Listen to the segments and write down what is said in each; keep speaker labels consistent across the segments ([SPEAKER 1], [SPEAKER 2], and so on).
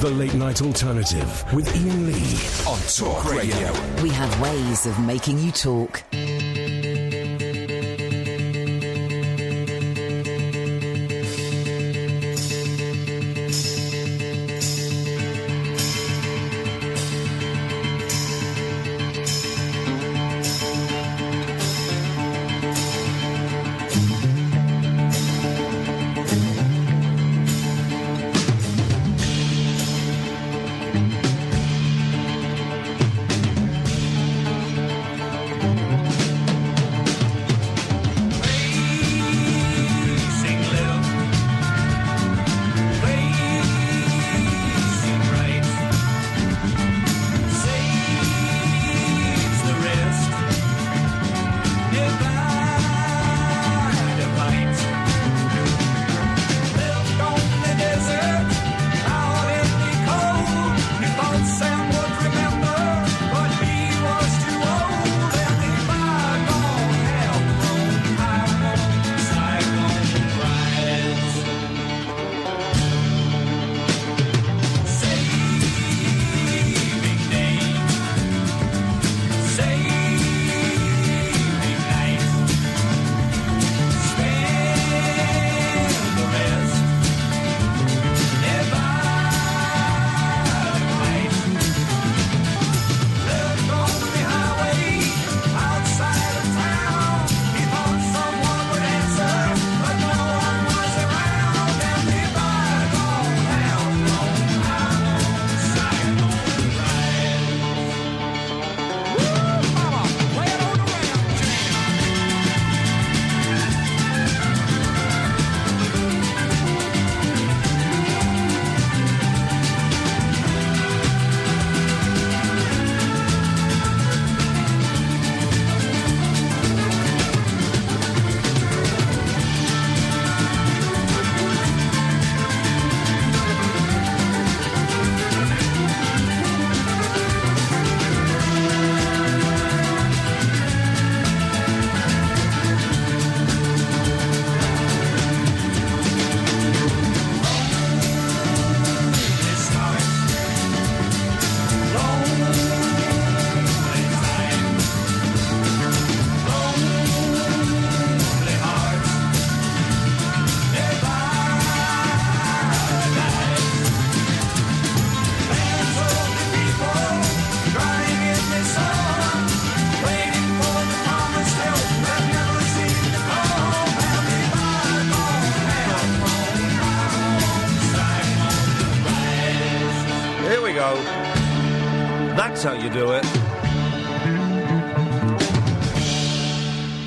[SPEAKER 1] The Late Night Alternative with Iain Lee on Talk Radio.
[SPEAKER 2] We have ways of making you talk.
[SPEAKER 3] That's how you do it.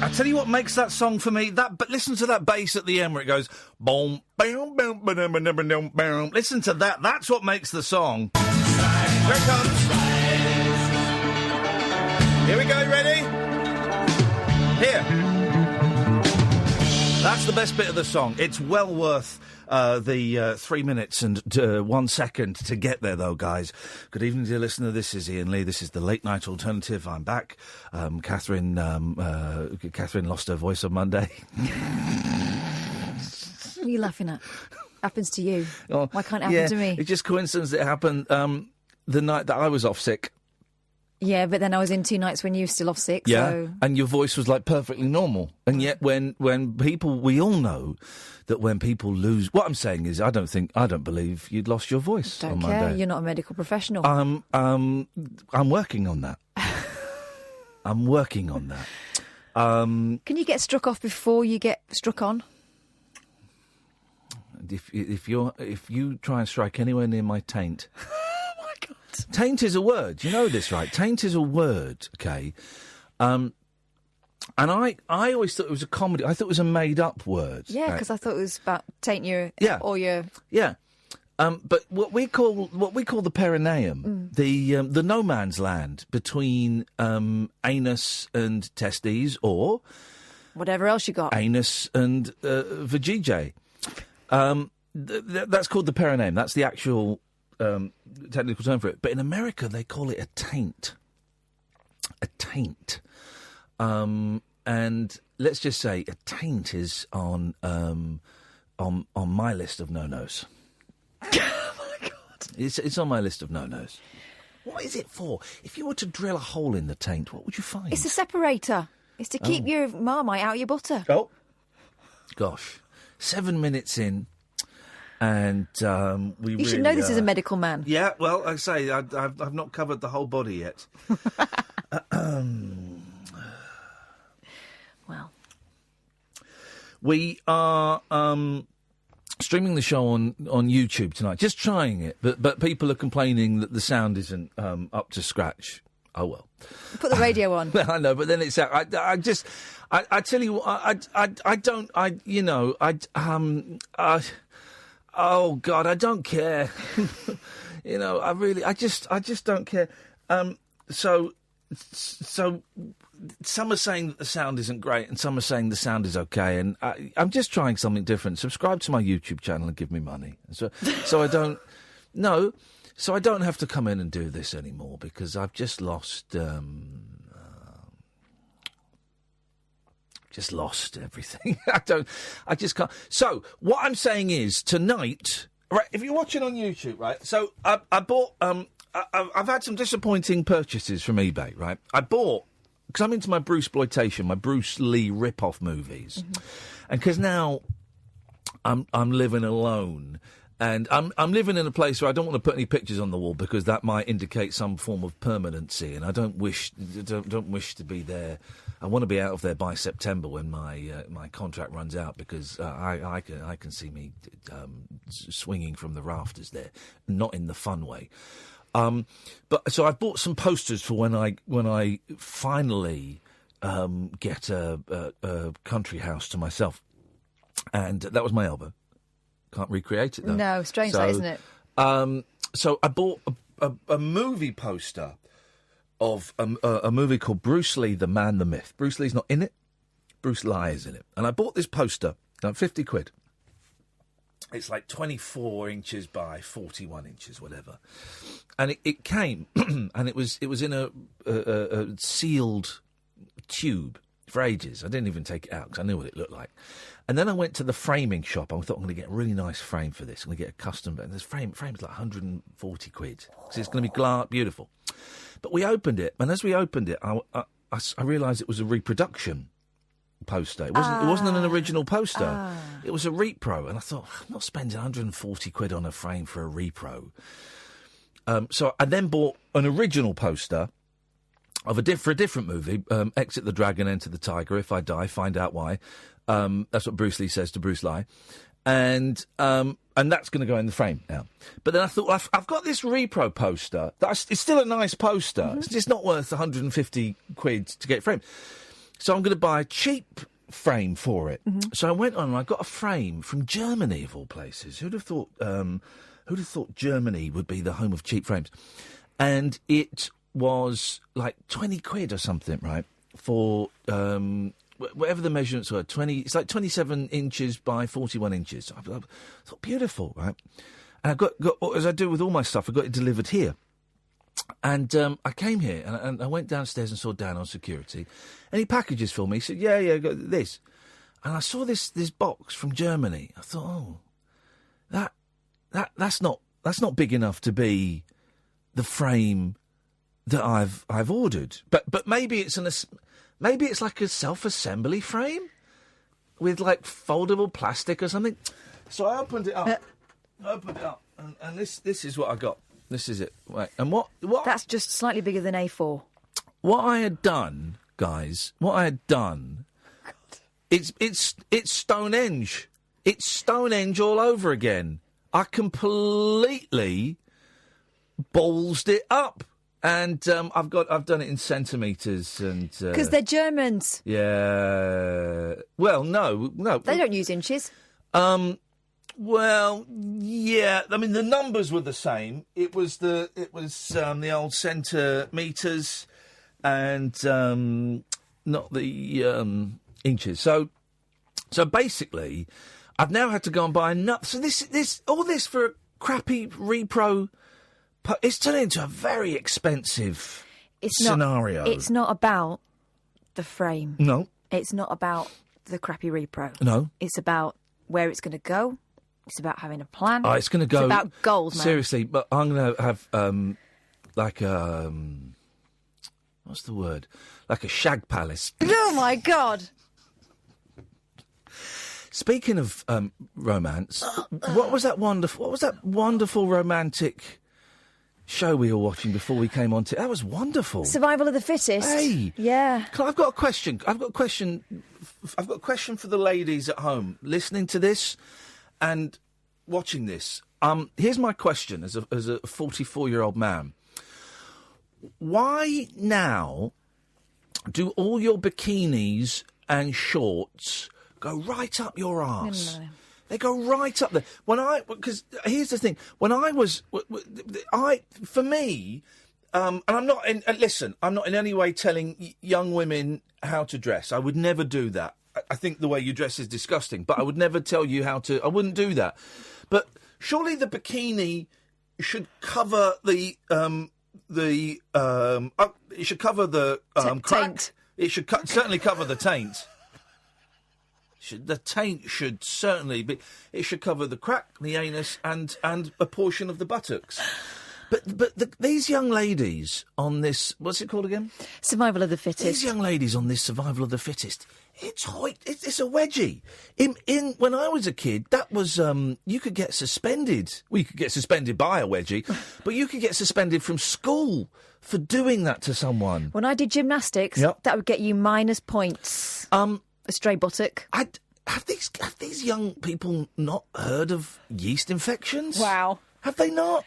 [SPEAKER 3] I tell you what makes that song for me. But listen to that bass at the end where it goes boom, boom, boom, boom, boom, boom, boom. Listen to that. That's what makes the song. Here it comes. Here we go. Ready? Here. That's the best bit of the song. It's well worth the 3 minutes and 1 second to get there, though, guys. Good evening, dear listener. This is Iain Lee. This is the Late Night Alternative. I'm back. Catherine lost her voice on Monday.
[SPEAKER 4] What are you laughing at? Happens to you.
[SPEAKER 3] Oh,
[SPEAKER 4] why can't it happen to me?
[SPEAKER 3] It's just coincidence that it happened the night that I was off sick.
[SPEAKER 4] Yeah, but then I was in 2 nights when you were still off sick.
[SPEAKER 3] Yeah,
[SPEAKER 4] so...
[SPEAKER 3] and your voice was like perfectly normal. And yet when people, we all know that when people lose, what I'm saying is I don't believe you'd lost your voice
[SPEAKER 4] Don't
[SPEAKER 3] on
[SPEAKER 4] care.
[SPEAKER 3] Monday.
[SPEAKER 4] You're not a medical professional.
[SPEAKER 3] I'm working on that. I'm working on that.
[SPEAKER 4] Can you get struck off before you get struck on?
[SPEAKER 3] If you try and strike anywhere near my taint.
[SPEAKER 4] Oh my God.
[SPEAKER 3] Taint is a word. You know this, right? Taint is a word, okay? And I always thought it was a comedy. I thought it was a made-up word.
[SPEAKER 4] Yeah, because I thought it was about taint your...
[SPEAKER 3] Yeah.
[SPEAKER 4] Or your...
[SPEAKER 3] Yeah. But what we call the perineum, the no man's land between anus and testes, or
[SPEAKER 4] whatever else you got,
[SPEAKER 3] anus and vajayjay. That's called the perineum. That's the actual technical term for it. But in America, they call it a taint. A taint. And let's just say a taint is on my list of no-nos.
[SPEAKER 4] Oh my God! list.
[SPEAKER 3] It's on my list of no-nos. What is it for? If you were to drill a hole in the taint, what would you find?
[SPEAKER 4] It's a separator. It's to keep your marmite out of your butter.
[SPEAKER 3] Oh. Gosh. 7 minutes in, and
[SPEAKER 4] You should know this as a medical man.
[SPEAKER 3] Yeah, well, like I say, I've not covered the whole body yet.
[SPEAKER 4] Well.
[SPEAKER 3] We are streaming the show on YouTube tonight, just trying it, but people are complaining that the sound isn't up to scratch. Oh, well.
[SPEAKER 4] Put the radio on.
[SPEAKER 3] I know, but then it's... I tell you what, oh, God, I don't care. I just don't care. So some are saying that the sound isn't great and some are saying the sound is okay, and I'm just trying something different. Subscribe to my YouTube channel and give me money. So I don't... No, so I don't have to come in and do this anymore because I've just lost... Just lost everything. I just can't. So, what I'm saying is, tonight, right, if you're watching on YouTube, right, so I bought, I've had some disappointing purchases from eBay, right? I bought, because I'm into my Bruceploitation, my Bruce Lee rip-off movies, and because now I'm living alone, and I'm living in a place where I don't want to put any pictures on the wall because that might indicate some form of permanency, and I don't wish to be there. I want to be out of there by September when my contract runs out because I can see me swinging from the rafters there, not in the fun way. But so I've bought some posters for when I finally get a country house to myself, and that was my elbow. Can't recreate it though.
[SPEAKER 4] No, strange that, isn't it?
[SPEAKER 3] So I bought a movie poster of a movie called Bruce Lee, The Man, the Myth. Bruce Lee's not in it. Bruce Lee is in it. And I bought this poster, £50. It's like 24 inches by 41 inches, whatever. And it came, and it was in a sealed tube for ages. I didn't even take it out because I knew what it looked like. And then I went to the framing shop. I thought, I'm going to get a really nice frame for this. I'm going to get a custom... And this frame's like 140 quid. So it's going to be beautiful. But we opened it, and as we opened it, I realised it was a reproduction poster. It wasn't an original poster. It was a repro. And I thought, I'm not spending 140 quid on a frame for a repro. So I then bought an original poster for a different movie, Exit the Dragon, Enter the Tiger, If I Die, Find Out Why. That's what Bruce Lee says to Bruce Lee. And that's going to go in the frame now. But then I thought, I've got this repro poster. It's still a nice poster. Mm-hmm. It's just not worth 150 quid to get framed. So I'm going to buy a cheap frame for it. Mm-hmm. So I went on and I got a frame from Germany, of all places. Who'd have thought Germany would be the home of cheap frames? And it was like 20 quid or something, right? For... whatever the measurements were, it's like 27 inches by 41 inches. I thought, beautiful, right? And I got, as I do with all my stuff, I got it delivered here. And I came here, and I went downstairs and saw Dan on security. Any packages for me? He said, yeah, I got this. And I saw this box from Germany. I thought, that's not big enough to be the frame that I've ordered. But maybe it's Maybe it's like a self-assembly frame with, like, foldable plastic or something. So I opened it up. And this is what I got. This is it. Right. And what...
[SPEAKER 4] That's just slightly bigger than A4.
[SPEAKER 3] What I had done, guys, it's Stonehenge. It's Stonehenge all over again. I completely ballsed it up. And I've done it in centimetres and...
[SPEAKER 4] Because they're Germans.
[SPEAKER 3] Yeah. Well, no.
[SPEAKER 4] They don't use inches.
[SPEAKER 3] Well, yeah. I mean, the numbers were the same. It was the old centimetres and not the inches. So basically, I've now had to go and buy another. So all this for a crappy repro. It's turned into a very expensive scenario.
[SPEAKER 4] It's not about the frame.
[SPEAKER 3] No.
[SPEAKER 4] It's not about the crappy repro.
[SPEAKER 3] No.
[SPEAKER 4] It's about where it's going to go It's about having a plan.
[SPEAKER 3] Oh, it's going to go...
[SPEAKER 4] It's about goals, man.
[SPEAKER 3] Seriously, but I'm going to have, what's the word? Like a shag palace.
[SPEAKER 4] Oh, my God.
[SPEAKER 3] Speaking of romance, what was that wonderful romantic show we were watching before we came on to... That was wonderful.
[SPEAKER 4] Survival of the fittest.
[SPEAKER 3] Hey.
[SPEAKER 4] Yeah.
[SPEAKER 3] I've got a question. I've got a question for the ladies at home listening to this and watching this. Here's my question as a 44-year-old man. Why now do all your bikinis and shorts go right up your arse?
[SPEAKER 4] No.
[SPEAKER 3] They go right up there. Because here's the thing. When I was, for me, and I'm not I'm not in any way telling young women how to dress. I would never do that. I think the way you dress is disgusting, but I would never tell you how to. I wouldn't do that. But surely the bikini should cover it should cover the crack.
[SPEAKER 4] Taint.
[SPEAKER 3] It should certainly cover the taint. The taint should certainly be... It should cover the crack, the anus, and a portion of the buttocks. But these young ladies on this... What's it called again?
[SPEAKER 4] Survival of the fittest.
[SPEAKER 3] These young ladies on this Survival of the Fittest, it's a wedgie. When I was a kid, that was... you could get suspended. Well, you could get suspended by a wedgie, but you could get suspended from school for doing that to someone.
[SPEAKER 4] When I did gymnastics, that would get you minus points. A stray buttock.
[SPEAKER 3] Have these young people not heard of yeast infections?
[SPEAKER 4] Wow.
[SPEAKER 3] Have they not?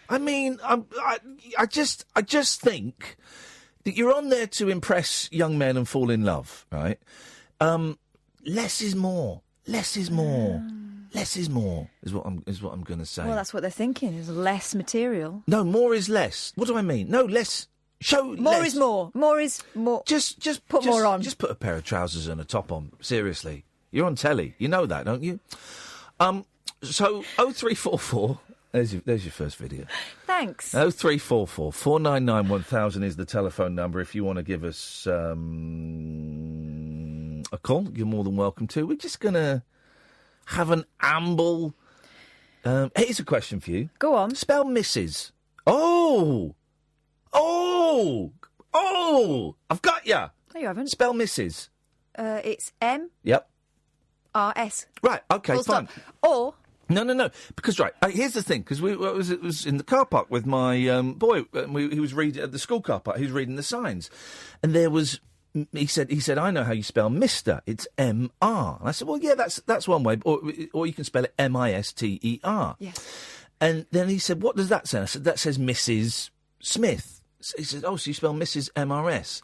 [SPEAKER 3] I mean, I just think that you're on there to impress young men and fall in love, right? Less is more. Less is more. Less is more is what I'm going to say.
[SPEAKER 4] Well, that's what they're thinking. Is less material.
[SPEAKER 3] No, more is less. What do I mean? No, less.
[SPEAKER 4] More is more. More is more.
[SPEAKER 3] Just
[SPEAKER 4] put more on.
[SPEAKER 3] Just put a pair of trousers and a top on. Seriously, you're on telly. You know that, don't you? So 0344. There's your first video.
[SPEAKER 4] Thanks.
[SPEAKER 3] 0344 499 1000 is the telephone number if you want to give us a call. You're more than welcome to. We're just gonna have an amble. Here's a question for you.
[SPEAKER 4] Go on.
[SPEAKER 3] Spell Mrs. I've got ya.
[SPEAKER 4] No, you haven't.
[SPEAKER 3] Spell Mrs.
[SPEAKER 4] It's M.
[SPEAKER 3] Yep.
[SPEAKER 4] R-S.
[SPEAKER 3] Right, okay, fine.
[SPEAKER 4] Or...
[SPEAKER 3] No. Because, right, here's the thing. Because it was in the car park with my boy. He was reading at the school car park. He was reading the signs. And there was... He said, I know how you spell Mr. It's M-R. And I said, well, yeah, that's one way. Or you can spell it M-I-S-T-E-R.
[SPEAKER 4] Yes.
[SPEAKER 3] And then he said, what does that say? I said, that says Mrs. Smith. He said, oh, so you spell Mrs. M-R-S.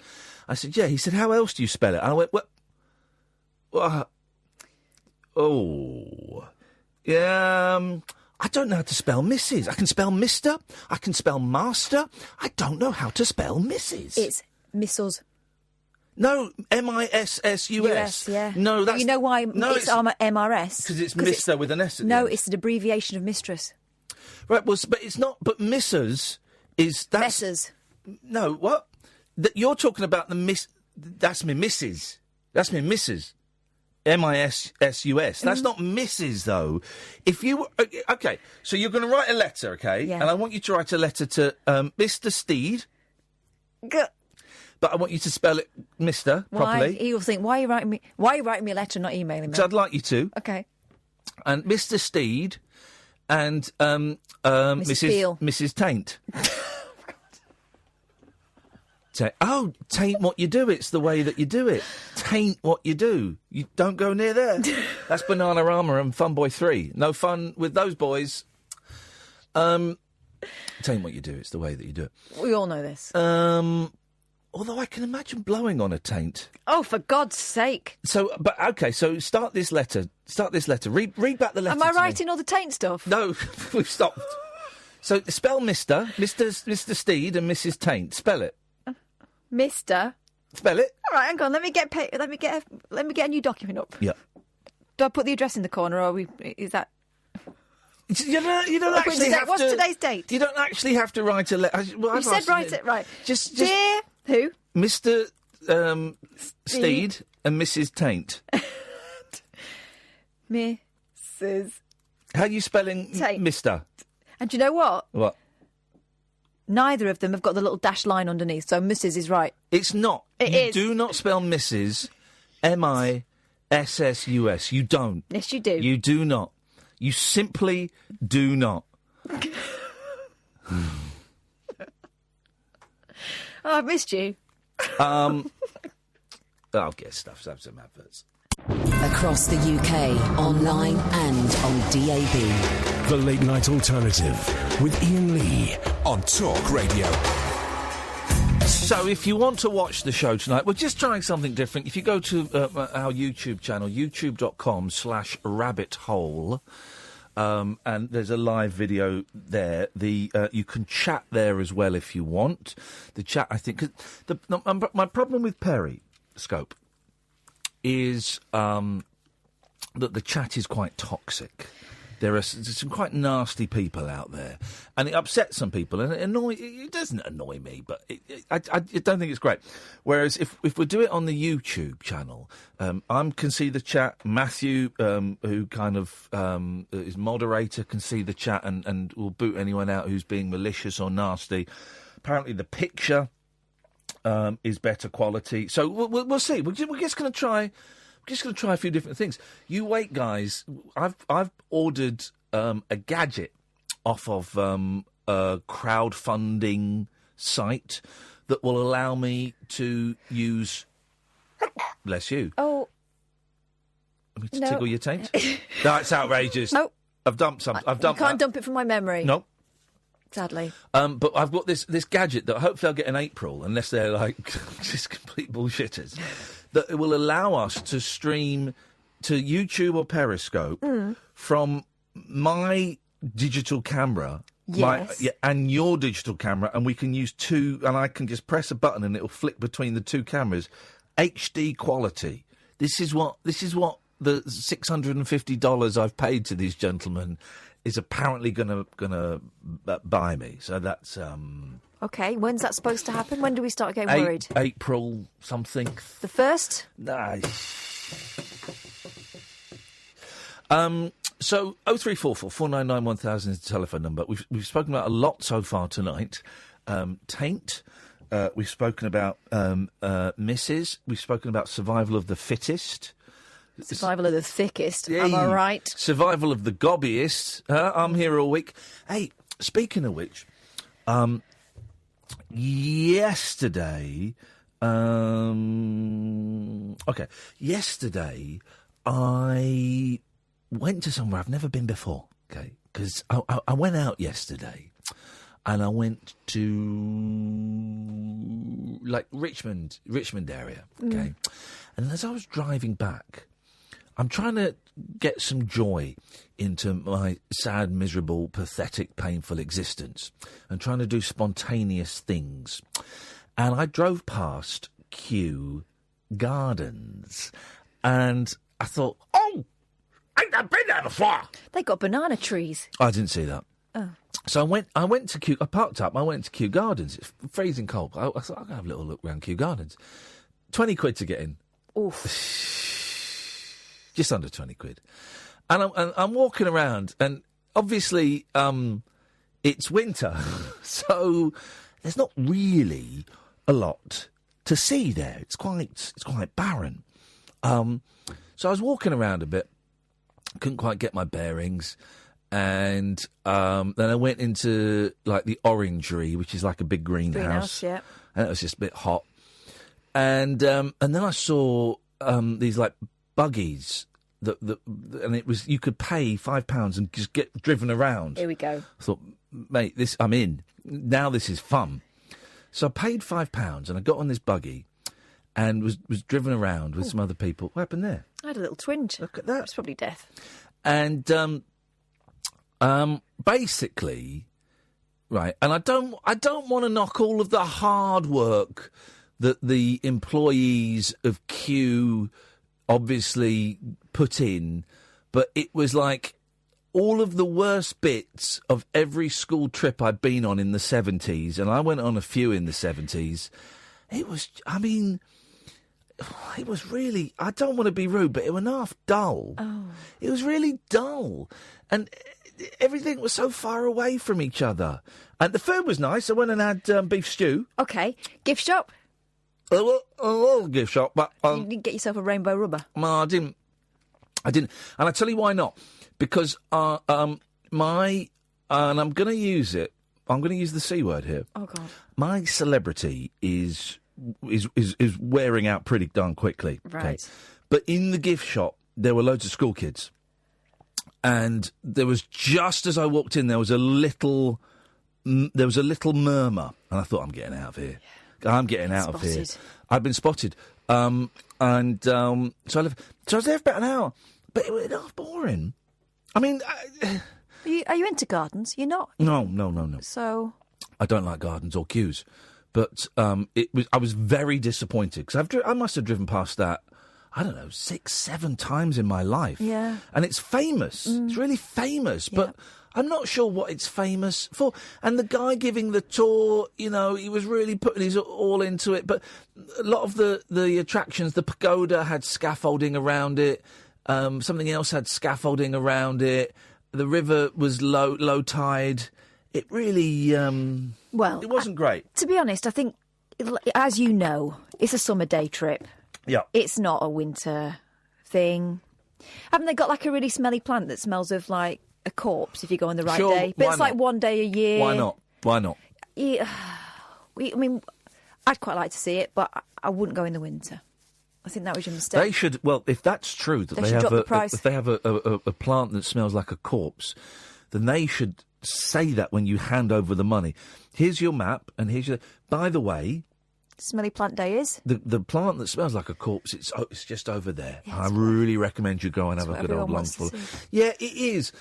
[SPEAKER 3] I said, yeah. He said, how else do you spell it? And I went, what? Yeah, I don't know how to spell Mrs. I can spell Mr. I can spell Master. I don't know how to spell Mrs.
[SPEAKER 4] It's Missus.
[SPEAKER 3] No, M-I-S-S-U-S.
[SPEAKER 4] Yeah.
[SPEAKER 3] No, that's...
[SPEAKER 4] You know why it's M-R-S?
[SPEAKER 3] Because it's Mr. with an S at the
[SPEAKER 4] No,
[SPEAKER 3] end.
[SPEAKER 4] it's an abbreviation of mistress.
[SPEAKER 3] Right, well, but it's not... But Mrs. is...
[SPEAKER 4] Messrs.
[SPEAKER 3] No, what? You're talking about the miss... That's me Mrs. That's me Mrs. M-I-S-S-U-S. That's not Mrs, though. If you... OK, so you're going to write a letter, OK?
[SPEAKER 4] Yeah.
[SPEAKER 3] And I want you to write a letter to Mr. Steed. But I want you to spell it Mr. properly.
[SPEAKER 4] He will think, why are you writing me a letter and not emailing me?
[SPEAKER 3] So I'd like you to.
[SPEAKER 4] OK.
[SPEAKER 3] And Mr. Steed and Mrs. Taint. Taint what you do. It's the way that you do it. Taint what you do. You don't go near there. That's Bananarama and Fun Boy 3. No fun with those boys. Taint what you do. It's the way that you do it.
[SPEAKER 4] We all know this.
[SPEAKER 3] Although I can imagine blowing on a taint.
[SPEAKER 4] Oh, for God's sake.
[SPEAKER 3] So start this letter. Read back the letter.
[SPEAKER 4] Am I writing all the taint stuff?
[SPEAKER 3] No, we've stopped. So spell Mr. Steed and Mrs. Taint. Spell it.
[SPEAKER 4] Mr.
[SPEAKER 3] Spell it.
[SPEAKER 4] All right, hang on. Let me get a new document up.
[SPEAKER 3] Yeah.
[SPEAKER 4] Do I put the address in the corner, or is that?
[SPEAKER 3] You don't actually have
[SPEAKER 4] What's
[SPEAKER 3] to.
[SPEAKER 4] Today's date?
[SPEAKER 3] You don't actually have to write a letter. Well,
[SPEAKER 4] You said write it right.
[SPEAKER 3] Just
[SPEAKER 4] Dear who?
[SPEAKER 3] Mr. Steed and Mrs. Taint.
[SPEAKER 4] Mrs.
[SPEAKER 3] How are you spelling
[SPEAKER 4] Taint.
[SPEAKER 3] Mister?
[SPEAKER 4] And do you know what?
[SPEAKER 3] What?
[SPEAKER 4] Neither of them have got the little dash line underneath, so Mrs. is right.
[SPEAKER 3] It's not.
[SPEAKER 4] It
[SPEAKER 3] you
[SPEAKER 4] is.
[SPEAKER 3] do not spell Mrs. M-I-S-S-U-S. You don't.
[SPEAKER 4] Yes, you do.
[SPEAKER 3] You do not. You simply do not.
[SPEAKER 4] Oh, I've missed you.
[SPEAKER 3] I'll get stuff. Have some adverts.
[SPEAKER 2] Across the UK, online and on DAB.
[SPEAKER 1] The Late Night Alternative with Iain Lee on Talk Radio.
[SPEAKER 3] So if you want to watch the show tonight, we're just trying something different. If you go to our YouTube channel, youtube.com/rabbithole, and there's a live video there. You can chat there as well if you want. The chat, I think, 'cause my problem with Periscope is that the chat is quite toxic. There are some quite nasty people out there, and it upsets some people, and it doesn't annoy me, but I don't think it's great. Whereas if we do it on the YouTube channel, I can see the chat. Matthew, who kind of is moderator, can see the chat and will boot anyone out who's being malicious or nasty. Apparently, the picture is better quality, so we'll see. We're just going to try. Just going to try a few different things. You wait, guys. I've ordered a gadget off of a crowdfunding site that will allow me to use. Bless you.
[SPEAKER 4] Oh.
[SPEAKER 3] Want me to tickle your taint? No, it's outrageous.
[SPEAKER 4] Nope.
[SPEAKER 3] I've dumped something.
[SPEAKER 4] You can't dump it from my memory.
[SPEAKER 3] Nope.
[SPEAKER 4] Sadly.
[SPEAKER 3] But I've got this gadget that hopefully I'll get in April, unless they're like just complete bullshitters. That it will allow us to stream to YouTube or Periscope from my digital camera,
[SPEAKER 4] Yes.
[SPEAKER 3] and your digital camera, and we can use two, and I can just press a button and it'll flick between the two cameras, HD quality. This is what the $650 I've paid to these gentlemen is apparently gonna buy me. So that's
[SPEAKER 4] Okay, when's that supposed to happen? When do we start getting worried?
[SPEAKER 3] April something.
[SPEAKER 4] The 1st?
[SPEAKER 3] Nice. So 0344 499 1000 is the telephone number. We've spoken about a lot so far tonight. Taint. We've spoken about Mrs. We've spoken about survival of the fittest.
[SPEAKER 4] Survival of the thickest.
[SPEAKER 3] Yeah,
[SPEAKER 4] Am I right?
[SPEAKER 3] Survival of the gobbiest. I'm here all week. Hey, speaking of which, yesterday I went to somewhere I've never been before, okay, because I went out yesterday and I went to like Richmond area, okay, and as I was driving back, I'm trying to get some joy into my sad, miserable, pathetic, painful existence and trying to do spontaneous things. And I drove past Kew Gardens and I thought, oh, I've been there before.
[SPEAKER 4] They got banana trees.
[SPEAKER 3] I didn't see that.
[SPEAKER 4] Oh.
[SPEAKER 3] So I went to Kew, I parked up, I went to Kew Gardens. It's freezing cold. I thought, I'll have a little look around Kew Gardens. 20 quid to get in.
[SPEAKER 4] Oof.
[SPEAKER 3] Just under 20 quid. And I'm walking around, and obviously it's winter, so there's not really a lot to see there. It's quite barren. So I was walking around a bit, couldn't quite get my bearings, and then I went into like the orangery, which is like a big greenhouse.
[SPEAKER 4] Yeah.
[SPEAKER 3] And it was just a bit hot. And then I saw these like buggies and it was, you could pay £5 and just get driven around.
[SPEAKER 4] Here we go.
[SPEAKER 3] I thought, mate, I'm in. Now this is fun. So I paid £5 and I got on this buggy and was driven around with some other people. What happened there?
[SPEAKER 4] I had a little twinge.
[SPEAKER 3] Look at that.
[SPEAKER 4] It's probably death.
[SPEAKER 3] And basically, right, and I don't want to knock all of the hard work that the employees of Q obviously put in, but it was like all of the worst bits of every school trip I'd been on in the 70s, and I went on a few in the 70s. It was, I mean, it was really, I don't want to be rude, but it was half dull.
[SPEAKER 4] Oh.
[SPEAKER 3] It was really dull. And everything was so far away from each other. And the food was nice. I went and had beef stew.
[SPEAKER 4] OK. Gift shop?
[SPEAKER 3] A little gift shop, but...
[SPEAKER 4] you didn't get yourself a rainbow rubber?
[SPEAKER 3] No, I didn't. And I tell you why not. Because and I'm going to use it. I'm going to use the C word here.
[SPEAKER 4] Oh, God.
[SPEAKER 3] My celebrity is wearing out pretty darn quickly.
[SPEAKER 4] Right.
[SPEAKER 3] Okay? But in the gift shop, there were loads of school kids. And there was, just as I walked in, there was a little murmur. And I thought, I'm getting out of here. I'm getting out of here. I've been spotted. So I was there for about an hour. But it was half boring. I mean...
[SPEAKER 4] Are you into gardens? You're not?
[SPEAKER 3] No.
[SPEAKER 4] So?
[SPEAKER 3] I don't like gardens or queues. But I was very disappointed, because I must have driven past that, I don't know, 6-7 times in my life.
[SPEAKER 4] Yeah.
[SPEAKER 3] And it's famous. It's really famous.
[SPEAKER 4] Yeah.
[SPEAKER 3] But I'm not sure what it's famous for. And the guy giving the tour, he was really putting his all into it. But a lot of the attractions, the pagoda had scaffolding around it. Something else had scaffolding around it. The river was low tide. It really, it wasn't great.
[SPEAKER 4] To be honest, I think, as you know, it's a summer day trip.
[SPEAKER 3] Yeah.
[SPEAKER 4] It's not a winter thing. Haven't they got like a really smelly plant that smells of like a corpse if you go on the right day? But it's like one day a year.
[SPEAKER 3] Why not?
[SPEAKER 4] Yeah, I mean, I'd quite like to see it, but I wouldn't go in the winter. I think that was your mistake.
[SPEAKER 3] They should. Well, if that's true, that if they have a plant that smells like a corpse, then they should say that when you hand over the money. Here's your map, and here's your. By the way,
[SPEAKER 4] smelly plant day is
[SPEAKER 3] the plant that smells like a corpse. It's just over there. Yeah, I really recommend you go and have a good old lungful. Yeah, it is.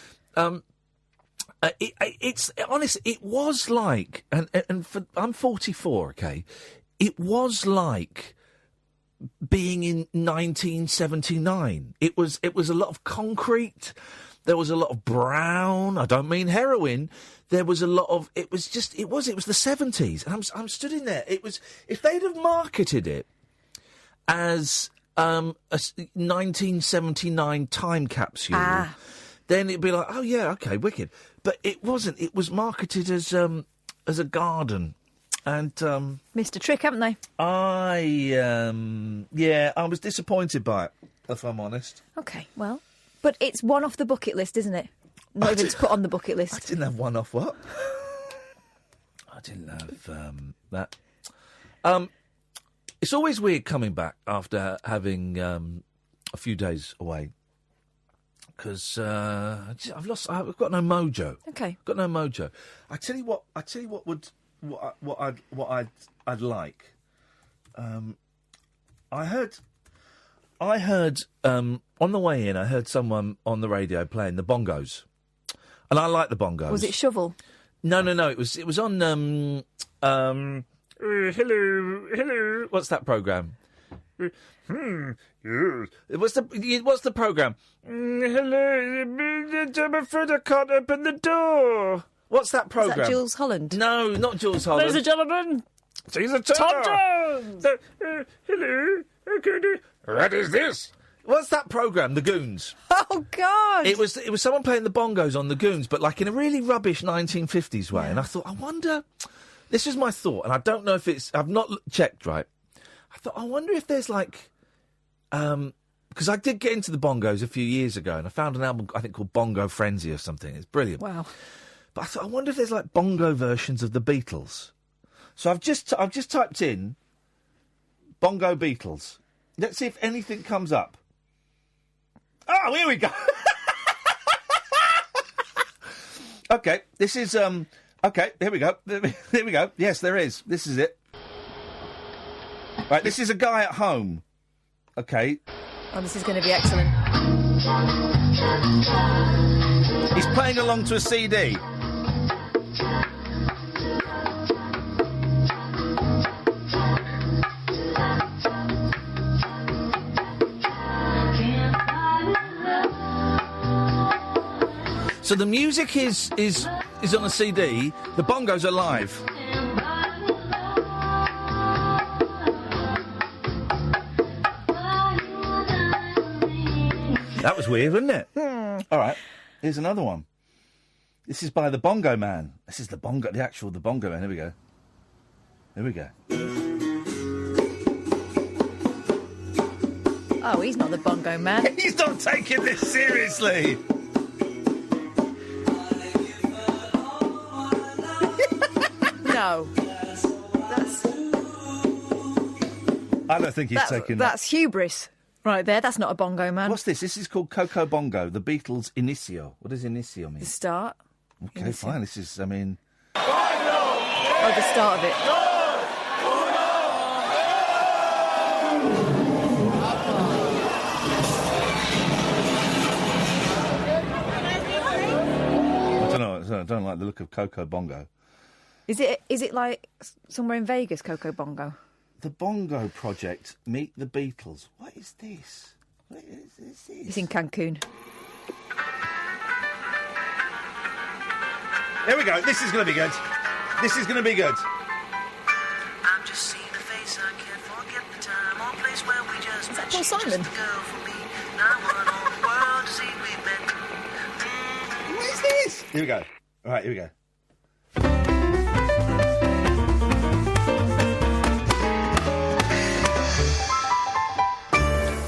[SPEAKER 3] It's honest. It was like, I'm 44. Okay, it was like being in 1979. It was a lot of concrete. There was a lot of brown. I don't mean heroin. There was a lot of. It was the 70s, and I'm stood in there. It was, if they'd have marketed it as a 1979 time capsule, then it'd be like, oh yeah, okay, wicked. But it wasn't. It was marketed as a garden. And
[SPEAKER 4] missed a trick, haven't they?
[SPEAKER 3] I was disappointed by it, if I'm honest.
[SPEAKER 4] Okay, well, but it's one off the bucket list, isn't it? Not even to put on the bucket list.
[SPEAKER 3] I didn't have one off what? I didn't have that. It's always weird coming back after having a few days away, because I've got no mojo.
[SPEAKER 4] Okay,
[SPEAKER 3] got no mojo. I tell you what I'd like. I heard on the way in, I heard someone on the radio playing the bongos, and I like the bongos.
[SPEAKER 4] Was it Shovel?
[SPEAKER 3] No. It was on hello. What's that program? What's the program? Hello, I'm afraid I can't open the door. What's that program?
[SPEAKER 4] Is that Jules Holland?
[SPEAKER 3] No, not Jules Holland.
[SPEAKER 4] Ladies and gentlemen,
[SPEAKER 3] Caesar
[SPEAKER 4] Tom Jones.
[SPEAKER 3] Hello. What is this? What's that program? The Goons.
[SPEAKER 4] Oh God!
[SPEAKER 3] It was someone playing the bongos on the Goons, but like in a really rubbish 1950s way. Yeah. And I thought, I wonder. This is my thought, and I don't know if it's. I've not checked, right? I thought, I wonder if there's like, because I did get into the bongos a few years ago, and I found an album I think called Bongo Frenzy or something. It's brilliant.
[SPEAKER 4] Wow.
[SPEAKER 3] But I thought, I wonder if there's like bongo versions of the Beatles. So I've just typed in Bongo Beatles. Let's see if anything comes up. Oh, here we go. Okay, this is okay, here we go. Here we go. Yes, there is. This is it. Right, this is a guy at home. Okay.
[SPEAKER 4] Oh, this is going to be excellent.
[SPEAKER 3] He's playing along to a CD. So the music is on a CD. The bongos are live. That was weird, wasn't it? All right, here's another one. This is by the Bongo Man. This is the Bongo Man. Here we go.
[SPEAKER 4] Oh, he's not the Bongo Man.
[SPEAKER 3] He's not taking this seriously.
[SPEAKER 4] No.
[SPEAKER 3] I don't think he's taking that.
[SPEAKER 4] That's hubris right there. That's not a Bongo Man.
[SPEAKER 3] What's this? This is called Coco Bongo, the Beatles' Initio. What does Initio mean?
[SPEAKER 4] The start.
[SPEAKER 3] Okay,
[SPEAKER 4] Initio.
[SPEAKER 3] fine. This is, I mean...
[SPEAKER 4] Oh, the start of it.
[SPEAKER 3] I don't know. I don't like the look of Coco Bongo.
[SPEAKER 4] Is it like somewhere in Vegas, Coco Bongo?
[SPEAKER 3] The Bongo Project, Meet the Beatles. What is this? What is this?
[SPEAKER 4] It's in Cancun.
[SPEAKER 3] Here we go. This is going to be good. This is going to be good.
[SPEAKER 5] I'm just seeing a face, I can't forget the time or place where we just met.
[SPEAKER 4] Paul Simon?
[SPEAKER 5] Just a girl for me. Now I want all the world to see we met.
[SPEAKER 3] What is this? Here we go. All right, here we go.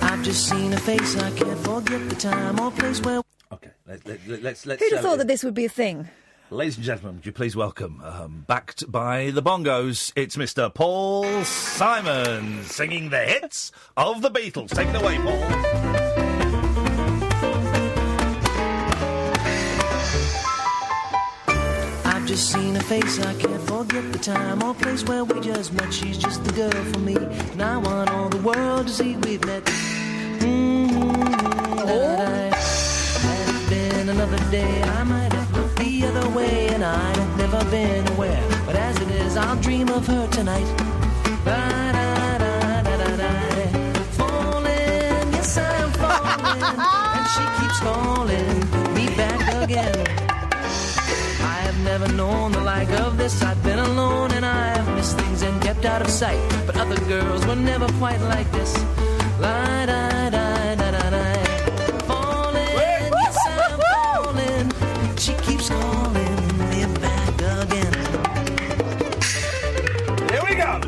[SPEAKER 5] I've just seen a face, I can't forget the time or place where...
[SPEAKER 3] Okay, let's
[SPEAKER 4] Who'd have thought that this would be a thing?
[SPEAKER 3] Ladies and gentlemen, would you please welcome, backed by the Bongos, it's Mr. Paul Simon singing the hits of the Beatles. Take it away, Paul.
[SPEAKER 5] I've just seen a face, I can't forget the time or place where we just met. She's just the girl for me, and I want all the world to see we've met. Had it been another day, I might have looked the other way, and I'd have never been aware. But as it is, I'll dream of her tonight. Falling, yes I'm falling, and she keeps calling me back again. I have never known the like of this. I've been alone and I have missed things and kept out of sight. But other girls were never quite like this. Falling, yes I'm falling. She keeps calling me back again.
[SPEAKER 3] Here we go.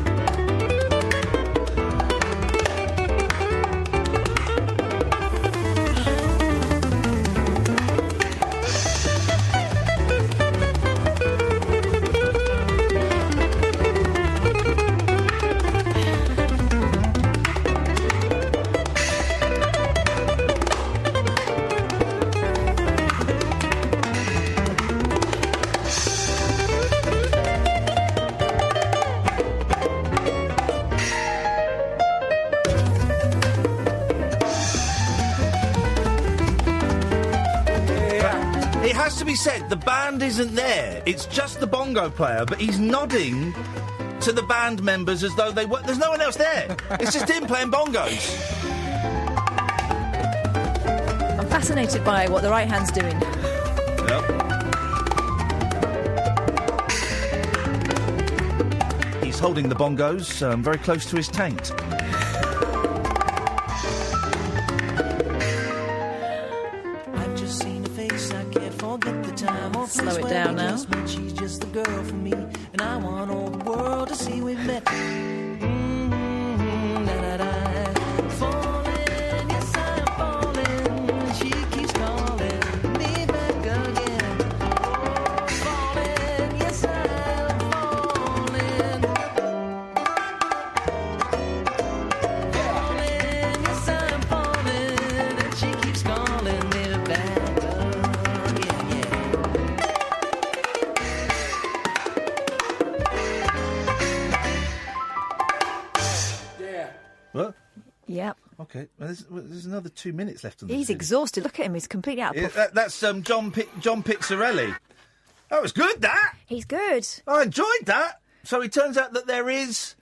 [SPEAKER 3] Said the band isn't there. It's just the bongo player, but he's nodding to the band members as though they were. There's no one else there. It's just him playing bongos.
[SPEAKER 4] I'm fascinated by what the right hand's doing.
[SPEAKER 3] Yep. He's holding the bongos very close to his taint.
[SPEAKER 4] Slow it down now.
[SPEAKER 5] She's just the girl for me, and I want all the world to see we've met. Falling, yes I'm falling. She keeps calling me back again. Falling, yes I'm falling. Falling, yes I'm falling, and she keeps calling me back again.
[SPEAKER 3] What?
[SPEAKER 4] Yep.
[SPEAKER 3] Okay. Well, there's another 2 minutes left on this.
[SPEAKER 4] He's exhausted. Look at him. He's completely out of puff.
[SPEAKER 3] That's John Pizzarelli. That was good, that.
[SPEAKER 4] He's good.
[SPEAKER 3] I enjoyed that. So it turns out that there is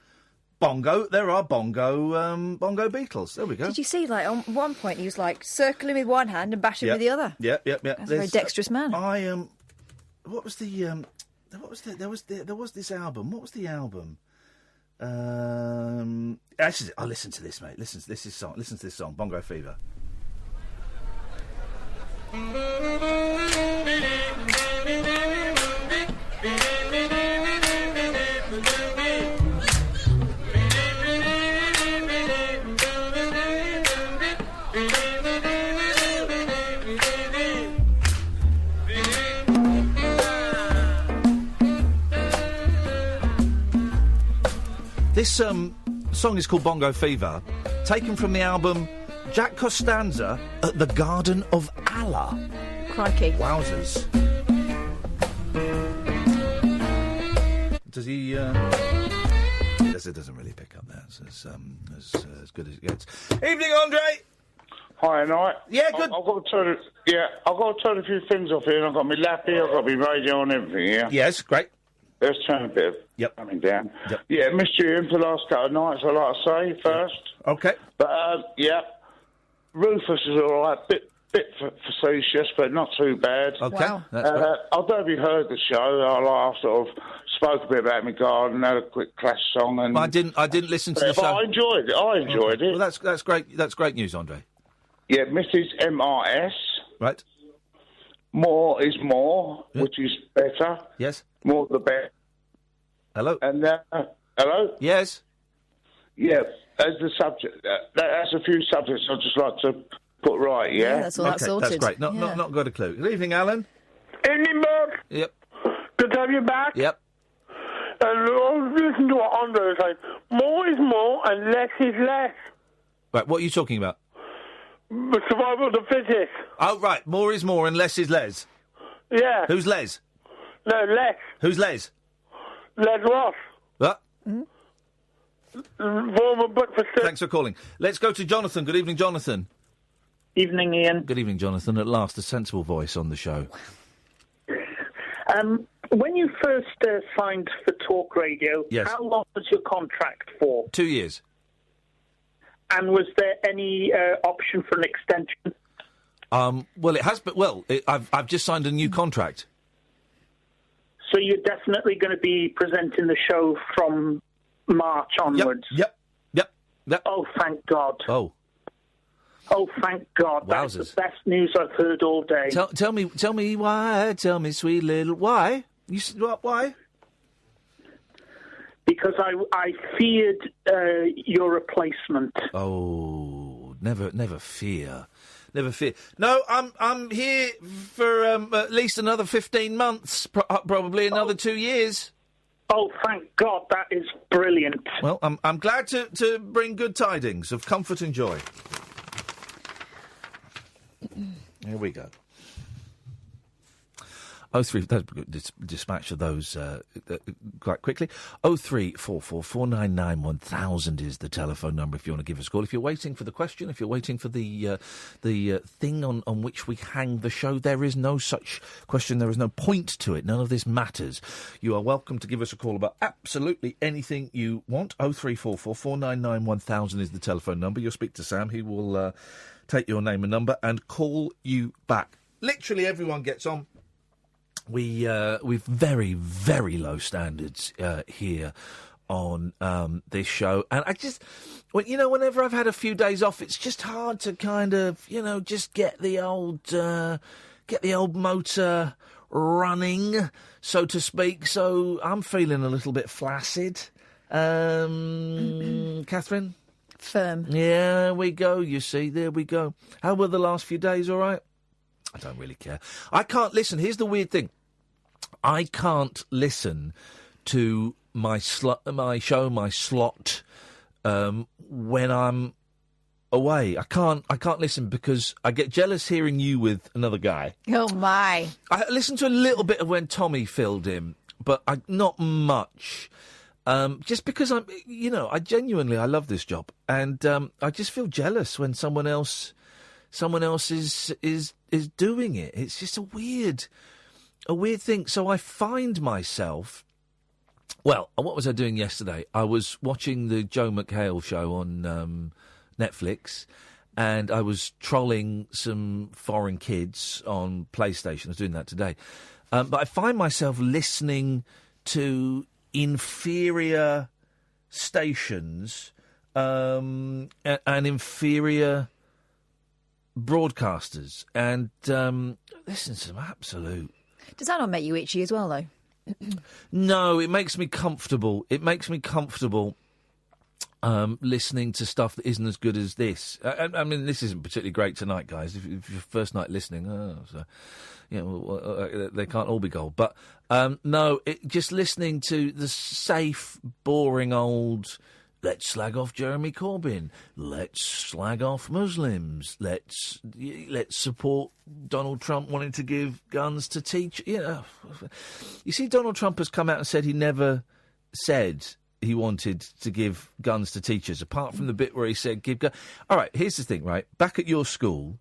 [SPEAKER 3] bongo. There are bongo Beatles. There we go.
[SPEAKER 4] Did you see, like, on one point he was, like, circling with one hand and bashing with the other?
[SPEAKER 3] Yep.
[SPEAKER 4] That's a very dexterous man.
[SPEAKER 3] What was the there was this album. What was the album? Actually, listen to this, mate. Listen to this song. Bongo Fever. This song is called Bongo Fever, taken from the album Jack Costanza at the Garden of Allah.
[SPEAKER 4] Crikey.
[SPEAKER 3] Wowzers. Does he... It doesn't really pick up that. It's as good as it gets. Evening, Andre!
[SPEAKER 6] Hi, night.
[SPEAKER 3] Yeah, good.
[SPEAKER 6] I've got to turn a few things off here. I've got my lap here, I've got my radio and everything here.
[SPEAKER 3] Yes, great.
[SPEAKER 6] Let's turn a bit of coming down.
[SPEAKER 3] Yep.
[SPEAKER 6] Yeah, missed you in for the last couple of nights, I'd like to say, first.
[SPEAKER 3] Okay.
[SPEAKER 6] But, Rufus is all right. Bit facetious, but not too bad.
[SPEAKER 3] Okay,
[SPEAKER 4] wow.
[SPEAKER 3] That's great.
[SPEAKER 6] I don't know if you heard the show. I sort of spoke a bit about my garden, had a quick Clash song. And
[SPEAKER 3] I didn't listen to the show.
[SPEAKER 6] But I enjoyed it. I enjoyed it.
[SPEAKER 3] Well, that's great. That's great news, Andre.
[SPEAKER 6] Yeah, Mrs. MRS.
[SPEAKER 3] Right.
[SPEAKER 6] More is more,
[SPEAKER 3] Yeah.
[SPEAKER 6] which is better.
[SPEAKER 3] Yes.
[SPEAKER 6] More the better.
[SPEAKER 3] Hello.
[SPEAKER 6] And hello.
[SPEAKER 3] Yes.
[SPEAKER 6] Yeah, as the subject. That's a few subjects I'd just like to put right. Yeah.
[SPEAKER 4] That's all that's sorted.
[SPEAKER 3] That's great. Not got a clue. Good evening, Alan.
[SPEAKER 7] Evening, Mark.
[SPEAKER 3] Yep.
[SPEAKER 7] Good to have you back.
[SPEAKER 3] Yep.
[SPEAKER 7] And listen to what Andre was saying. More is more and less is less.
[SPEAKER 3] Right. What are you talking about?
[SPEAKER 7] The survival of the fittest.
[SPEAKER 3] Oh, right. More is more and less is Les.
[SPEAKER 7] Yeah.
[SPEAKER 3] Who's Les?
[SPEAKER 7] No, less.
[SPEAKER 3] Who's Les?
[SPEAKER 7] Les Ross.
[SPEAKER 3] What?
[SPEAKER 7] Former breakfast.
[SPEAKER 3] Thanks for calling. Let's go to Jonathan. Good evening, Jonathan.
[SPEAKER 8] Evening, Ian.
[SPEAKER 3] Good evening, Jonathan. At last, a sensible voice on the show.
[SPEAKER 8] When you first signed for Talk Radio,
[SPEAKER 3] Yes.
[SPEAKER 8] How long was your contract for?
[SPEAKER 3] 2 years.
[SPEAKER 8] And was there any option for an extension?
[SPEAKER 3] Well, it has, but I've just signed a new contract.
[SPEAKER 8] So you're definitely going to be presenting the show from March onwards?
[SPEAKER 3] Yep.
[SPEAKER 8] Oh, thank God.
[SPEAKER 3] Oh,
[SPEAKER 8] thank God. That's
[SPEAKER 3] Wowzers.
[SPEAKER 8] the best news I've heard all day.
[SPEAKER 3] Tell me why. Tell me, sweet little, why? Why?
[SPEAKER 8] Because I feared your replacement.
[SPEAKER 3] Oh, never fear. Never fear. No, I'm here for at least another 15 months, probably another 2 years.
[SPEAKER 8] Oh, thank God, that is brilliant.
[SPEAKER 3] Well, I'm glad to bring good tidings of comfort and joy. Here we go. 03, dispatch of those quite quickly. 03444991000 is the telephone number if you want to give us a call. If you're waiting for the question, if you're waiting for the thing on which we hang the show, there is no such question. There is no point to it. None of this matters. You are welcome to give us a call about absolutely anything you want. 03444991000 is the telephone number. You'll speak to Sam. He will take your name and number and call you back. Literally everyone gets on. We've very, very low standards here on this show, and I just, whenever I've had a few days off, it's just hard to kind of, just get the old motor running, so to speak. So I'm feeling a little bit flaccid. Catherine?
[SPEAKER 4] Firm.
[SPEAKER 3] Yeah, there we go. You see, there we go. How were the last few days? All right. I don't really care. I can't listen. Here's the weird thing. I can't listen to my slot when I'm away. I can't listen because I get jealous hearing you with another guy.
[SPEAKER 4] Oh, my.
[SPEAKER 3] I listened to a little bit of when Tommy filled in, but not much. Just because I genuinely love this job, and I just feel jealous when someone else is doing it. It's just a weird thing. So I find myself. Well, what was I doing yesterday? I was watching the Joe McHale show on Netflix, and I was trolling some foreign kids on PlayStation. I was doing that today, but I find myself listening to inferior stations and inferior broadcasters and listen to some absolute...
[SPEAKER 4] Does that not make you itchy as well, though?
[SPEAKER 3] No, it makes me comfortable. It makes me comfortable listening to stuff that isn't as good as this. I mean, this isn't particularly great tonight, guys. If your first night listening, they can't all be gold. But no, just listening to the safe, boring old... Let's slag off Jeremy Corbyn. Let's slag off Muslims. Let's support Donald Trump wanting to give guns to teachers. You see, Donald Trump has come out and said he never said he wanted to give guns to teachers, apart from the bit where he said give guns. All right, here's the thing, right? Back at your school,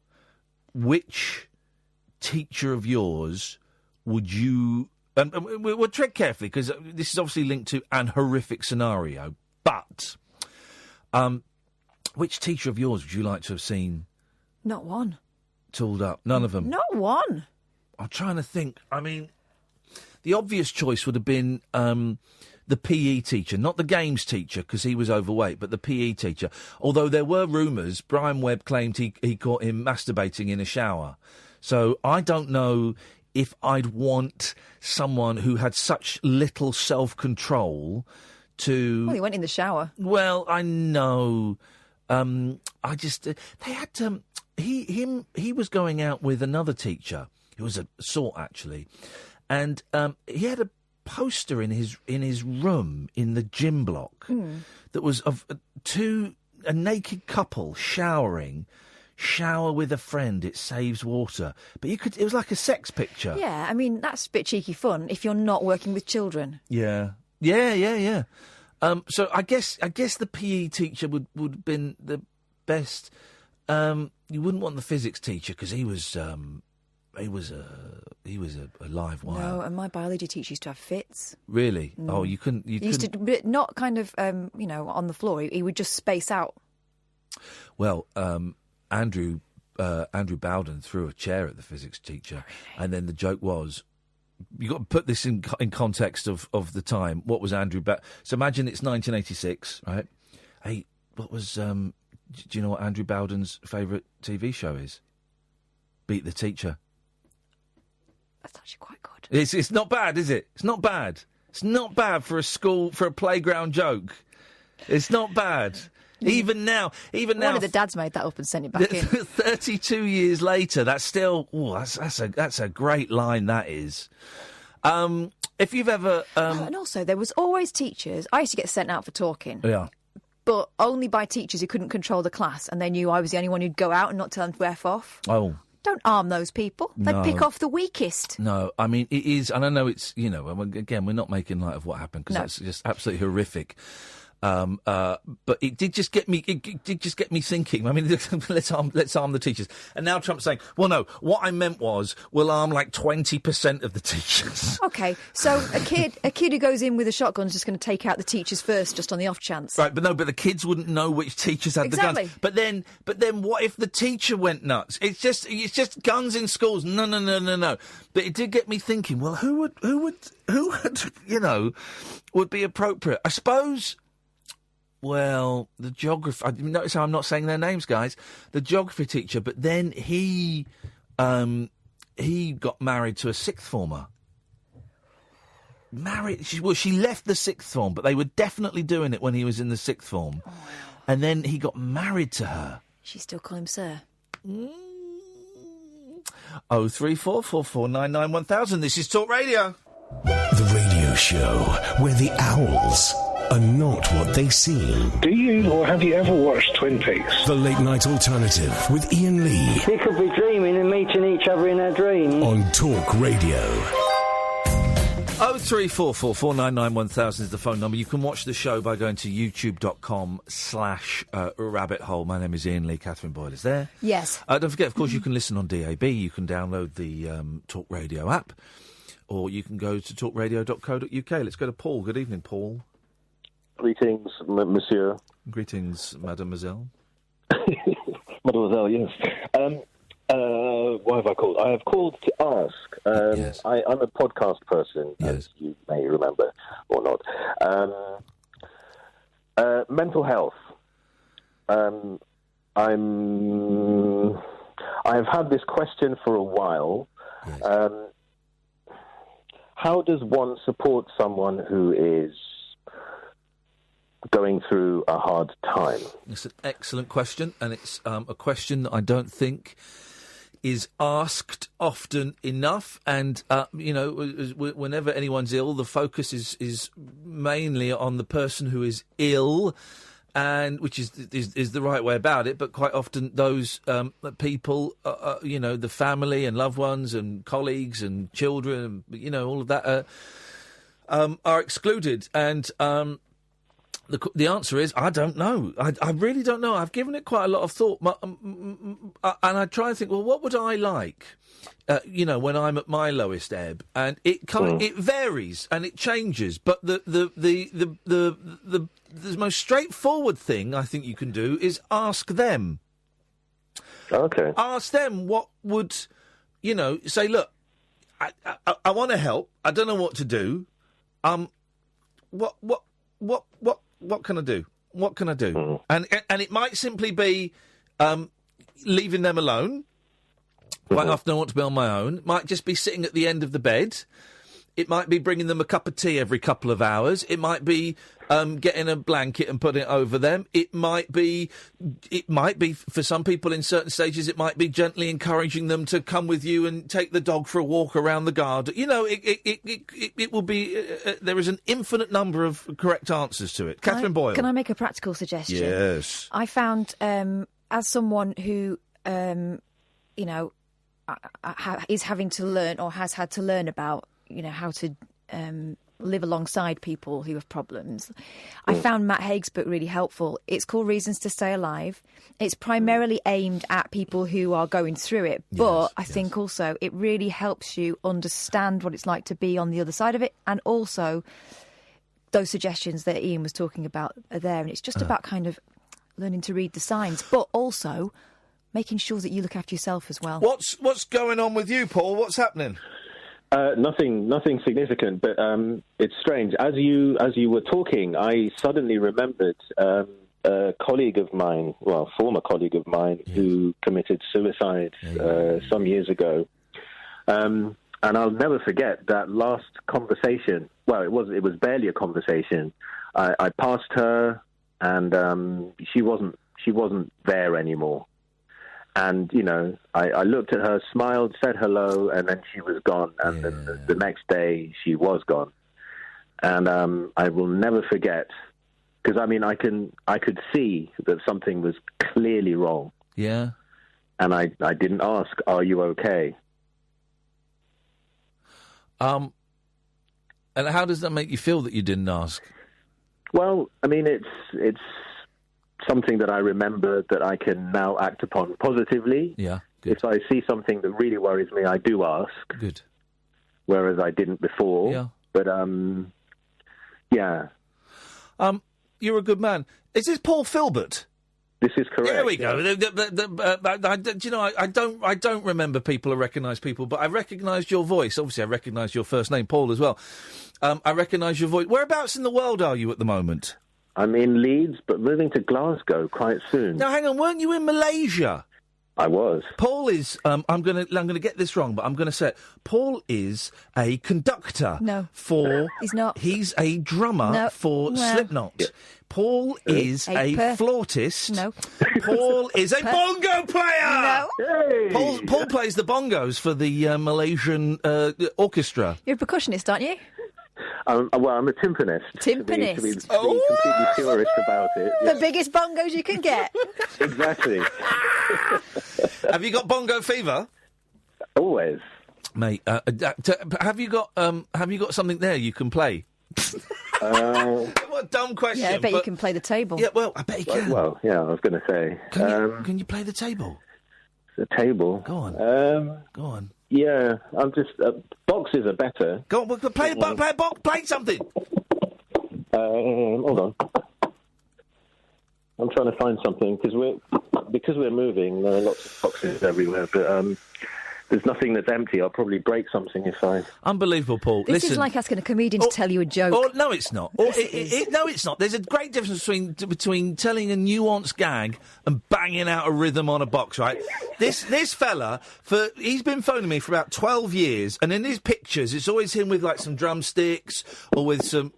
[SPEAKER 3] which teacher of yours would you... And we'll tread carefully, because this is obviously linked to an horrific scenario. But which teacher of yours would you like to have seen?
[SPEAKER 4] Not one.
[SPEAKER 3] Tooled up? None of them?
[SPEAKER 4] Not one.
[SPEAKER 3] I'm trying to think. I mean, the obvious choice would have been the PE teacher, not the games teacher, because he was overweight, but the PE teacher. Although there were rumours, Brian Webb claimed he caught him masturbating in a shower. So I don't know if I'd want someone who had such little self-control...
[SPEAKER 4] Well, he went in the shower.
[SPEAKER 3] Well, I know. I just they had he was going out with another teacher who was a sort actually, and he had a poster in his room in the gym block that was of a naked couple showering. Shower with a friend, it saves water. But it was like a sex picture.
[SPEAKER 4] Yeah, I mean that's a bit cheeky fun if you're not working with children.
[SPEAKER 3] Yeah. So I guess the PE teacher would have been the best. You wouldn't want the physics teacher because he was a live wire.
[SPEAKER 4] No, and my biology teacher used to have fits.
[SPEAKER 3] Really? Oh, you couldn't.
[SPEAKER 4] He used to, but not kind of on the floor. He would just space out.
[SPEAKER 3] Well, Andrew Bowden threw a chair at the physics teacher, and then the joke was. You've got to put this in context of the time. What was Andrew... So imagine it's 1986, right? Hey, what was... do you know what Andrew Bowden's favourite TV show is? Beat the Teacher.
[SPEAKER 4] That's actually quite good.
[SPEAKER 3] It's not bad, is it? It's not bad. It's not bad for a playground joke. It's not bad. Even now...
[SPEAKER 4] One of the dads made that up and sent it back in.
[SPEAKER 3] 32 years later, that's still... that's a great line, that is. If you've ever...
[SPEAKER 4] And also, there was always teachers... I used to get sent out for talking.
[SPEAKER 3] Yeah.
[SPEAKER 4] But only by teachers who couldn't control the class, and they knew I was the only one who'd go out and not tell them to F off.
[SPEAKER 3] Oh.
[SPEAKER 4] Don't arm those people. They'd pick off the weakest.
[SPEAKER 3] No, I mean, it is... And I know it's, again, we're not making light of what happened, because that's just absolutely horrific. But it did just get me. It did just get me thinking. I mean, let's arm the teachers. And now Trump's saying, "Well, no. What I meant was, we'll arm like 20% of the teachers."
[SPEAKER 4] Okay, so a kid who goes in with a shotgun is just going to take out the teachers first, just on the off chance.
[SPEAKER 3] Right, but the kids wouldn't know which teachers had the guns. But then, what if the teacher went nuts? It's just guns in schools. No. But it did get me thinking. Well, who would would be appropriate? I suppose. Well, the geography... Notice how I'm not saying their names, guys. The geography teacher, but then he got married to a sixth former. She left the sixth form, but they were definitely doing it when he was in the sixth form. Oh, wow. And then he got married to her.
[SPEAKER 4] She still call him sir?
[SPEAKER 3] 03444991000. This is Talk Radio.
[SPEAKER 1] The radio show where the owls are not what they seem.
[SPEAKER 6] Do you or have you ever watched Twin Peaks?
[SPEAKER 1] The Late Night Alternative with Iain Lee.
[SPEAKER 9] We could be dreaming and meeting each other in our dreams.
[SPEAKER 1] On Talk Radio.
[SPEAKER 3] 03444991000 is the phone number. You can watch the show by going to youtube.com/rabbit hole. My name is Iain Lee. Catherine Boyle is there.
[SPEAKER 4] Yes.
[SPEAKER 3] Don't forget, of course, you can listen on DAB. You can download the Talk Radio app. Or you can go to talkradio.co.uk. Let's go to Paul. Good evening, Paul.
[SPEAKER 10] Greetings, monsieur.
[SPEAKER 3] Greetings, mademoiselle.
[SPEAKER 10] Mademoiselle, yes. Why have I called? I have called to ask.
[SPEAKER 3] Yes.
[SPEAKER 10] I'm a podcast person, as you may remember, or not. Mental health. I've had this question for a while.
[SPEAKER 3] Yes.
[SPEAKER 10] How does one support someone who is going through a hard time?
[SPEAKER 3] It's an excellent question, and it's a question that I don't think is asked often enough. And, whenever anyone's ill, the focus is mainly on the person who is ill, and which is the right way about it. But quite often those people, the family and loved ones and colleagues and children, all of that are excluded. And the answer is, I don't know. I really don't know. I've given it quite a lot of thought. And I try and think, well, what would I like, when I'm at my lowest ebb? And it varies and it changes. But the most straightforward thing I think you can do is ask them.
[SPEAKER 10] Okay.
[SPEAKER 3] Ask them what would, say, look, I want to help. I don't know what to do. What can I do? What can I do? And it might simply be leaving them alone. Quite often I want to be on my own. It might just be sitting at the end of the bed. It might be bringing them a cup of tea every couple of hours. It might be getting a blanket and putting it over them. It might be, for some people in certain stages, it might be gently encouraging them to come with you and take the dog for a walk around the garden. It will be, there is an infinite number of correct answers to it. Catherine Boyle.
[SPEAKER 4] Can I make a practical suggestion?
[SPEAKER 3] Yes.
[SPEAKER 4] I found, as someone who, is having to learn or has had to learn about, how to live alongside people who have problems. I found Matt Haig's book really helpful. It's called Reasons to Stay Alive. It's primarily aimed at people who are going through it, but I think also it really helps you understand what it's like to be on the other side of it, and also those suggestions that Iain was talking about are there, and it's just about kind of learning to read the signs, but also making sure that you look after yourself as well.
[SPEAKER 3] What's going on with you, Paul? What's happening?
[SPEAKER 10] Nothing significant, but it's strange. As you were talking, I suddenly remembered a colleague of mine, former colleague of mine, who committed suicide some years ago. And I'll never forget that last conversation. Well, it was barely a conversation. I passed her, and she wasn't there anymore. And, I looked at her, smiled, said hello, and then she was gone. And then the next day, she was gone. And I will never forget, because, I could see that something was clearly wrong.
[SPEAKER 3] Yeah.
[SPEAKER 10] And I didn't ask, are you okay?
[SPEAKER 3] And how does that make you feel that you didn't ask?
[SPEAKER 10] Well, it's something that I remember that I can now act upon positively.
[SPEAKER 3] Yeah, good.
[SPEAKER 10] If I see something that really worries me, I do ask.
[SPEAKER 3] Good.
[SPEAKER 10] Whereas I didn't before.
[SPEAKER 3] Yeah.
[SPEAKER 10] But, yeah.
[SPEAKER 3] You're a good man. Is this Paul Filbert?
[SPEAKER 10] This is correct.
[SPEAKER 3] There we go. I don't remember people or recognise people, but I recognised your voice. Obviously, I recognised your first name, Paul, as well. I recognise your voice. Whereabouts in the world are you at the moment?
[SPEAKER 10] I'm in Leeds, but moving to Glasgow quite soon.
[SPEAKER 3] Now, hang on, weren't you in Malaysia?
[SPEAKER 10] I was.
[SPEAKER 3] Paul is. I'm gonna get this wrong, but I'm gonna say it. Paul is a conductor.
[SPEAKER 4] No,
[SPEAKER 3] he's not. He's a drummer for Slipknot. Yeah. Paul is a flautist.
[SPEAKER 4] No.
[SPEAKER 3] Paul is a bongo player.
[SPEAKER 4] No.
[SPEAKER 10] Hey.
[SPEAKER 3] Paul plays the bongos for the Malaysian orchestra.
[SPEAKER 4] You're a percussionist, aren't you?
[SPEAKER 10] I'm a timpanist.
[SPEAKER 4] Timpanist.
[SPEAKER 10] To be completely purist about it.
[SPEAKER 4] The biggest bongos you can get.
[SPEAKER 10] Exactly.
[SPEAKER 3] Have you got bongo fever?
[SPEAKER 10] Always,
[SPEAKER 3] mate. Have you got something there you can play? What a dumb question.
[SPEAKER 4] Yeah, I bet you can play the table.
[SPEAKER 3] Yeah, well, I bet you can.
[SPEAKER 10] Well, yeah, I was going to say.
[SPEAKER 3] Can you play the table?
[SPEAKER 10] The table.
[SPEAKER 3] Go on. Go on.
[SPEAKER 10] Yeah, I'm just boxes are better.
[SPEAKER 3] Go on, play something.
[SPEAKER 10] Hold on. I'm trying to find something because we're moving. There are lots of boxes everywhere, but there's nothing that's empty. I'll probably break something if I...
[SPEAKER 3] Unbelievable, Paul.
[SPEAKER 4] This
[SPEAKER 3] Listen,
[SPEAKER 4] is like asking a comedian to tell you a joke.
[SPEAKER 3] No, it's not. No, it's not. There's a great difference between telling a nuanced gag and banging out a rhythm on a box, right? This fella, he's been phoning me for about 12 years, and in his pictures, it's always him with, like, some drumsticks or with some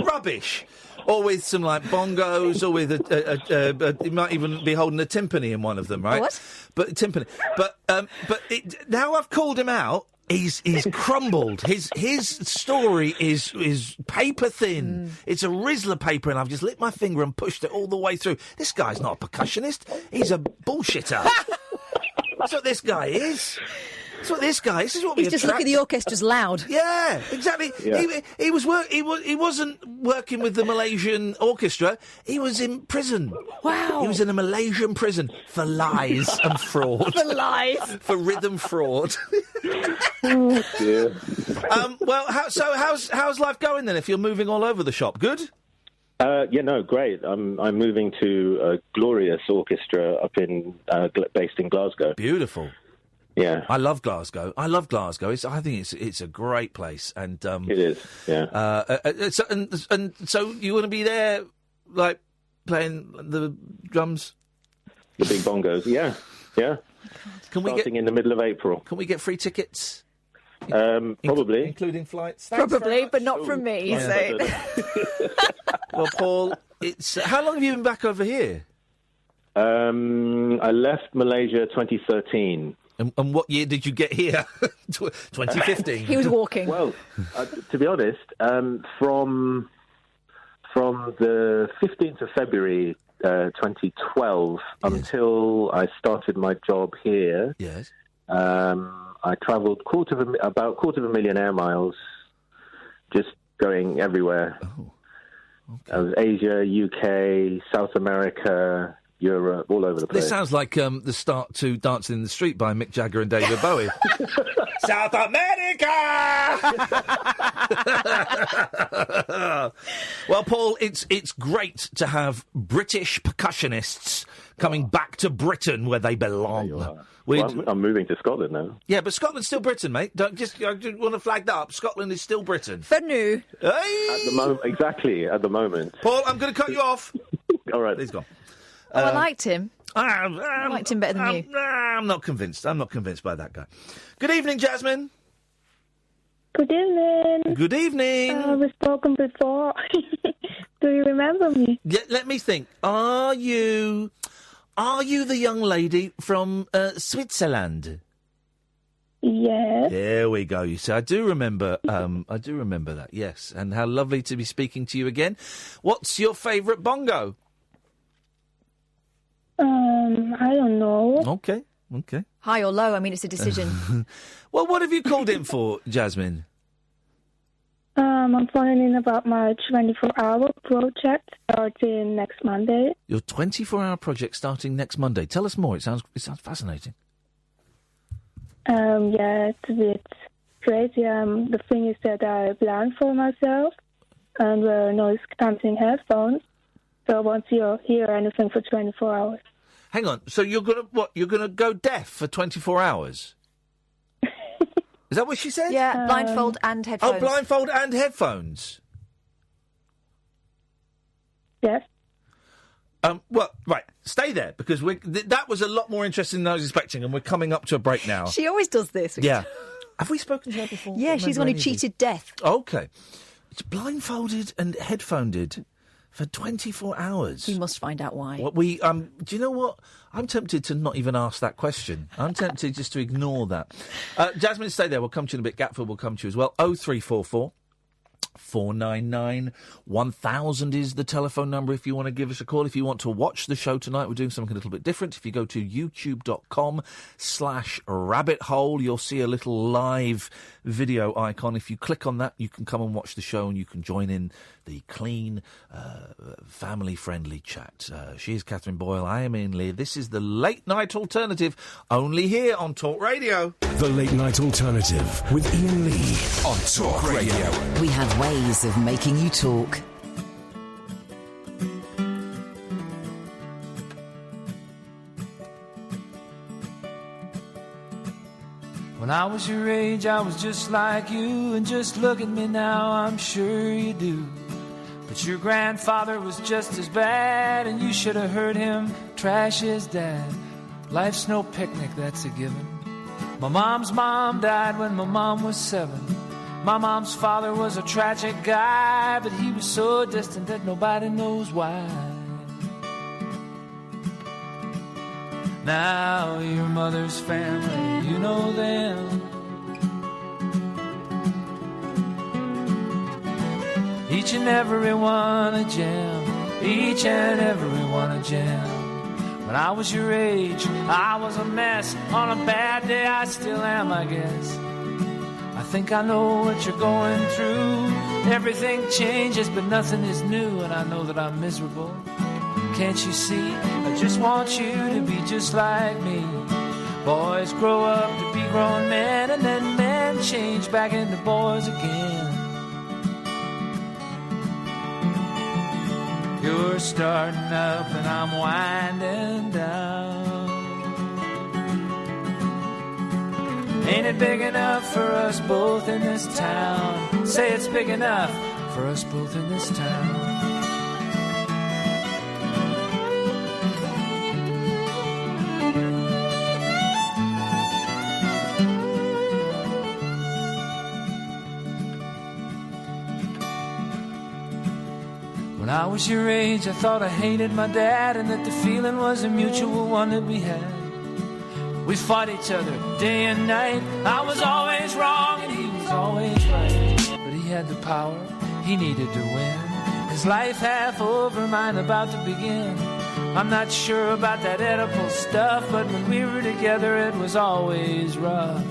[SPEAKER 3] rubbish. Or with some, like, bongos, or with he might even be holding a timpani in one of them, right?
[SPEAKER 4] What?
[SPEAKER 3] But timpani. But now I've called him out. He's crumbled. His story is paper thin. It's a Rizzler paper, and I've just lit my finger and pushed it all the way through. This guy's not a percussionist. He's a bullshitter. That's what this guy is. That's what this guy is. This is what we
[SPEAKER 4] He's just looking at the orchestra's loud.
[SPEAKER 3] Yeah, exactly.
[SPEAKER 10] Yeah.
[SPEAKER 3] He wasn't working with the Malaysian orchestra. He was in prison.
[SPEAKER 4] Wow.
[SPEAKER 3] He was in a Malaysian prison for lies and fraud.
[SPEAKER 4] For lies.
[SPEAKER 3] For rhythm fraud.
[SPEAKER 10] Oh, dear.
[SPEAKER 3] Well, how's life going then? If you're moving all over the shop, good.
[SPEAKER 10] Great. I'm moving to a glorious orchestra up based in Glasgow.
[SPEAKER 3] Beautiful.
[SPEAKER 10] Yeah,
[SPEAKER 3] I love Glasgow. I think it's a great place, and
[SPEAKER 10] it is. Yeah.
[SPEAKER 3] So you want to be there, like playing the drums,
[SPEAKER 10] the big bongos. Yeah. Starting in the middle of April.
[SPEAKER 3] Can we get free tickets?
[SPEAKER 10] Probably,
[SPEAKER 3] including flights.
[SPEAKER 4] Probably, but not from me. So.
[SPEAKER 3] Well, Paul, how long have you been back over here?
[SPEAKER 10] I left Malaysia 2013.
[SPEAKER 3] And what year did you get here? 2015.
[SPEAKER 4] He was walking.
[SPEAKER 10] Well, to be honest, from the 15th of February 2012 until I started my job here,
[SPEAKER 3] yes,
[SPEAKER 10] I travelled about quarter of a million air miles, just going everywhere.
[SPEAKER 3] Oh, okay.
[SPEAKER 10] I was Asia, UK, South America, Europe, all over the place.
[SPEAKER 3] This sounds like the start to Dancing in the Street by Mick Jagger and David Bowie. South America! Well, Paul, it's great to have British percussionists coming back to Britain where they belong.
[SPEAKER 10] I'm moving to Scotland now.
[SPEAKER 3] Yeah, but Scotland's still Britain, mate. I just want to flag that up. Scotland is still Britain.
[SPEAKER 4] For new.
[SPEAKER 3] Hey!
[SPEAKER 10] At the moment.
[SPEAKER 3] Paul, I'm going to cut you off.
[SPEAKER 10] All right.
[SPEAKER 3] He's gone.
[SPEAKER 4] I liked him.
[SPEAKER 3] I
[SPEAKER 4] liked him better than you.
[SPEAKER 3] I'm not convinced. I'm not convinced by that guy. Good evening, Jasmin.
[SPEAKER 11] Good evening.
[SPEAKER 3] Good evening.
[SPEAKER 11] We've spoken before. Do you remember me?
[SPEAKER 3] Yeah, let me think. Are you the young lady from Switzerland?
[SPEAKER 11] Yes.
[SPEAKER 3] There we go. You see, I do remember that. Yes, and how lovely to be speaking to you again. What's your favourite bongo?
[SPEAKER 11] I don't know.
[SPEAKER 3] Okay.
[SPEAKER 4] High or low? I mean, it's a decision.
[SPEAKER 3] Well, what have you called in for, Jasmin?
[SPEAKER 11] I'm phoning in about my 24-hour project starting next Monday.
[SPEAKER 3] Your 24-hour project starting next Monday. Tell us more. It sounds fascinating.
[SPEAKER 11] Yeah, it's a bit crazy. The thing is that I blindfold myself and wear noise-cancelling headphones. So once you hear anything for 24 hours.
[SPEAKER 3] Hang on. So you're gonna go deaf for 24 hours? Is that what she said?
[SPEAKER 4] Yeah, blindfold and headphones.
[SPEAKER 3] Oh, blindfold and headphones.
[SPEAKER 11] Yes.
[SPEAKER 3] Well, right. Stay there because that was a lot more interesting than I was expecting, and we're coming up to a break now.
[SPEAKER 4] She always does this.
[SPEAKER 3] Yeah. Have we spoken to her before?
[SPEAKER 4] Yeah, she's the one who cheated death.
[SPEAKER 3] Okay. It's blindfolded and headphoned for 24 hours.
[SPEAKER 4] We must find out why.
[SPEAKER 3] Do you know what? I'm tempted to not even ask that question. I'm tempted just to ignore that. Jasmin, stay there. We'll come to you in a bit. Gatfield will come to you as well. 0344 499 1000 is the telephone number if you want to give us a call. If you want to watch the show tonight, we're doing something a little bit different. If you go to youtube.com/rabbithole, you'll see a little live video icon. If you click on that, you can come and watch the show and you can join in the clean, family-friendly chat. She is Catherine Boyle. I am Iain Lee. This is the Late Night Alternative, only here on Talk Radio.
[SPEAKER 1] The Late Night Alternative with Iain Lee on Talk Radio.
[SPEAKER 2] We have ways of making you talk.
[SPEAKER 5] When I was your age, I was just like you, and just look at me now, I'm sure you do. But your grandfather was just as bad, and you should have heard him trash his dad. Life's no picnic, that's a given. My mom's mom died when my mom was 7. My mom's father was a tragic guy, but he was so distant that nobody knows why. Now your mother's family, you know them. Each and every one a gem, each and every one a gem. When I was your age, I was a mess. On a bad day, I still am, I guess. I think I know what you're going through. Everything changes, but nothing is new, and I know that I'm miserable. Can't you see? I just want you to be just like me. Boys grow up to be grown men, and then men change back into boys again. You're starting up and I'm winding down. Ain't it big enough for us both in this town? Say it's big enough for us both in this town. When I was your age, I thought I hated my dad, and that the feeling was a mutual one that we had. We fought each other day and night. I was always wrong and he was always right. But he had the power, he needed to win. His life half over, mine about to begin. I'm not sure about that edible stuff, but when we were together it was always rough.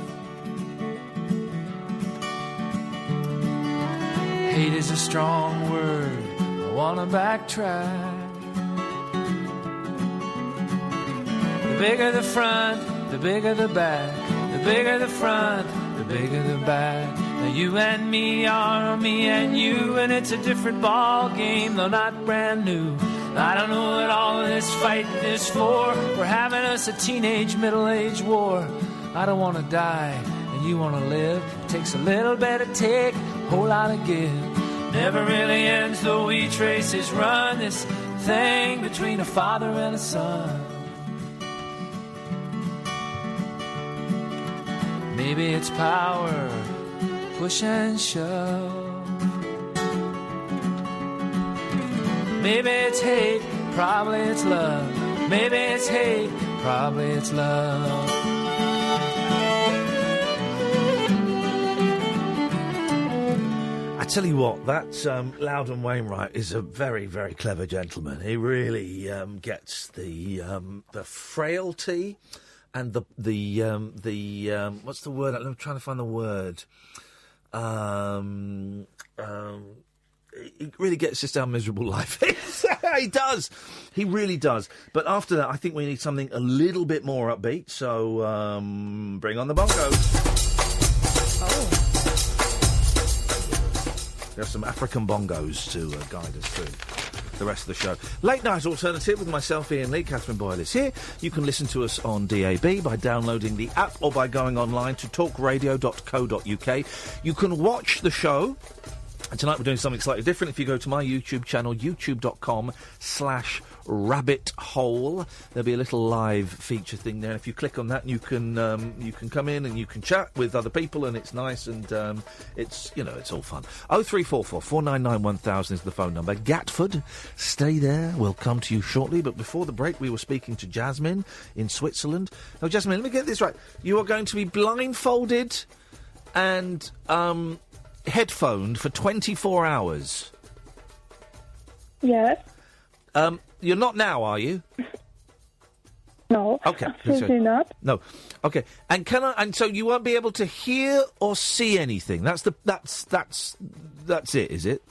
[SPEAKER 5] Hate is a strong word, I wanna backtrack. The bigger the front, the bigger the back. The bigger the front, the bigger the back. Now you and me are me and you, and it's a different ball game, though not brand new. I don't know what all of this fighting is for. We're having us a teenage middle-age war. I don't want to die, and you want to live. It takes a little bit to take, a whole lot of give. Never really ends, though each race is run. This thing between a father and a son. Maybe it's power, push and shove. Maybe it's hate, probably it's love. Maybe it's hate, probably it's love.
[SPEAKER 3] I tell you what, that Loudon Wainwright is a very, very clever gentleman. He really gets the frailty and the what's the word? I'm trying to find the word. He really gets just how miserable life is. He does. He really does. But after that, I think we need something a little bit more upbeat. So bring on the bongos. Oh. There's some African bongos to guide us through the rest of the show. Late Night Alternative with myself, Iain Lee. Catherine Boyle is here. You can listen to us on DAB by downloading the app or by going online to talkradio.co.uk. You can watch the show. And tonight we're doing something slightly different. If you go to my YouTube channel, youtube.com/rabbithole, there'll be a little live feature thing there. If you click on that, you can come in and you can chat with other people, and it's nice, and it's it's all fun. 0344 499 1000 is the phone number. Gatford, stay there. We'll come to you shortly. But before the break, we were speaking to Jasmin in Switzerland. Now, Jasmin, let me get this right. You are going to be blindfolded and headphoned for 24 hours.
[SPEAKER 11] Yes.
[SPEAKER 3] You're not now, are you?
[SPEAKER 11] No.
[SPEAKER 3] Okay.
[SPEAKER 11] Absolutely not.
[SPEAKER 3] No. Okay. And so you won't be able to hear or see anything. That's it, is it?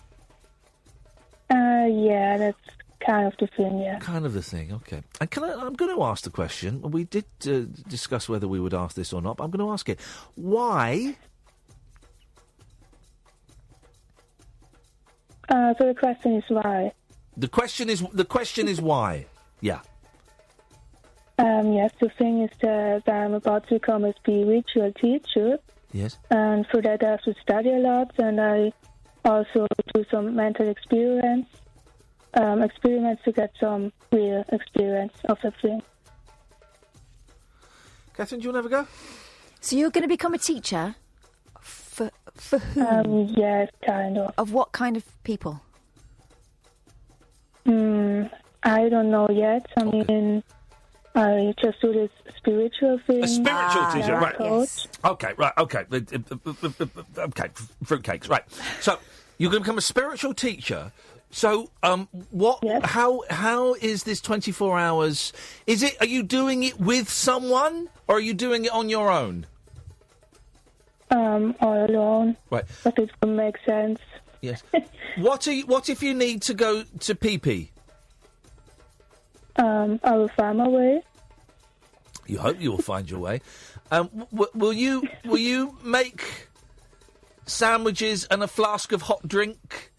[SPEAKER 11] Yeah, that's kind of the thing, yeah.
[SPEAKER 3] Kind of the thing, okay. And I'm going to ask the question. We did discuss whether we would ask this or not, but I'm going to ask it. Why?
[SPEAKER 11] So the question is why?
[SPEAKER 3] The question is why? Yeah.
[SPEAKER 11] Yes, the thing is that I'm about to become a spiritual teacher.
[SPEAKER 3] Yes.
[SPEAKER 11] And for that I have to study a lot, and I also do some mental experiments to get some real experience of the thing.
[SPEAKER 3] Catherine, do you want to have a go?
[SPEAKER 4] So you're going to become a teacher? For who?
[SPEAKER 11] Yes, kind of.
[SPEAKER 4] Of what kind of people?
[SPEAKER 11] I don't know yet. I mean, I just do this spiritual thing.
[SPEAKER 3] A spiritual teacher, right?
[SPEAKER 11] Yes.
[SPEAKER 3] Okay, right. Okay, okay. Fruitcakes, right? So you're going to become a spiritual teacher. So, what?
[SPEAKER 11] Yes.
[SPEAKER 3] How is this 24 hours? Is it? Are you doing it with someone, or are you doing it on your own?
[SPEAKER 11] All alone.
[SPEAKER 3] Right.
[SPEAKER 11] But it would make sense.
[SPEAKER 3] Yes. What if you need to go to pee-pee?
[SPEAKER 11] I will find my way.
[SPEAKER 3] You hope you will find your way. Will you make sandwiches and a flask of hot drink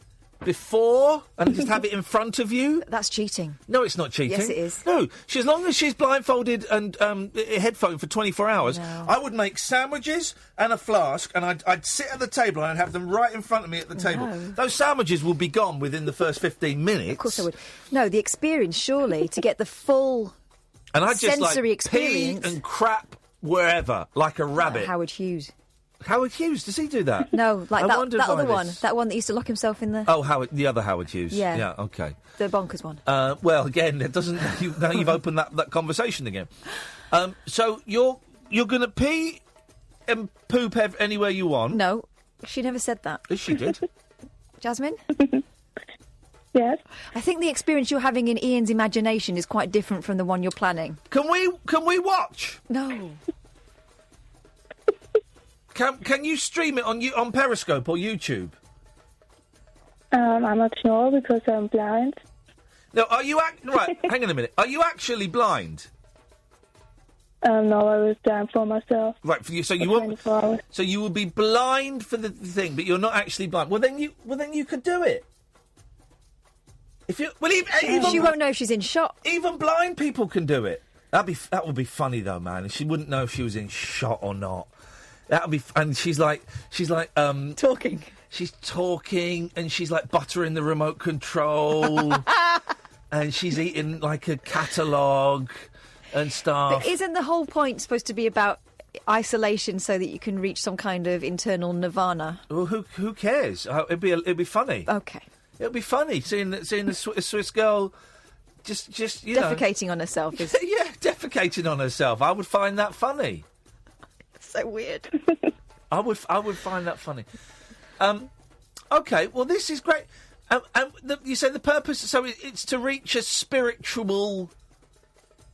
[SPEAKER 3] before and just have it in front of you?
[SPEAKER 4] That's cheating.
[SPEAKER 3] No, it's not cheating.
[SPEAKER 4] Yes, it is.
[SPEAKER 3] No, as long as she's blindfolded and headphone for 24 hours,
[SPEAKER 4] No.
[SPEAKER 3] I would make sandwiches and a flask, and I'd sit at the table and I'd have them right in front of me at the table.
[SPEAKER 4] No.
[SPEAKER 3] Those sandwiches will be gone within the first 15 minutes.
[SPEAKER 4] Of course I would. No, the experience, surely, to get the full
[SPEAKER 3] And I'd just
[SPEAKER 4] sensory
[SPEAKER 3] like
[SPEAKER 4] experience.
[SPEAKER 3] pee and crap wherever, like a rabbit.
[SPEAKER 4] Howard Hughes.
[SPEAKER 3] Howard Hughes, does he do that?
[SPEAKER 4] No, like
[SPEAKER 3] I
[SPEAKER 4] that
[SPEAKER 3] wondered
[SPEAKER 4] other
[SPEAKER 3] why
[SPEAKER 4] one.
[SPEAKER 3] this-
[SPEAKER 4] That one that used to lock himself in the...
[SPEAKER 3] Oh, the other Howard Hughes.
[SPEAKER 4] Yeah.
[SPEAKER 3] Yeah, okay.
[SPEAKER 4] The bonkers one.
[SPEAKER 3] Well, again, it doesn't. Now you've opened that conversation again. So you're going to pee and poop anywhere you want.
[SPEAKER 4] No, she never said that.
[SPEAKER 3] Yes, she did.
[SPEAKER 4] Jasmin?
[SPEAKER 11] Yes.
[SPEAKER 4] I think the experience you're having in Ian's imagination is quite different from the one you're planning.
[SPEAKER 3] Can we watch?
[SPEAKER 4] No.
[SPEAKER 3] Can you stream it on Periscope or YouTube?
[SPEAKER 11] I'm not sure because I'm blind.
[SPEAKER 3] No, are you right? Hang on a minute. Are you actually blind?
[SPEAKER 11] No, I was blind for myself.
[SPEAKER 3] Right, for you. So you
[SPEAKER 11] for
[SPEAKER 3] will.
[SPEAKER 11] 24 hours.
[SPEAKER 3] So you will be blind for the thing, but you're not actually blind. Well, then you could do it. If you even
[SPEAKER 4] She won't know if she's in shot.
[SPEAKER 3] Even blind people can do it. That would be funny though, man. She wouldn't know if she was in shot or not. That would be. And she's like
[SPEAKER 4] talking.
[SPEAKER 3] She's talking, and she's like buttering the remote control, and she's eating like a catalogue and stuff.
[SPEAKER 4] But isn't the whole point supposed to be about isolation so that you can reach some kind of internal nirvana?
[SPEAKER 3] Well, who cares? It'd be funny.
[SPEAKER 4] Okay.
[SPEAKER 3] It'll be funny seeing a Swiss girl just you know
[SPEAKER 4] Defecating on herself is
[SPEAKER 3] yeah, defecating on herself. I would find that funny.
[SPEAKER 4] so weird.
[SPEAKER 3] I would find that funny. Okay, well, this is great. You say the purpose, so it's to reach a spiritual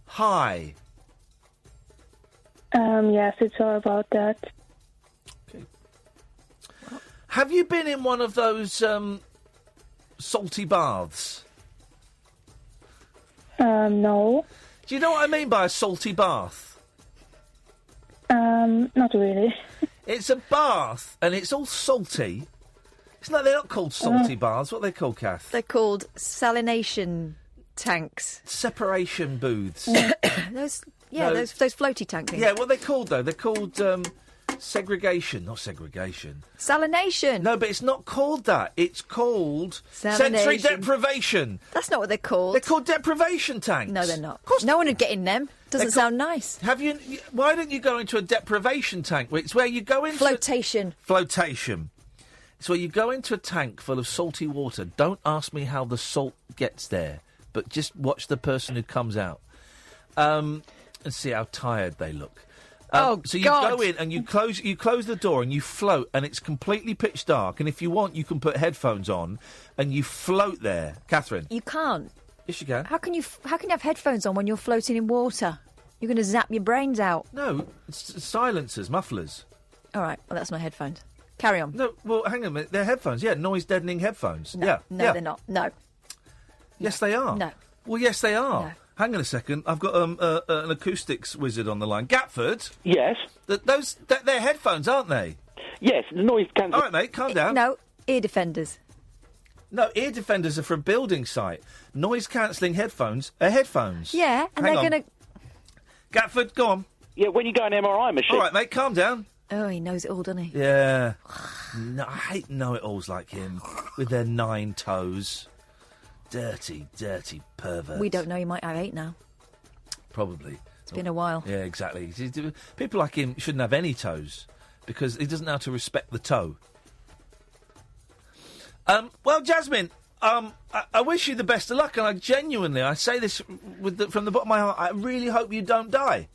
[SPEAKER 3] high.
[SPEAKER 11] Yes, it's all about that.
[SPEAKER 3] Okay. Have you been in one of those salty baths?
[SPEAKER 11] No.
[SPEAKER 3] Do you know what I mean by a salty bath?
[SPEAKER 11] Not really.
[SPEAKER 3] It's a bath, and it's all salty. It's like they're not called salty baths. What are they called, Kath?
[SPEAKER 4] They're called salination tanks.
[SPEAKER 3] Separation booths.
[SPEAKER 4] Those
[SPEAKER 3] No.
[SPEAKER 4] those floaty tank things.
[SPEAKER 3] Yeah, what are they called, though? They're called segregation. Not segregation.
[SPEAKER 4] Salination.
[SPEAKER 3] No, but it's not called that. It's called sensory
[SPEAKER 4] Salination.
[SPEAKER 3] deprivation.
[SPEAKER 4] That's not what they're called.
[SPEAKER 3] They're called deprivation tanks.
[SPEAKER 4] No, they're not.
[SPEAKER 3] Of course
[SPEAKER 4] no one would get in them. Doesn't
[SPEAKER 3] They're
[SPEAKER 4] sound nice.
[SPEAKER 3] Have you? Why don't you go into a deprivation tank? It's where you go into
[SPEAKER 4] Flotation.
[SPEAKER 3] Flotation. It's where you go into a tank full of salty water. Don't ask me how the salt gets there, but just watch the person who comes out, and see how tired they look. So you
[SPEAKER 4] God.
[SPEAKER 3] go in and you close the door and you float, and it's completely pitch dark. And if you want, you can put headphones on and you float there. Catherine,
[SPEAKER 4] You can't.
[SPEAKER 3] yes, you can.
[SPEAKER 4] How can you have headphones on when you're floating in water? You're going to zap your brains out.
[SPEAKER 3] No, it's silencers, mufflers.
[SPEAKER 4] All right. Well, that's not headphones. Carry on.
[SPEAKER 3] No, well, hang on a minute. They're headphones. Yeah, noise deadening headphones.
[SPEAKER 4] No,
[SPEAKER 3] yeah,
[SPEAKER 4] no,
[SPEAKER 3] yeah.
[SPEAKER 4] they're not. No.
[SPEAKER 3] Yes, they are.
[SPEAKER 4] No.
[SPEAKER 3] Well, yes, they are.
[SPEAKER 4] No.
[SPEAKER 3] Hang on a second. I've got an acoustics wizard on the line. Gatford.
[SPEAKER 12] Yes.
[SPEAKER 3] They're headphones, aren't they?
[SPEAKER 12] Yes, the noise cancellation.
[SPEAKER 3] All right, mate, calm down.
[SPEAKER 4] No, ear defenders.
[SPEAKER 3] No, ear defenders are for a building site. Noise cancelling headphones are headphones.
[SPEAKER 4] Yeah, and
[SPEAKER 3] Hang
[SPEAKER 4] they're
[SPEAKER 3] on.
[SPEAKER 4] going to...
[SPEAKER 3] Gatford, go on.
[SPEAKER 12] Yeah, when you go an MRI machine.
[SPEAKER 3] All right, mate, calm down.
[SPEAKER 4] Oh, he knows it all, doesn't he?
[SPEAKER 3] Yeah. No, I hate know-it-alls like him, with their 9 toes. Dirty, dirty perverts.
[SPEAKER 4] We don't know. He might have 8 now.
[SPEAKER 3] Probably.
[SPEAKER 4] It's been a while.
[SPEAKER 3] Yeah, exactly. People like him shouldn't have any toes, because he doesn't know how to respect the toe. Well, Jasmin, I wish you the best of luck, and I say this from the bottom of my heart, I really hope you don't die.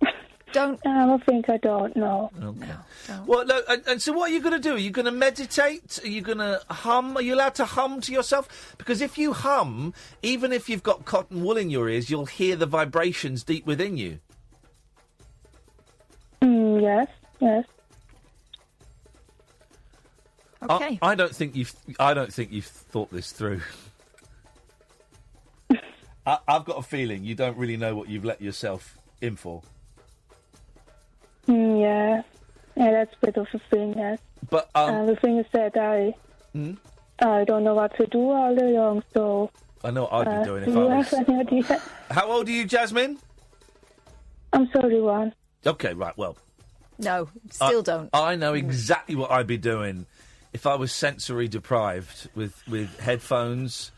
[SPEAKER 11] I don't think I don't, no.
[SPEAKER 3] Okay.
[SPEAKER 4] No, don't.
[SPEAKER 3] Well, no, and so what are you going to do? Are you going to meditate? Are you going to hum? Are you allowed to hum to yourself? Because if you hum, even if you've got cotton wool in your ears, you'll hear the vibrations deep within you.
[SPEAKER 11] Yes.
[SPEAKER 4] Okay.
[SPEAKER 3] I don't think you've thought this through. I've got a feeling you don't really know what you've let yourself in for.
[SPEAKER 11] Yeah, that's a bit of a thing, yes.
[SPEAKER 3] But
[SPEAKER 11] the thing is that I don't know what to do all day long, so...
[SPEAKER 3] I know what I'd be doing if
[SPEAKER 11] do you
[SPEAKER 3] I was...
[SPEAKER 11] have any idea?
[SPEAKER 3] How old are you, Jasmin?
[SPEAKER 11] I'm 31.
[SPEAKER 3] Okay, right, well...
[SPEAKER 4] No, still don't.
[SPEAKER 3] I know exactly what I'd be doing if I was sensory deprived with headphones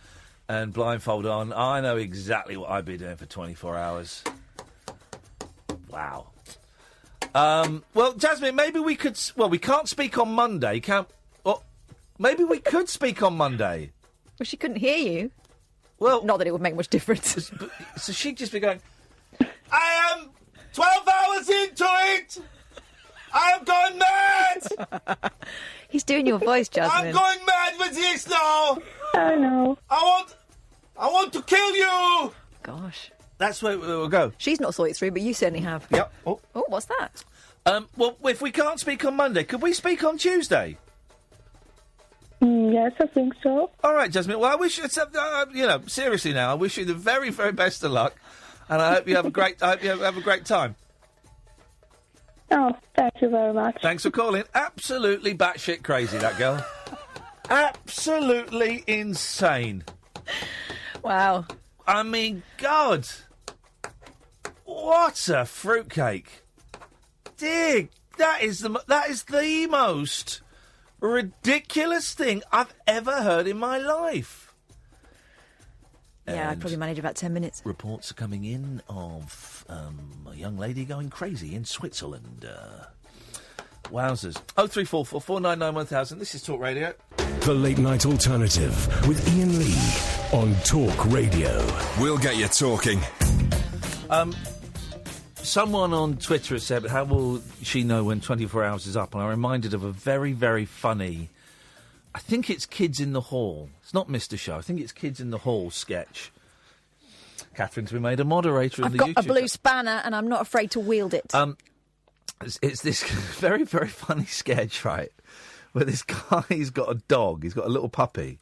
[SPEAKER 3] and blindfold on. I know exactly what I'd be doing for 24 hours. Wow. Well, Jasmin, maybe we could... Well, we can't speak on Monday, can't... Well, maybe we could speak on Monday.
[SPEAKER 4] Well, she couldn't hear you.
[SPEAKER 3] Well...
[SPEAKER 4] Not that it would make much difference.
[SPEAKER 3] So she'd just be going, I am 12 hours into it! I am going mad!
[SPEAKER 4] He's doing your voice, Jasmin.
[SPEAKER 3] I'm going mad with this now!
[SPEAKER 11] I know.
[SPEAKER 3] I want to kill you!
[SPEAKER 4] Gosh.
[SPEAKER 3] That's where we'll go.
[SPEAKER 4] She's not thought it through, but you certainly have.
[SPEAKER 3] Yep. Oh,
[SPEAKER 4] what's that?
[SPEAKER 3] Well, if we can't speak on Monday, could we speak on Tuesday?
[SPEAKER 11] Yes, I think so.
[SPEAKER 3] All right, Jasmin. Well, I wish seriously now, I wish you the very, very best of luck, and I hope you have a great time.
[SPEAKER 11] Oh, thank you very much.
[SPEAKER 3] Thanks for calling. Absolutely batshit crazy, that girl. Absolutely insane.
[SPEAKER 4] Wow.
[SPEAKER 3] I mean, God. What a fruitcake. Dear, that is the most ridiculous thing I've ever heard in my life.
[SPEAKER 4] Yeah, I'd probably manage about 10 minutes.
[SPEAKER 3] Reports are coming in of a young lady going crazy in Switzerland. Wowzers. 0344 499 1000. This is Talk Radio.
[SPEAKER 1] The Late Night Alternative with Iain Lee on Talk Radio.
[SPEAKER 13] We'll get you talking.
[SPEAKER 3] Someone on Twitter has said, how will she know when 24 hours is up? And I'm reminded of a very, very funny... I think it's Kids in the Hall. It's not Mr. Show. I think it's Kids in the Hall sketch. Catherine's been made a moderator in the YouTube...
[SPEAKER 4] I've got a blue spanner and I'm not afraid to wield it.
[SPEAKER 3] It's this very, very funny sketch, right, where this guy's got a dog. He's got a little puppy.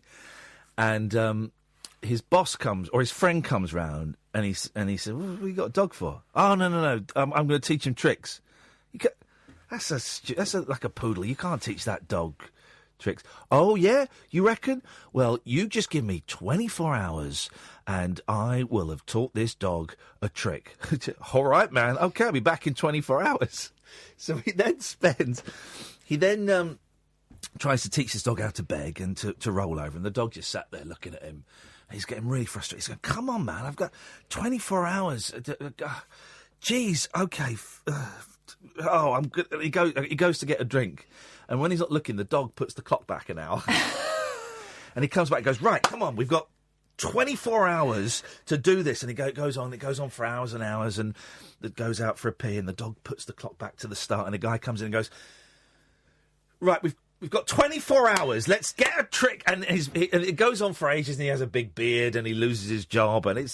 [SPEAKER 3] And his boss comes, or his friend comes round, and he said, what have you got a dog for? Oh, no. I'm going to teach him tricks. That's like a poodle. You can't teach that dog tricks. Oh, yeah? You reckon? Well, you just give me 24 hours and I will have taught this dog a trick. All right, man. Okay, I'll be back in 24 hours. So he then tries to teach this dog how to beg and to roll over, and the dog just sat there looking at him. He's getting really frustrated. He's going, come on, man, I've got 24 hours. Jeez, okay. I'm good. He goes to get a drink, and when he's not looking, the dog puts the clock back an hour. And he comes back and goes, right, come on, we've got 24 hours to do this. And it goes on for hours and hours, and it goes out for a pee, and the dog puts the clock back to the start, and the guy comes in and goes, right, we've got 24 hours, let's get a trick. And it goes on for ages, and he has a big beard, and he loses his job, and it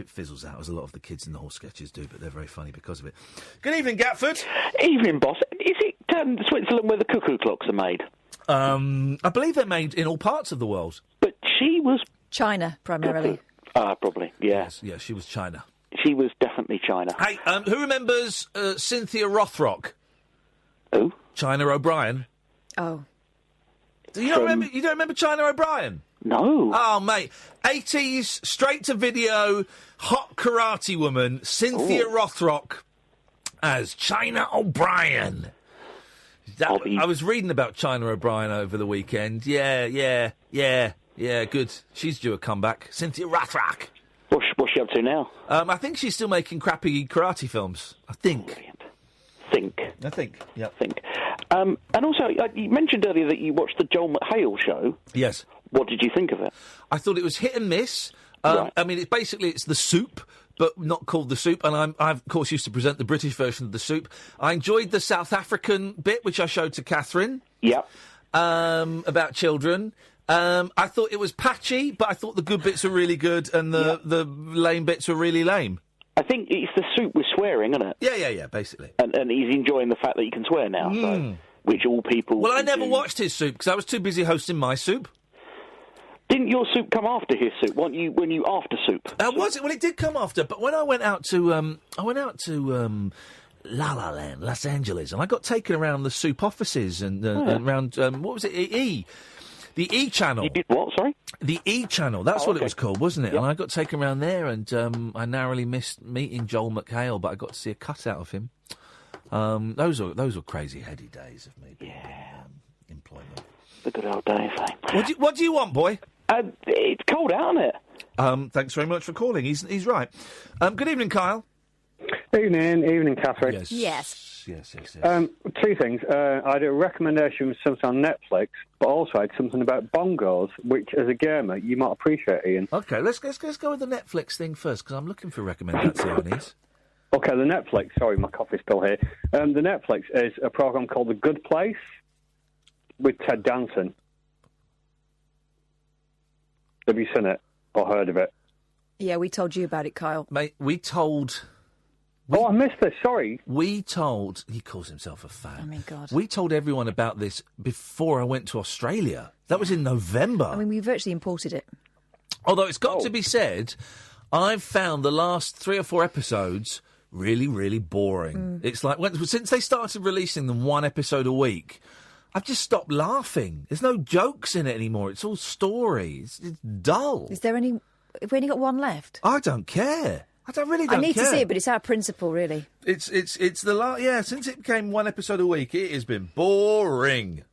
[SPEAKER 3] fizzles out, as a lot of the Kids in the Hall sketches do, but they're very funny because of it. Good evening, Gatford.
[SPEAKER 12] Evening, boss. Is it Switzerland where the cuckoo clocks are made?
[SPEAKER 3] I believe they're made in all parts of the world.
[SPEAKER 12] But she was...
[SPEAKER 4] China, primarily.
[SPEAKER 12] Probably, yeah.
[SPEAKER 3] Yes, she was China.
[SPEAKER 12] She was definitely China.
[SPEAKER 3] Hey, who remembers Cynthia Rothrock?
[SPEAKER 12] Who?
[SPEAKER 3] China O'Brien.
[SPEAKER 4] Oh.
[SPEAKER 3] You don't remember China O'Brien?
[SPEAKER 12] No.
[SPEAKER 3] Oh, mate. 80s, straight to video, hot karate woman, Cynthia Rothrock as China O'Brien. I was reading about China O'Brien over the weekend. Yeah, good. She's due a comeback. Cynthia Rothrock.
[SPEAKER 12] What's she up to now?
[SPEAKER 3] I think she's still making crappy karate films. I think.
[SPEAKER 12] Brilliant.
[SPEAKER 3] Yeah.
[SPEAKER 12] And also, you mentioned earlier that you watched the Joel McHale show.
[SPEAKER 3] Yes.
[SPEAKER 12] What did you think of it?
[SPEAKER 3] I thought it was hit and miss.
[SPEAKER 12] Right.
[SPEAKER 3] I mean, it's The Soup, but not called The Soup. And I, of course, used to present the British version of The Soup. I enjoyed the South African bit, which I showed to Catherine.
[SPEAKER 12] Yeah.
[SPEAKER 3] About children. I thought it was patchy, but I thought the good bits were really good and the lame bits were really lame.
[SPEAKER 12] I think it's The Soup with swearing, isn't it?
[SPEAKER 3] Yeah, basically.
[SPEAKER 12] And he's enjoying the fact that you can swear now, so, which all people...
[SPEAKER 3] Well, I never watched his Soup because I was too busy hosting my Soup.
[SPEAKER 12] Didn't your Soup come after his Soup? Weren't you after Soup?
[SPEAKER 3] Was it? Well, it did come after, but when I went out to La La Land, Los Angeles, and I got taken around the Soup offices and around, what was it, the E channel.
[SPEAKER 12] You did what, sorry?
[SPEAKER 3] The E channel, that's what it was called, wasn't it? Yep. And I got taken around there, and I narrowly missed meeting Joel McHale, but I got to see a cutout of him. Those were crazy heady days of me being in employment.
[SPEAKER 12] The good old days, eh?
[SPEAKER 3] What do you want, boy?
[SPEAKER 12] It's cold out, isn't it?
[SPEAKER 3] Thanks very much for calling. He's right. Good evening, Kyle.
[SPEAKER 13] Evening, Catherine.
[SPEAKER 3] Yes.
[SPEAKER 13] Two things. I had a recommendation of something on Netflix, but also I had something about bongos, which, as a gamer, you might appreciate, Ian.
[SPEAKER 3] Okay, let's go with the Netflix thing first, because I'm looking for recommendations.
[SPEAKER 13] Okay, the Netflix. Sorry, my coffee's still here. The Netflix is a program called The Good Place with Ted Danson. Have you seen it or heard of it?
[SPEAKER 4] Yeah, we told you about it, Kyle.
[SPEAKER 3] Mate, I
[SPEAKER 13] missed this, sorry.
[SPEAKER 3] He calls himself a fan.
[SPEAKER 4] I mean, God.
[SPEAKER 3] We told everyone about this before I went to Australia. That was in November. I
[SPEAKER 4] mean, we virtually imported it.
[SPEAKER 3] Although it's got to be said, I've found the last 3 or 4 episodes really, really boring. It's like, since they started releasing them 1 episode a week, I've just stopped laughing. There's no jokes in it anymore. It's all stories. It's dull.
[SPEAKER 4] Is there any... Have we only got 1 left?
[SPEAKER 3] I don't care. I really don't care.
[SPEAKER 4] I need to see it, but it's our principle, really.
[SPEAKER 3] It's the last... Yeah, since it became 1 episode a week, it has been boring.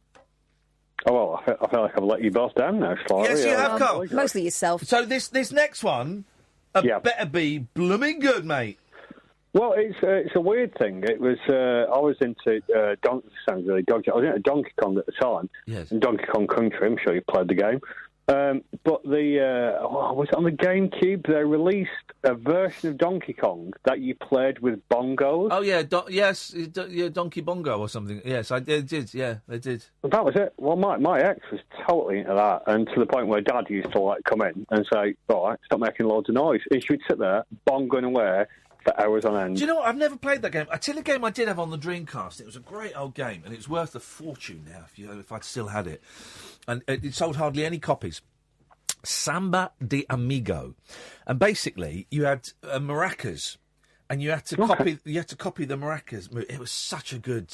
[SPEAKER 13] Oh, well, I feel like I've let you boss down now, sorry.
[SPEAKER 3] Yes, you have, Carl.
[SPEAKER 4] Mostly yourself.
[SPEAKER 3] So this next one better be blooming good, mate.
[SPEAKER 13] Well, it's a weird thing. It was I was into sounds really dodgy. I was into Donkey Kong at the time.
[SPEAKER 3] Yes.
[SPEAKER 13] In Donkey Kong Country, I'm sure you played the game. But was it on the GameCube? They released a version of Donkey Kong that you played with bongos.
[SPEAKER 3] Oh yeah, Donkey Bongo or something. Yes, they did. Yeah, they did.
[SPEAKER 13] Well, that was it. Well, my ex was totally into that, and to the point where Dad used to come in and say, "All right, stop making loads of noise." And she would sit there bongoing away for hours on end.
[SPEAKER 3] Do you know what? I've never played that game. I tell you a game I did have on the Dreamcast. It was a great old game, and it's worth a fortune now if I'd still had it. And it sold hardly any copies. Samba de Amigo, and basically you had maracas, and you had to copy. You had to copy the maracas. It was such a good.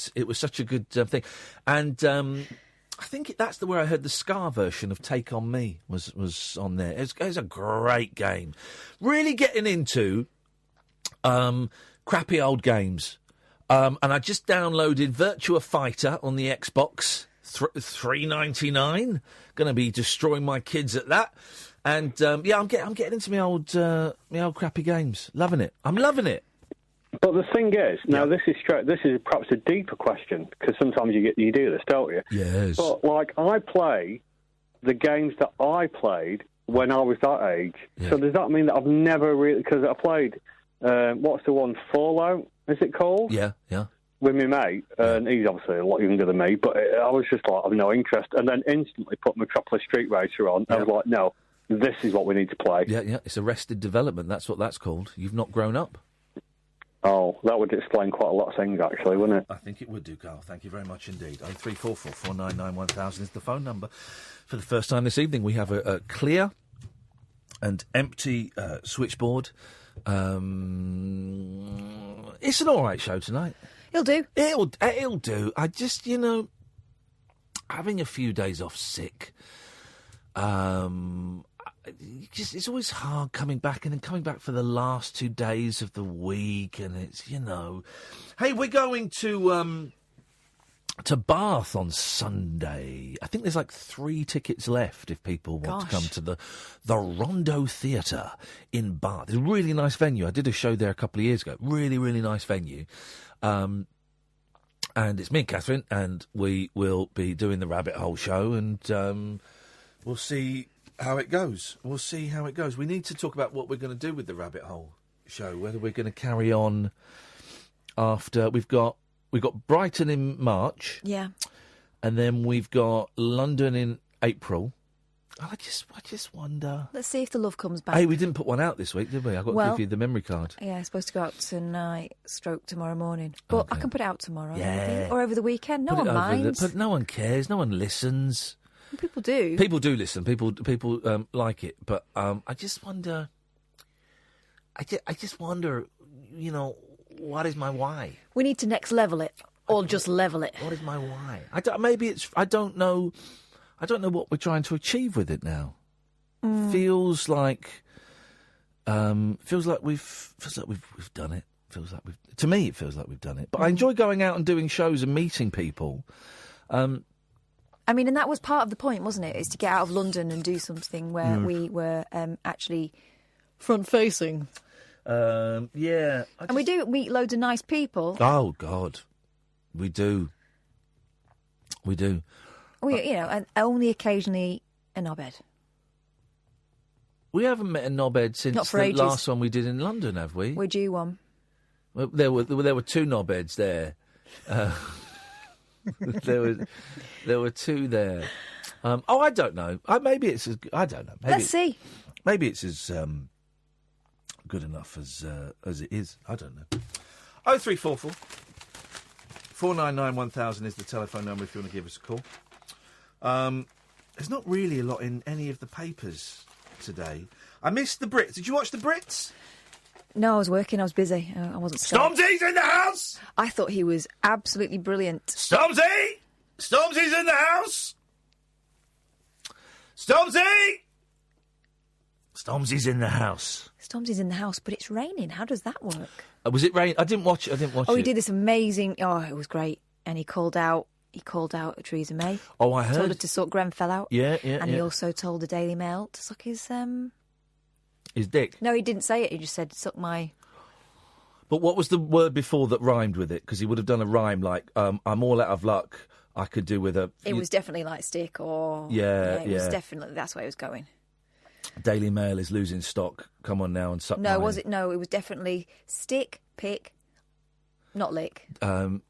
[SPEAKER 3] Thing, and I think that's where I heard the ska version of "Take on Me" was on there. It was a great game. Really getting into crappy old games, and I just downloaded Virtua Fighter on the Xbox. $3.99. Going to be destroying my kids at that, and I'm getting into my old crappy games. Loving it. I'm loving it.
[SPEAKER 13] But the thing is, now this is perhaps a deeper question, because sometimes you do this, don't you?
[SPEAKER 3] Yes.
[SPEAKER 13] But I play the games that I played when I was that age. Yeah. So does that mean that I've never really? Because I played what's the one, Fallout? Is it called?
[SPEAKER 3] Yeah.
[SPEAKER 13] With my mate, and he's obviously a lot younger than me, but I was just like, I've no interest. And then instantly put Metropolis Street Racer on. I was like, no, this is what we need to play.
[SPEAKER 3] Yeah, it's Arrested Development. That's what that's called. You've not grown up.
[SPEAKER 13] Oh, that would explain quite a lot of things, actually, wouldn't it?
[SPEAKER 3] I think it would do, Carl. Thank you very much indeed. 0344 499 1000 is the phone number. For the first time this evening, we have a clear and empty switchboard. It's an all right show tonight.
[SPEAKER 4] It'll do.
[SPEAKER 3] It'll do. I just, having a few days off sick, It's always hard coming back, and then coming back for the last 2 days of the week, and it's, you know. Hey, we're going to Bath on Sunday. I think there's like 3 tickets left if people want to come to the Rondo Theatre in Bath. It's a really nice venue. I did a show there a couple of years ago. Really, really nice venue. And it's me and Catherine, and we will be doing the Rabbit Hole show, and we'll see how it goes. We need to talk about what we're going to do with the Rabbit Hole show, whether we're going to carry on after we've got Brighton in March.
[SPEAKER 4] Yeah.
[SPEAKER 3] And then we've got London in April. I just wonder.
[SPEAKER 4] Let's see if the love comes back.
[SPEAKER 3] Hey, we didn't put one out this week, did we? I've got to give you the memory card.
[SPEAKER 4] Yeah, it's supposed to go out tonight, tomorrow morning. But
[SPEAKER 3] Okay.
[SPEAKER 4] I can put it out tomorrow.
[SPEAKER 3] Yeah.
[SPEAKER 4] I think. Or over the weekend. No
[SPEAKER 3] Put it
[SPEAKER 4] one
[SPEAKER 3] over
[SPEAKER 4] minds.
[SPEAKER 3] But no one cares. No one listens.
[SPEAKER 4] People do.
[SPEAKER 3] People do listen. People like it. But I just wonder. I just wonder. You know, what is my why?
[SPEAKER 4] We need to next level it, or just level it.
[SPEAKER 3] What is my why? I don't know. I don't know what we're trying to achieve with it now. Feels like we've done it. To me, it feels like we've done it. But I enjoy going out and doing shows and meeting people.
[SPEAKER 4] I mean, and that was part of the point, wasn't it? Is to get out of London and do something where we were actually front-facing.
[SPEAKER 3] Yeah.
[SPEAKER 4] And we do meet loads of nice people.
[SPEAKER 3] Oh, God. We do.
[SPEAKER 4] And only occasionally a knobhead.
[SPEAKER 3] We haven't met a knobhead since
[SPEAKER 4] Not for
[SPEAKER 3] the
[SPEAKER 4] ages.
[SPEAKER 3] last one we did in London, have we?
[SPEAKER 4] We're due one.
[SPEAKER 3] Well, there were 2 knobheads there. There were 2 there. I don't know. Maybe it's I don't know.
[SPEAKER 4] Let's see.
[SPEAKER 3] Maybe it's as good enough as it is. I don't know. 0344 499 1000 is the telephone number if you want to give us a call. There's not really a lot in any of the papers today. I missed the Brits. Did you watch the Brits?
[SPEAKER 4] No, I was working. I was busy. I wasn't.
[SPEAKER 3] Stormzy's in the house.
[SPEAKER 4] I thought he was absolutely brilliant.
[SPEAKER 3] Stormzy's in the house. Stormzy's in the house.
[SPEAKER 4] Stormzy's in the house, but it's raining. How does that work?
[SPEAKER 3] Was it rain? I didn't watch it.
[SPEAKER 4] Oh, he did this amazing. Oh, it was great. And he called out Theresa May.
[SPEAKER 3] Oh, I heard.
[SPEAKER 4] Told her to suck Grenfell out.
[SPEAKER 3] Yeah.
[SPEAKER 4] And he also told the Daily Mail to suck his
[SPEAKER 3] dick.
[SPEAKER 4] No, he didn't say it. He just said suck my.
[SPEAKER 3] But what was the word before that rhymed with it? Because he would have done a rhyme like I'm all out of luck. I could do with a.
[SPEAKER 4] It was definitely like stick or.
[SPEAKER 3] Yeah.
[SPEAKER 4] It was definitely, that's where it was going.
[SPEAKER 3] Daily Mail is losing stock. Come on now and suck.
[SPEAKER 4] No, was it? No, it was definitely stick, pick, not lick.
[SPEAKER 3] I'm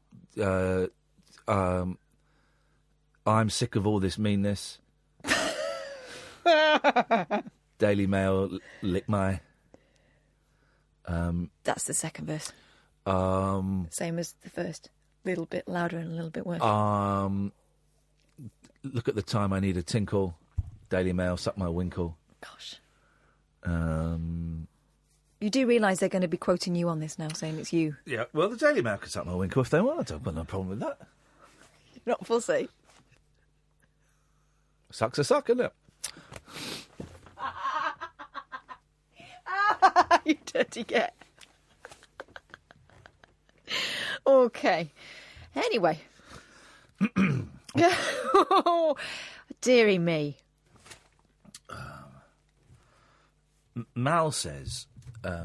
[SPEAKER 3] sick of all this meanness. Daily Mail, lick my.
[SPEAKER 4] That's the second verse. Same as the first. A little bit louder and a little bit worse.
[SPEAKER 3] Look at the time, I need a tinkle. Daily Mail, suck my winkle.
[SPEAKER 4] Gosh.
[SPEAKER 3] You
[SPEAKER 4] do realise they're going to be quoting you on this now, saying it's you.
[SPEAKER 3] Yeah, well, the Daily Mail can suck my winkle if they want. I don't got no problem with that.
[SPEAKER 4] You're not fussy.
[SPEAKER 3] Suck's a suck, isn't it?
[SPEAKER 4] You dirty get. Okay. Anyway. Dearie me.
[SPEAKER 3] Mal says,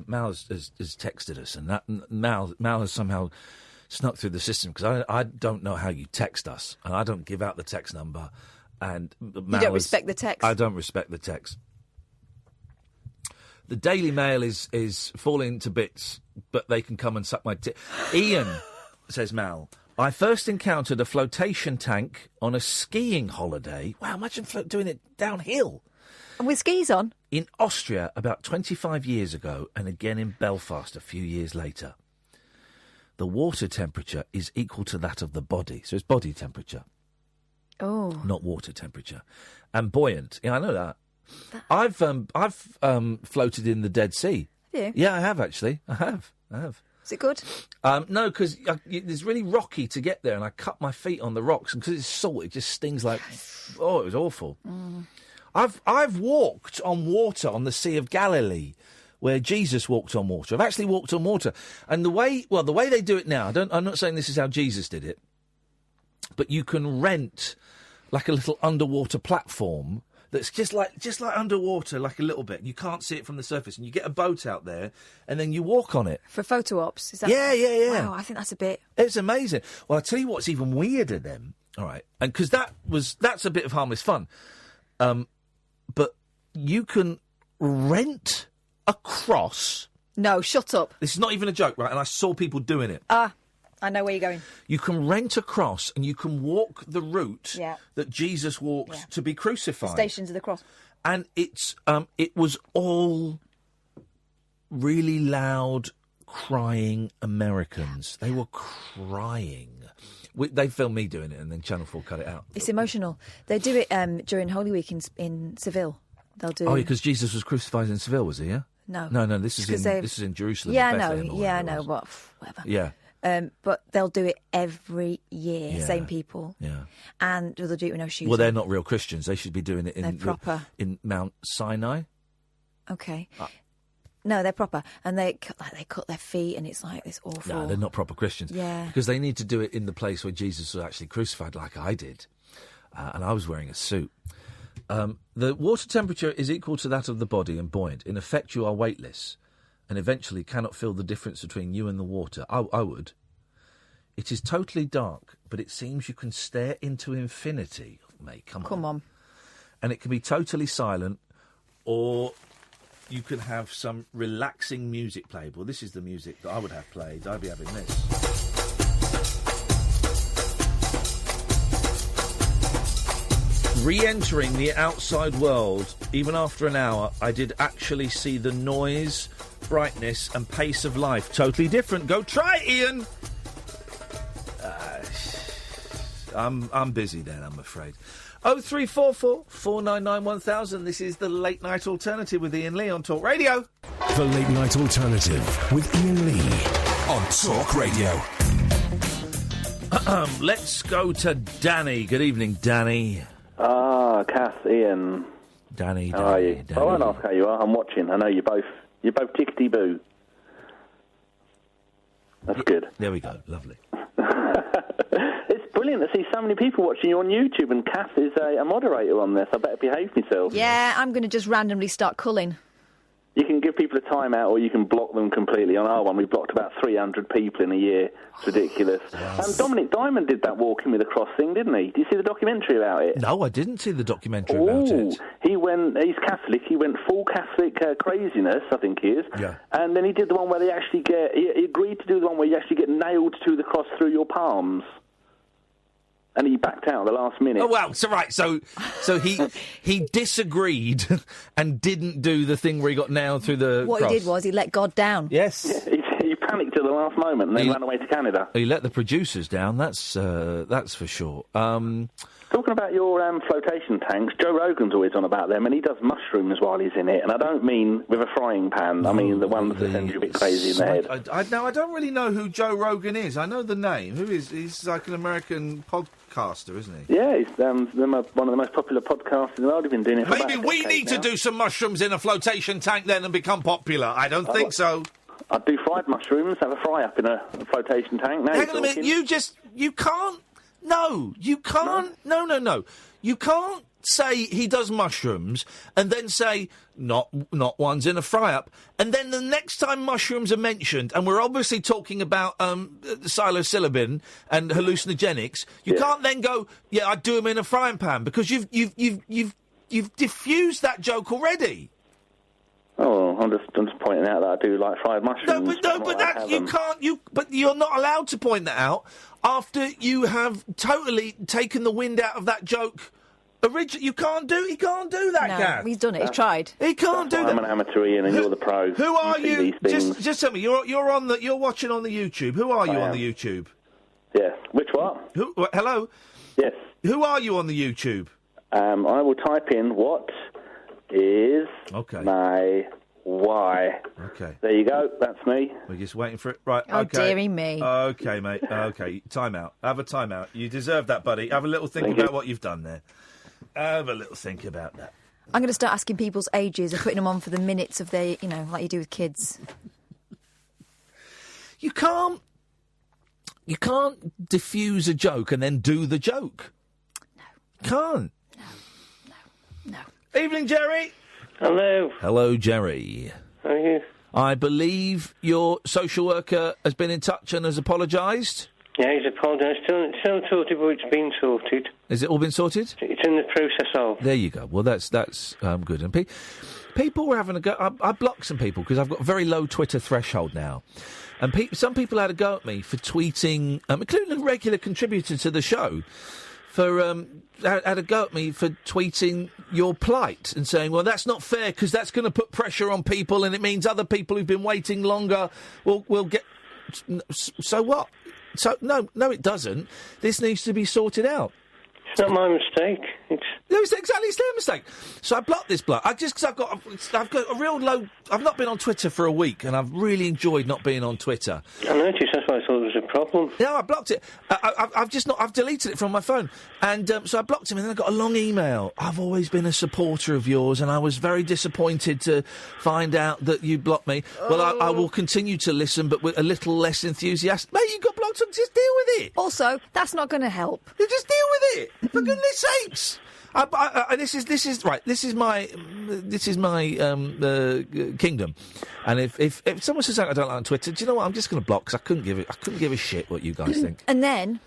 [SPEAKER 3] Mal has texted us, and that Mal has somehow snuck through the system, because I don't know how you text us, and I don't give out the text number. And Mal
[SPEAKER 4] you don't respect the text?
[SPEAKER 3] I don't respect the text. The Daily Mail is falling to bits, but they can come and suck my tit. Iain, says Mal, I first encountered a flotation tank on a skiing holiday. Wow, imagine doing it downhill.
[SPEAKER 4] And with skis on?
[SPEAKER 3] In Austria about 25 years ago, and again in Belfast a few years later. The water temperature is equal to that of the body. So it's body temperature.
[SPEAKER 4] Oh.
[SPEAKER 3] Not water temperature. And buoyant. Yeah, I know that. I've floated in the Dead Sea.
[SPEAKER 4] Have you?
[SPEAKER 3] Yeah, I have, actually. I have.
[SPEAKER 4] Is it good?
[SPEAKER 3] No, because it's really rocky to get there, and I cut my feet on the rocks, and because it's salt, it just stings like... Oh, it was awful. I've walked on water on the Sea of Galilee, where Jesus walked on water. I've actually walked on water, and the way they do it now. I'm not saying this is how Jesus did it, but you can rent like a little underwater platform that's just like underwater, like a little bit. You can't see it from the surface, and you get a boat out there, and then you walk on it
[SPEAKER 4] For photo ops, is that?
[SPEAKER 3] Yeah.
[SPEAKER 4] Wow, I think that's a bit.
[SPEAKER 3] It's amazing. Well, I'll tell you what's even weirder then. All right, and because that's a bit of harmless fun, but you can rent a cross.
[SPEAKER 4] No, shut up.
[SPEAKER 3] This is not even a joke, right? And I saw people doing it.
[SPEAKER 4] I know where you're going.
[SPEAKER 3] You can rent a cross and you can walk the route that Jesus walked to be crucified.
[SPEAKER 4] The Stations of the Cross.
[SPEAKER 3] And it was all really loud, crying Americans. They were crying. They filmed me doing it, and then Channel 4 cut it out.
[SPEAKER 4] It's emotional. They do it during Holy Week in Seville. They'll do.
[SPEAKER 3] Oh, because Jesus was crucified in Seville, was he? Yeah.
[SPEAKER 4] No.
[SPEAKER 3] This is in Jerusalem.
[SPEAKER 4] Yeah, I know. But whatever.
[SPEAKER 3] Yeah.
[SPEAKER 4] But they'll do it every year.
[SPEAKER 3] Yeah.
[SPEAKER 4] Same people.
[SPEAKER 3] Yeah.
[SPEAKER 4] And they'll do it with no shoes.
[SPEAKER 3] Well, they're not real Christians. They should be doing it
[SPEAKER 4] They're proper.
[SPEAKER 3] in Mount Sinai.
[SPEAKER 4] Okay. No, they're proper, and they cut their feet, and it's awful.
[SPEAKER 3] No, they're not proper Christians.
[SPEAKER 4] Yeah.
[SPEAKER 3] Because they need to do it in the place where Jesus was actually crucified, like I did, and I was wearing a suit. The water temperature is equal to that of the body and buoyant. In effect, you are weightless, and eventually cannot feel the difference between you and the water. I would. It is totally dark, but it seems you can stare into infinity. Mate, come on. And it can be totally silent, or you can have some relaxing music played. Well, this is the music that I would have played. I'd be having this. Re-entering the outside world, even after an hour, I did actually see the noise, brightness and pace of life. Totally different. Go try it, Iain! I'm busy then, I'm afraid. 0344 499 1000. This is the Late Night Alternative with Iain Lee on Talk Radio.
[SPEAKER 1] The Late Night Alternative with Iain Lee on Talk Radio.
[SPEAKER 3] Let's go to Danny. Good evening, Danny.
[SPEAKER 12] Kath, Iain.
[SPEAKER 3] Danny.
[SPEAKER 12] How are you?
[SPEAKER 3] Danny.
[SPEAKER 12] I won't ask how you are. I'm watching. I know you're both tickety-boo. That's good.
[SPEAKER 3] There we go. Lovely.
[SPEAKER 12] It's brilliant to see so many people watching you on YouTube, and Kath is a moderator on this. I better behave myself.
[SPEAKER 4] Yeah, I'm going to just randomly start culling.
[SPEAKER 12] You can give people a timeout, or you can block them completely. On our one, we blocked about 300 people in a year. It's ridiculous.
[SPEAKER 3] Yes.
[SPEAKER 12] Dominic Diamond did that walking with a cross thing, didn't he? Did you see the documentary about it?
[SPEAKER 3] No, I didn't see the documentary about it.
[SPEAKER 12] He's Catholic. He went full Catholic craziness, I think he is.
[SPEAKER 3] Yeah.
[SPEAKER 12] And then he did the one where they actually he agreed to do the one where you actually get nailed to the cross through your palms. And he backed out at the last minute.
[SPEAKER 3] Oh, well, so he disagreed and didn't do the thing where he got nailed through the
[SPEAKER 4] What
[SPEAKER 3] cross.
[SPEAKER 4] he did was he let God down.
[SPEAKER 3] Yes.
[SPEAKER 12] Yeah, he panicked at the last moment and then ran away to Canada.
[SPEAKER 3] He let the producers down, that's for sure.
[SPEAKER 12] Talking about your flotation tanks, Joe Rogan's always on about them, and he does mushrooms while he's in it. And I don't mean with a frying pan. I mean the ones that send you a bit crazy in the head.
[SPEAKER 3] I don't really know who Joe Rogan is. I know the name. Who is? He's like an American podcaster, isn't he?
[SPEAKER 12] Yeah, he's one of the most popular podcasts in the world. He's been doing it for
[SPEAKER 3] Maybe
[SPEAKER 12] about a
[SPEAKER 3] we
[SPEAKER 12] decade
[SPEAKER 3] need
[SPEAKER 12] now.
[SPEAKER 3] to do some mushrooms in a flotation tank then and become popular. I don't think so.
[SPEAKER 12] I'd do fried mushrooms, have a fry up in a flotation tank. Now
[SPEAKER 3] Hang on a minute, you can't. No, you can't. No. You can't say he does mushrooms and then say not ones in a fry-up, and then the next time mushrooms are mentioned, and we're obviously talking about psilocybin and hallucinogenics, you can't then go, yeah, I'd do them in a frying pan, because you've diffused that joke already.
[SPEAKER 12] Oh, I'm just pointing out that I do like fried mushrooms.
[SPEAKER 3] But you're not allowed to point that out after you have totally taken the wind out of that joke. He can't do that, Gav.
[SPEAKER 4] He's done it. He's tried.
[SPEAKER 3] He can't do that.
[SPEAKER 12] I'm an amateur, Iain, and you're the pro.
[SPEAKER 3] Who are you?
[SPEAKER 12] Just
[SPEAKER 3] tell me. You're watching on the YouTube. Who are you on the YouTube?
[SPEAKER 12] Yeah. Which what?
[SPEAKER 3] Hello.
[SPEAKER 12] Yes.
[SPEAKER 3] Who are you on the YouTube?
[SPEAKER 12] I will type in what is my why.
[SPEAKER 3] Okay.
[SPEAKER 12] There you go. That's me.
[SPEAKER 3] We're just waiting for it. Right.
[SPEAKER 4] Oh,
[SPEAKER 3] okay.
[SPEAKER 4] dearie me.
[SPEAKER 3] Okay, mate. Okay. Time out. Have a time out. You deserve that, buddy. Have a little think about what you've done there. Have a little think about that.
[SPEAKER 4] I'm going to start asking people's ages and putting them on for the minutes of their, like you do with kids.
[SPEAKER 3] You can't diffuse a joke and then do the joke.
[SPEAKER 4] No.
[SPEAKER 3] Can't.
[SPEAKER 4] No.
[SPEAKER 3] Evening, Gerry.
[SPEAKER 14] Hello.
[SPEAKER 3] Hello, Gerry.
[SPEAKER 14] How are you?
[SPEAKER 3] I believe your social worker has been in touch and has apologised.
[SPEAKER 14] Yeah, he's apologised. Still not sorted, but it's been sorted.
[SPEAKER 3] Has it all been sorted?
[SPEAKER 14] It's in the process of.
[SPEAKER 3] There you go. Well, that's good. And people were having a go. I blocked some people because I've got a very low Twitter threshold now. And some people had a go at me for tweeting, including a regular contributor to the show, had a go at me for tweeting your plight and saying, well, that's not fair because that's going to put pressure on people and it means other people who've been waiting longer will get... So what? So no, it doesn't. This needs to be sorted out.
[SPEAKER 14] It's not my mistake.
[SPEAKER 3] It's their mistake. So I blocked this bloke. Because I've got a real low... I've not been on Twitter for a week, and I've really enjoyed not being on Twitter.
[SPEAKER 14] I noticed. That's why I thought there was a problem.
[SPEAKER 3] No, I blocked it. I've deleted it from my phone. And so I blocked him, and then I got a long email. I've always been a supporter of yours, and I was very disappointed to find out that you blocked me. Well, I will continue to listen, but with a little less enthusiastic. Mate, you got blocked, so just deal with it.
[SPEAKER 4] Also, that's not going to help.
[SPEAKER 3] You just deal with it. For goodness sakes. This is my kingdom, and if someone says I don't like on Twitter, do you know what? I'm just going to block because I couldn't give a shit what you guys think.
[SPEAKER 4] And then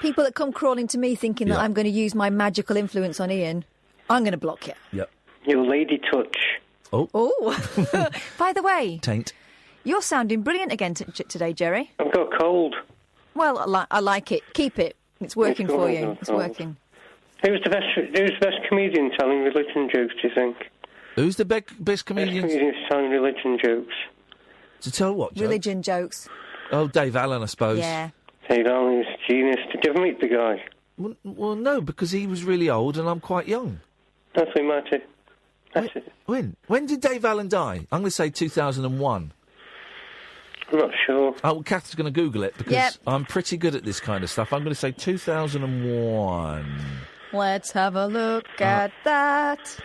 [SPEAKER 4] people that come crawling to me thinking that I'm going to use my magical influence on Iain, I'm going to block you.
[SPEAKER 3] Yep.
[SPEAKER 14] Your lady touch.
[SPEAKER 3] Oh.
[SPEAKER 4] By the way,
[SPEAKER 3] taint.
[SPEAKER 4] You're sounding brilliant again today, Gerry.
[SPEAKER 14] I've got a cold.
[SPEAKER 4] Well, I like it. Keep it. It's working for you. It's working.
[SPEAKER 14] Who's the best comedian telling religion jokes, do you think?
[SPEAKER 3] Who's the best comedian?
[SPEAKER 14] Best comedian telling religion jokes.
[SPEAKER 3] To tell what jokes?
[SPEAKER 4] Religion jokes.
[SPEAKER 3] Oh, Dave Allen, I suppose.
[SPEAKER 4] Yeah.
[SPEAKER 14] Dave Allen is a genius. Did you ever meet the guy?
[SPEAKER 3] Well, no, because he was really old and I'm quite young.
[SPEAKER 14] Nothing matter. That's it.
[SPEAKER 3] When did Dave Allen die? I'm going to say 2001.
[SPEAKER 14] I'm not sure.
[SPEAKER 3] Oh, well, Kath's going to Google it because I'm pretty good at this kind of stuff. I'm going to say 2001.
[SPEAKER 4] Let's have a look at that.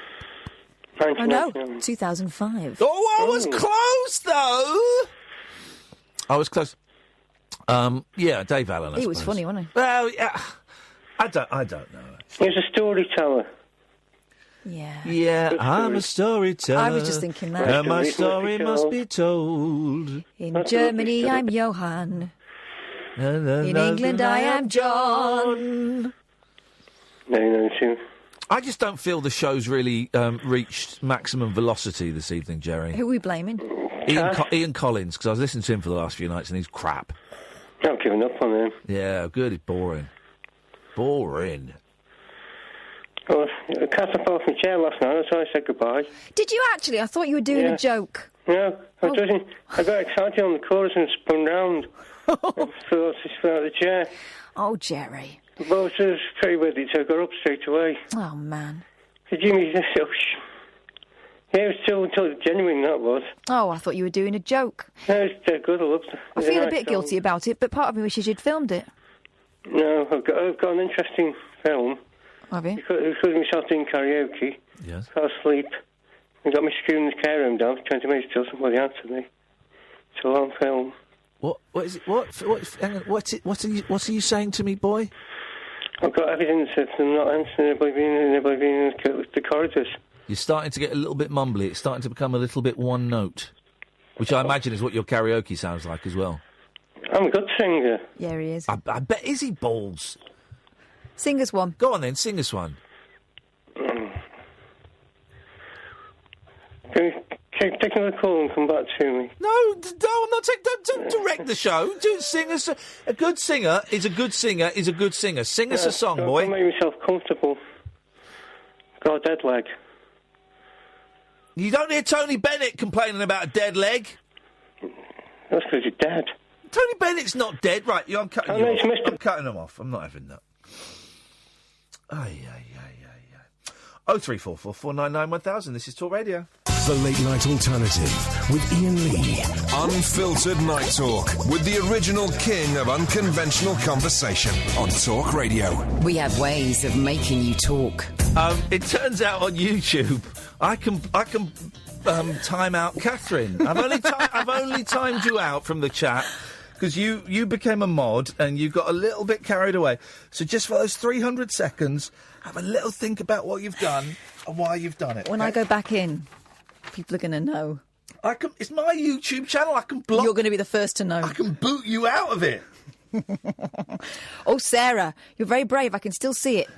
[SPEAKER 4] Oh, no, 2005.
[SPEAKER 3] Oh, I was close, though. I was close. Yeah, Dave Allen, I
[SPEAKER 4] He was
[SPEAKER 3] suppose.
[SPEAKER 4] funny, wasn't he?
[SPEAKER 3] Well, yeah, I don't know.
[SPEAKER 14] He's a storyteller.
[SPEAKER 4] Yeah.
[SPEAKER 3] Yeah, I'm a storyteller.
[SPEAKER 4] I was just thinking that.
[SPEAKER 3] And my story must be told.
[SPEAKER 4] In Germany, I'm Johann. In England, I am John.
[SPEAKER 14] No,
[SPEAKER 3] I just don't feel the show's really reached maximum velocity this evening, Gerry.
[SPEAKER 4] Who are we blaming?
[SPEAKER 3] Ian Collins, because I was listening to him for the last few nights and he's crap.
[SPEAKER 14] I've given up on him.
[SPEAKER 3] Yeah, good. It's boring. Boring.
[SPEAKER 14] Well, I cast a fall from the chair last night, that's why I said goodbye.
[SPEAKER 4] Did you actually? I thought you were doing a joke.
[SPEAKER 14] No, I got excited on the chorus and spun round. I thought I fell out of the chair.
[SPEAKER 4] Oh, Gerry.
[SPEAKER 14] Well, it was pretty windy, so I got up straight away.
[SPEAKER 4] Oh, man.
[SPEAKER 14] So Jimmy said, yeah, it was still genuine, that was.
[SPEAKER 4] Oh, I thought you were doing a joke.
[SPEAKER 14] No, it's dead good, I loved it.
[SPEAKER 4] I feel a bit guilty about it, but part of me wishes you'd filmed it.
[SPEAKER 14] No, I've got an interesting film.
[SPEAKER 4] Have you?
[SPEAKER 14] Recording myself doing karaoke.
[SPEAKER 3] Yes.
[SPEAKER 14] Fell asleep. I got my screwing the care room down for 20 minutes till somebody answered me. It's a long film.
[SPEAKER 3] What is it? Hang on, what are you saying to me, boy?
[SPEAKER 14] I've got evidence that I'm not answering anybody being in the corridors.
[SPEAKER 3] You're starting to get a little bit mumbly. It's starting to become a little bit one note, which I imagine is what your karaoke sounds like as well.
[SPEAKER 14] I'm a good singer.
[SPEAKER 4] Yeah, he is.
[SPEAKER 3] I bet is he balls?
[SPEAKER 4] Sing us one.
[SPEAKER 3] Go on then, sing us one.
[SPEAKER 14] Can you take another call and come back to me?
[SPEAKER 3] No, I'm not taking. Don't direct the show. Do sing us. A good singer is a good singer is a good singer. Sing us a song, boy.
[SPEAKER 14] I'll make myself comfortable. Got a dead leg.
[SPEAKER 3] You don't hear Tony Bennett complaining about a dead leg.
[SPEAKER 14] That's because you're dead.
[SPEAKER 3] Tony Bennett's not dead, right? I'm cutting you off. I'm cutting him off. I'm not having that. 03444991000. This is Talk Radio.
[SPEAKER 1] The Late Night Alternative with Iain Lee.
[SPEAKER 15] Unfiltered night talk with the original king of unconventional conversation on Talk Radio.
[SPEAKER 2] We have ways of making you talk.
[SPEAKER 3] It turns out on YouTube, I can time out Catherine. I've only timed you out from the chat because you became a mod and you got a little bit carried away. So just for those 300 seconds, have a little think about what you've done and why you've done it.
[SPEAKER 4] When I go back in, people are going to know.
[SPEAKER 3] It's my YouTube channel. I can block.
[SPEAKER 4] You're going to be the first to know.
[SPEAKER 3] I can boot you out of it.
[SPEAKER 4] Oh, Sarah, you're very brave. I can still see it.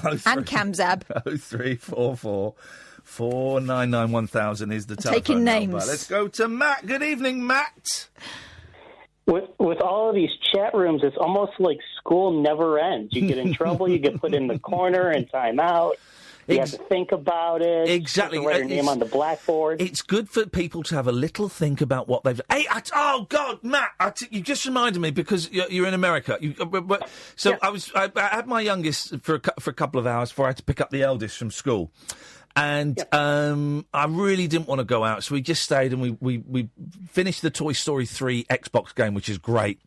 [SPEAKER 4] And Camzab.
[SPEAKER 3] 0344 499 1000 is the telephone
[SPEAKER 4] taking names.
[SPEAKER 3] number. Let's go to Matt. Good evening, Matt.
[SPEAKER 16] With all of these chat rooms, it's almost like school never ends. You get in trouble, you get put in the corner and time out. You have to think about it.
[SPEAKER 3] Exactly.
[SPEAKER 16] You have to write your name on the blackboard.
[SPEAKER 3] It's good for people to have a little think about what they've... Hey, oh, God, Matt, you just reminded me because you're in America. I had my youngest for a couple of hours before I had to pick up the eldest from school. And I really didn't want to go out, so we just stayed and we finished the Toy Story 3 Xbox game, which is great.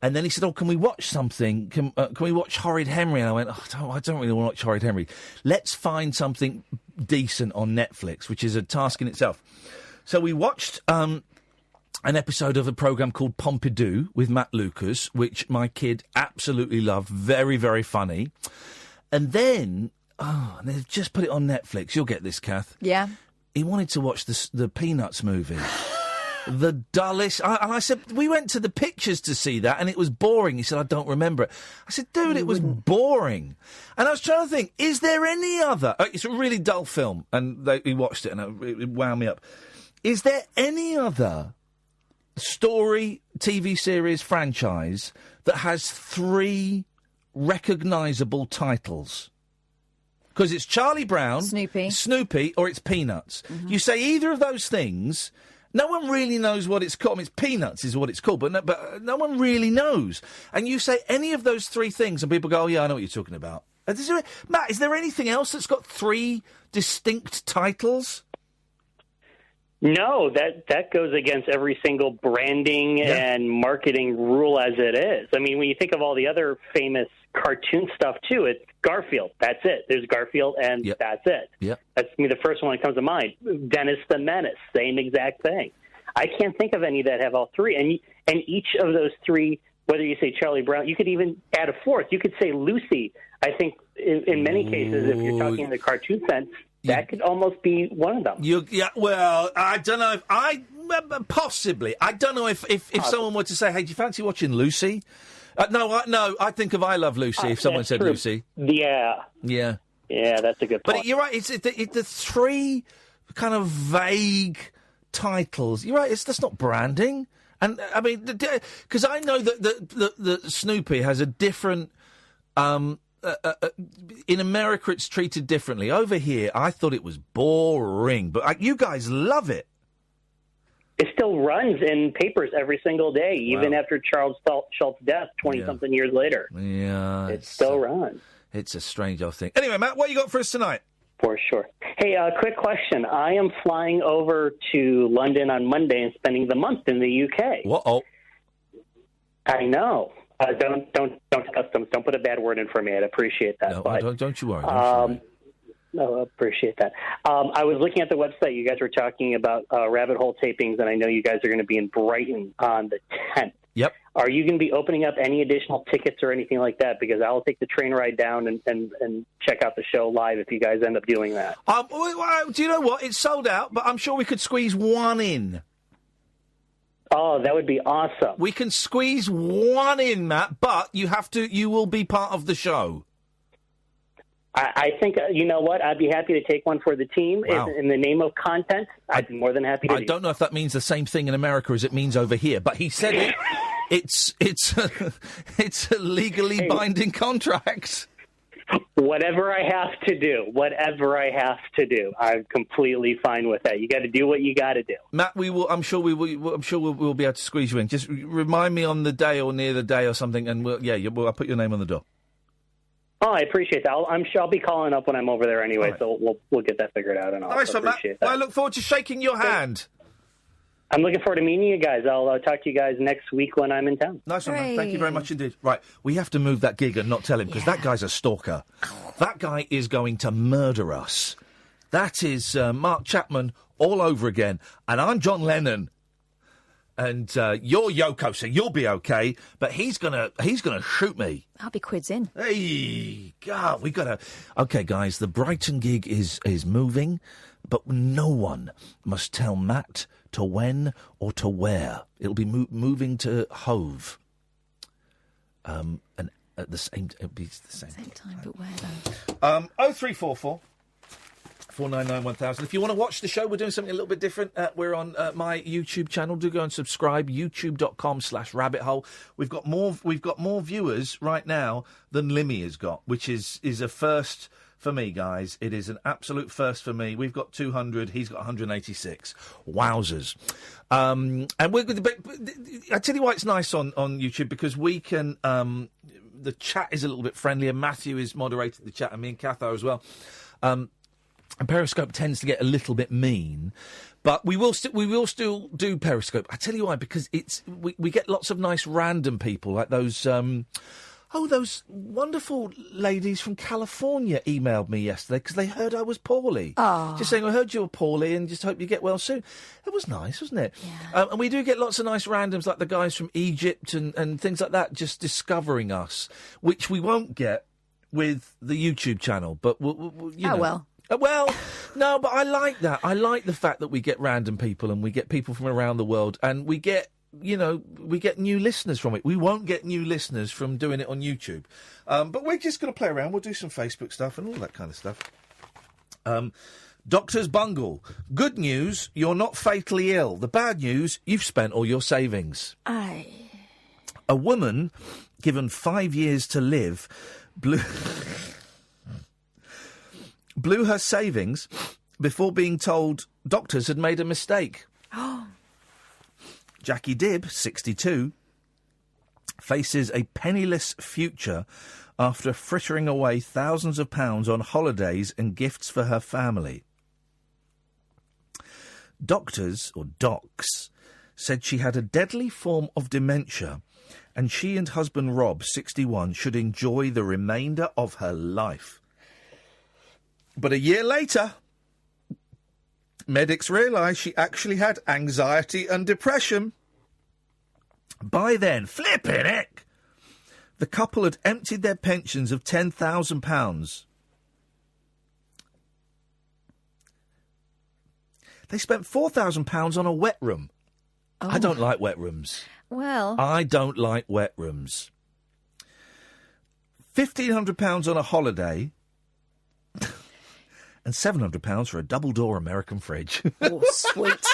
[SPEAKER 3] And then he said, can we watch something? Can we watch Horrid Henry? And I went, I don't really want to watch Horrid Henry. Let's find something decent on Netflix, which is a task in itself. So we watched an episode of a programme called Pompidou with Matt Lucas, which my kid absolutely loved. Very, very funny. And then... and they've just put it on Netflix. You'll get this, Kath.
[SPEAKER 4] Yeah.
[SPEAKER 3] He wanted to watch the Peanuts movie. The dullest... and I said, we went to the pictures to see that, and it was boring. He said, I don't remember it. I said, dude, it was boring. And I was trying to think, is there any other... it's a really dull film, and he watched it, and it wound me up. Is there any other story, TV series, franchise that has 3 recognisable titles? Because it's Charlie Brown, Snoopy, or it's Peanuts. Mm-hmm. You say either of those things, no one really knows what it's called. I mean, it's Peanuts is what it's called, but no one really knows. And you say any of those 3 things, and people go, oh, yeah, I know what you're talking about. Matt, is there anything else that's got 3 distinct titles?
[SPEAKER 16] No, that goes against every single branding and marketing rule as it is. I mean, when you think of all the other famous cartoon stuff, too, it's Garfield. That's it. There's Garfield, and that's it.
[SPEAKER 3] Yep.
[SPEAKER 16] That's the first one that comes to mind. Dennis the Menace, same exact thing. I can't think of any that have all 3. And each of those 3, whether you say Charlie Brown, you could even add a 4th. You could say Lucy. I think in many cases, if you're talking in the cartoon sense, that could almost be one of them.
[SPEAKER 3] Well, I don't know if possibly. I don't know if someone were to say, "Hey, do you fancy watching Lucy?" No. I think of I Love Lucy. If someone said
[SPEAKER 16] true.
[SPEAKER 3] Lucy,
[SPEAKER 16] yeah, that's a good point.
[SPEAKER 3] But you're right. It's the 3 kind of vague titles. You're right. That's not branding. And I mean, because I know that Snoopy has a different. In America, it's treated differently. Over here, I thought it was boring, but you guys love it.
[SPEAKER 16] It still runs in papers every single day, even after Charles Schultz's death 20-something years later.
[SPEAKER 3] Yeah.
[SPEAKER 16] It still runs.
[SPEAKER 3] It's a strange old thing. Anyway, Matt, what you got for us tonight?
[SPEAKER 16] For sure. Hey, quick question. I am flying over to London on Monday and spending the month in the UK.
[SPEAKER 3] Whoa.
[SPEAKER 16] I know. Don't customs. Don't put a bad word in for me. I'd appreciate that.
[SPEAKER 3] No, don't you worry.
[SPEAKER 16] No, I appreciate that. I was looking at the website. You guys were talking about rabbit hole tapings, and I know you guys are going to be in Brighton on the 10th.
[SPEAKER 3] Yep.
[SPEAKER 16] Are you going to be opening up any additional tickets or anything like that? Because I'll take the train ride down and check out the show live if you guys end up doing that.
[SPEAKER 3] Do you know what? It's sold out, but I'm sure we could squeeze one in.
[SPEAKER 16] Oh, that would be awesome.
[SPEAKER 3] We can squeeze one in, Matt, but you will be part of the show.
[SPEAKER 16] I think, you know what, I'd be happy to take one for the team.
[SPEAKER 3] Wow.
[SPEAKER 16] In the name of content, I'd be more than happy to
[SPEAKER 3] I don't know if that means the same thing in America as it means over here, but he said it. It's a legally binding contract.
[SPEAKER 16] Whatever I have to do, I'm completely fine with that. You got to do what you got to do.
[SPEAKER 3] Matt, I'm sure we'll be able to squeeze you in. Just remind me on the day or near the day or something, and I'll put your name on the door.
[SPEAKER 16] Oh, I appreciate that. I'm sure I'll be calling up when I'm over there anyway, so we'll get that figured out, and I'll
[SPEAKER 3] Nice one, Matt.
[SPEAKER 16] appreciate that.
[SPEAKER 3] Well, I look forward to shaking your hand.
[SPEAKER 16] I'm looking forward to meeting you guys. I'll talk to you guys next week when I'm in town.
[SPEAKER 3] Nice one, man. Thank you very much indeed. Right, we have to move that gig and not tell him, because that guy's a stalker. That guy is going to murder us. That is Mark Chapman all over again, and I'm John Lennon. And you're Yoko, so you'll be okay. But he's gonna shoot me.
[SPEAKER 4] I'll be quids in.
[SPEAKER 3] Hey, God, we gotta. Okay, guys, the Brighton gig is moving, but no one must tell Matt to when or to where. It'll be moving to Hove. And at the same, it'll be the same
[SPEAKER 4] time, but where though?
[SPEAKER 3] 0344 499 1000. If you want to watch the show, we're doing something a little bit different. We're on my YouTube channel. Do go and subscribe. YouTube.com/rabbit hole. We've got more viewers right now than Limmy has got, which is a first for me, guys. It is an absolute first for me. We've got 200. He's got 186. Wowzers. And we're going to. I tell you why it's nice on YouTube, because we can. The chat is a little bit friendlier. Matthew is moderating the chat, and me and Catho as well. And Periscope tends to get a little bit mean, but we will still do Periscope. I tell you why, because we get lots of nice random people like those those wonderful ladies from California emailed me yesterday because they heard I was poorly.
[SPEAKER 4] Oh.
[SPEAKER 3] Just saying, I heard you were poorly and just hope you get well soon. It was nice, wasn't it? Yeah. And we do get lots of nice randoms like the guys from Egypt and things like that just discovering us, which we won't get with the YouTube channel. But you know.
[SPEAKER 4] Well.
[SPEAKER 3] Well, no, but I like that. I like the fact that we get random people and we get people from around the world and we get new listeners from it. We won't get new listeners from doing it on YouTube. But we're just going to play around. We'll do some Facebook stuff and all that kind of stuff. Doctors Bungle. Good news, you're not fatally ill. The bad news, you've spent all your savings.
[SPEAKER 4] Aye.
[SPEAKER 3] A woman given 5 years to live blew her savings before being told doctors had made a mistake. Jackie Dibb, 62, faces a penniless future after frittering away thousands of pounds on holidays and gifts for her family. Doctors, or docs, said she had a deadly form of dementia and she and husband Rob, 61, should enjoy the remainder of her life. But a year later, medics realised she actually had anxiety and depression. By then, flippin' heck, the couple had emptied their pensions of £10,000. They spent £4,000 on a wet room. Oh. I don't like wet rooms.
[SPEAKER 4] Well,
[SPEAKER 3] I don't like wet rooms. £1,500 on a holiday. And £700 for a double-door American fridge.
[SPEAKER 4] Oh, sweet.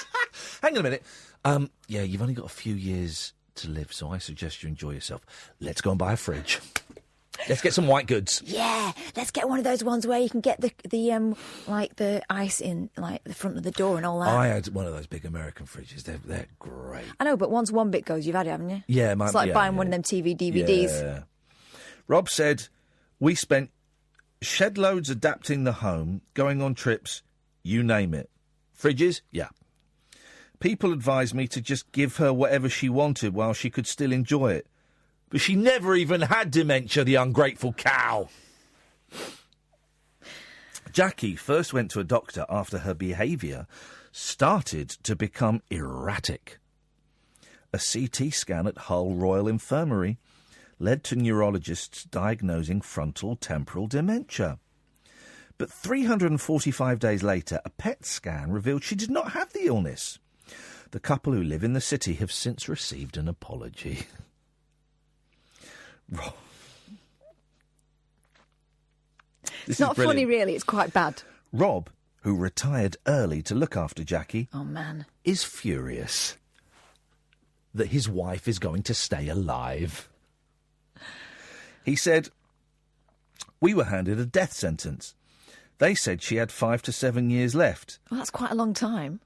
[SPEAKER 3] Hang on a minute. Yeah, you've only got a few years to live, so I suggest you enjoy yourself. Let's go and buy a fridge. Let's get some white goods.
[SPEAKER 4] Yeah, let's get one of those ones where you can get the ice in like the front of the door and all that.
[SPEAKER 3] I had one of those big American fridges. They're great.
[SPEAKER 4] I know, but once one bit goes, you've had it, haven't you?
[SPEAKER 3] Yeah,
[SPEAKER 4] it's like buying one of them TV DVDs.
[SPEAKER 3] Yeah. Rob said, we spent shed loads adapting the home, going on trips, you name it. Fridges? Yeah. People advised me to just give her whatever she wanted while she could still enjoy it. But she never even had dementia, the ungrateful cow. Jackie first went to a doctor after her behaviour started to become erratic. A CT scan at Hull Royal Infirmary led to neurologists diagnosing frontal temporal dementia. But 345 days later, a PET scan revealed she did not have the illness. The couple who live in the city have since received an apology.
[SPEAKER 4] It's not funny, really. It's quite bad.
[SPEAKER 3] Rob, who retired early to look after Jackie,
[SPEAKER 4] oh man,
[SPEAKER 3] is furious that his wife is going to stay alive. He said, we were handed a death sentence. They said she had 5 to 7 years left.
[SPEAKER 4] Well, that's quite a long time.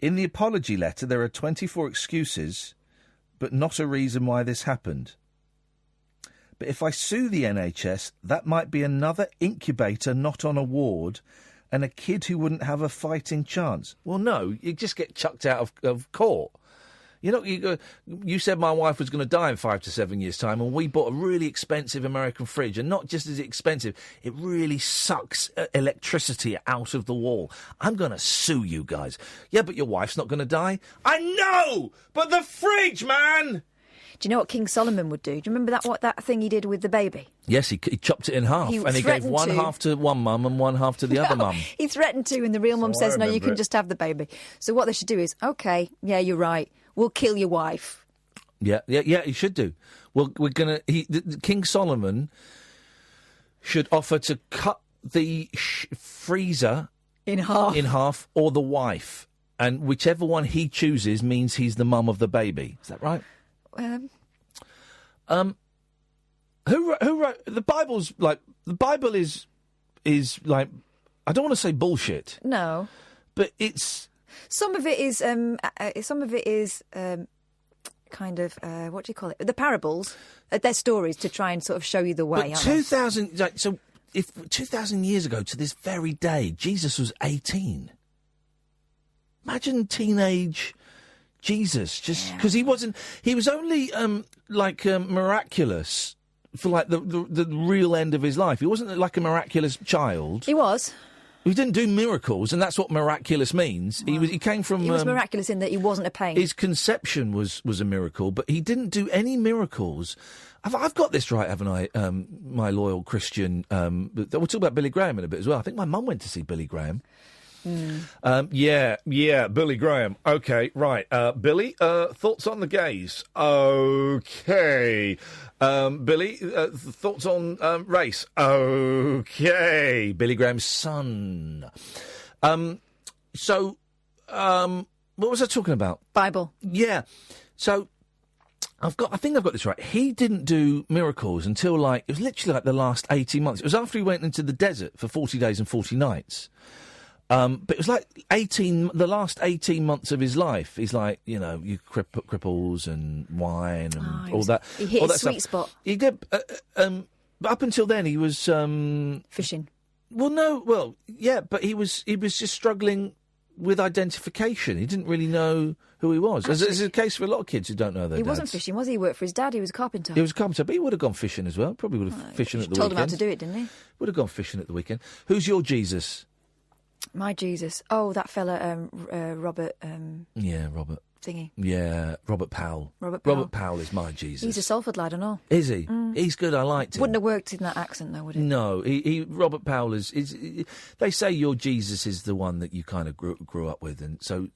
[SPEAKER 3] In the apology letter, there are 24 excuses, but not a reason why this happened. But if I sue the NHS, that might be another incubator not on a ward and a kid who wouldn't have a fighting chance. Well, no, you just get chucked out of court. You said my wife was going to die in 5 to 7 years' time, and we bought a really expensive American fridge, and not just is it expensive, it really sucks electricity out of the wall. I'm going to sue you guys. Yeah, but your wife's not going to die. I know, but the fridge, man!
[SPEAKER 4] Do you know what King Solomon would do? Do you remember that thing he did with the baby?
[SPEAKER 3] Yes, he chopped it in half, and he gave one half to one mum and one half to the other mum.
[SPEAKER 4] He threatened to, and the real mum says, no, you can just have the baby. So what they should do is, OK, yeah, you're right, we'll kill your wife.
[SPEAKER 3] Yeah, he should do. Well, King Solomon should offer to cut the freezer
[SPEAKER 4] in half,
[SPEAKER 3] or the wife, and whichever one he chooses means he's the mum of the baby. Is that right? Who wrote the Bible's like the Bible is like, I don't want to say bullshit.
[SPEAKER 4] No,
[SPEAKER 3] but it's
[SPEAKER 4] some of it is kind of what do you call it? The parables. They're stories to try and sort of show you the way.
[SPEAKER 3] But 2,000 so if 2,000 years ago to this very day, Jesus was 18. Imagine teenage Jesus, just because he was only miraculous for like the real end of his life. He wasn't like a miraculous child.
[SPEAKER 4] He was.
[SPEAKER 3] He didn't do miracles, and that's what miraculous means. Well, he came from.
[SPEAKER 4] He was miraculous in that he wasn't a pain.
[SPEAKER 3] His conception was a miracle, but he didn't do any miracles. I've got this right, haven't I? My loyal Christian. We'll talk about Billy Graham in a bit as well. I think my mum went to see Billy Graham. Yeah, Billy Graham. Okay, right. Billy, thoughts on the gays? Okay. Billy, thoughts on race? Okay. Billy Graham's son. What was I talking about?
[SPEAKER 4] Bible.
[SPEAKER 3] Yeah. So I think I've got this right. He didn't do miracles until it was literally like the last 18 months. It was after he went into the desert for 40 days and 40 nights. But it was like the last 18 months of his life. He's like, you cripples and wine and all that.
[SPEAKER 4] He hit
[SPEAKER 3] all
[SPEAKER 4] his
[SPEAKER 3] that
[SPEAKER 4] sweet
[SPEAKER 3] stuff.
[SPEAKER 4] spot.
[SPEAKER 3] He did. But up until then, he was
[SPEAKER 4] fishing.
[SPEAKER 3] But he was just struggling with identification. He didn't really know who he was. As is the case for a lot of kids who don't know their dads.
[SPEAKER 4] He wasn't fishing, was he? He worked for his dad. He was a carpenter.
[SPEAKER 3] He was a carpenter, but he would have gone fishing as well. Probably would have fishing at the weekend.
[SPEAKER 4] Told him how to do it, didn't he?
[SPEAKER 3] Would have gone fishing at the weekend. Who's your Jesus?
[SPEAKER 4] My Jesus. Oh, that fella, Robert.
[SPEAKER 3] Robert.
[SPEAKER 4] Thingy.
[SPEAKER 3] Yeah, Robert Powell.
[SPEAKER 4] Robert
[SPEAKER 3] Powell is my Jesus.
[SPEAKER 4] He's a Salford lad, I know.
[SPEAKER 3] Is he? He's good. I liked him.
[SPEAKER 4] Wouldn't have worked in that accent, though, would it?
[SPEAKER 3] No, Robert Powell is. They say your Jesus is the one that you kind of grew up with, and so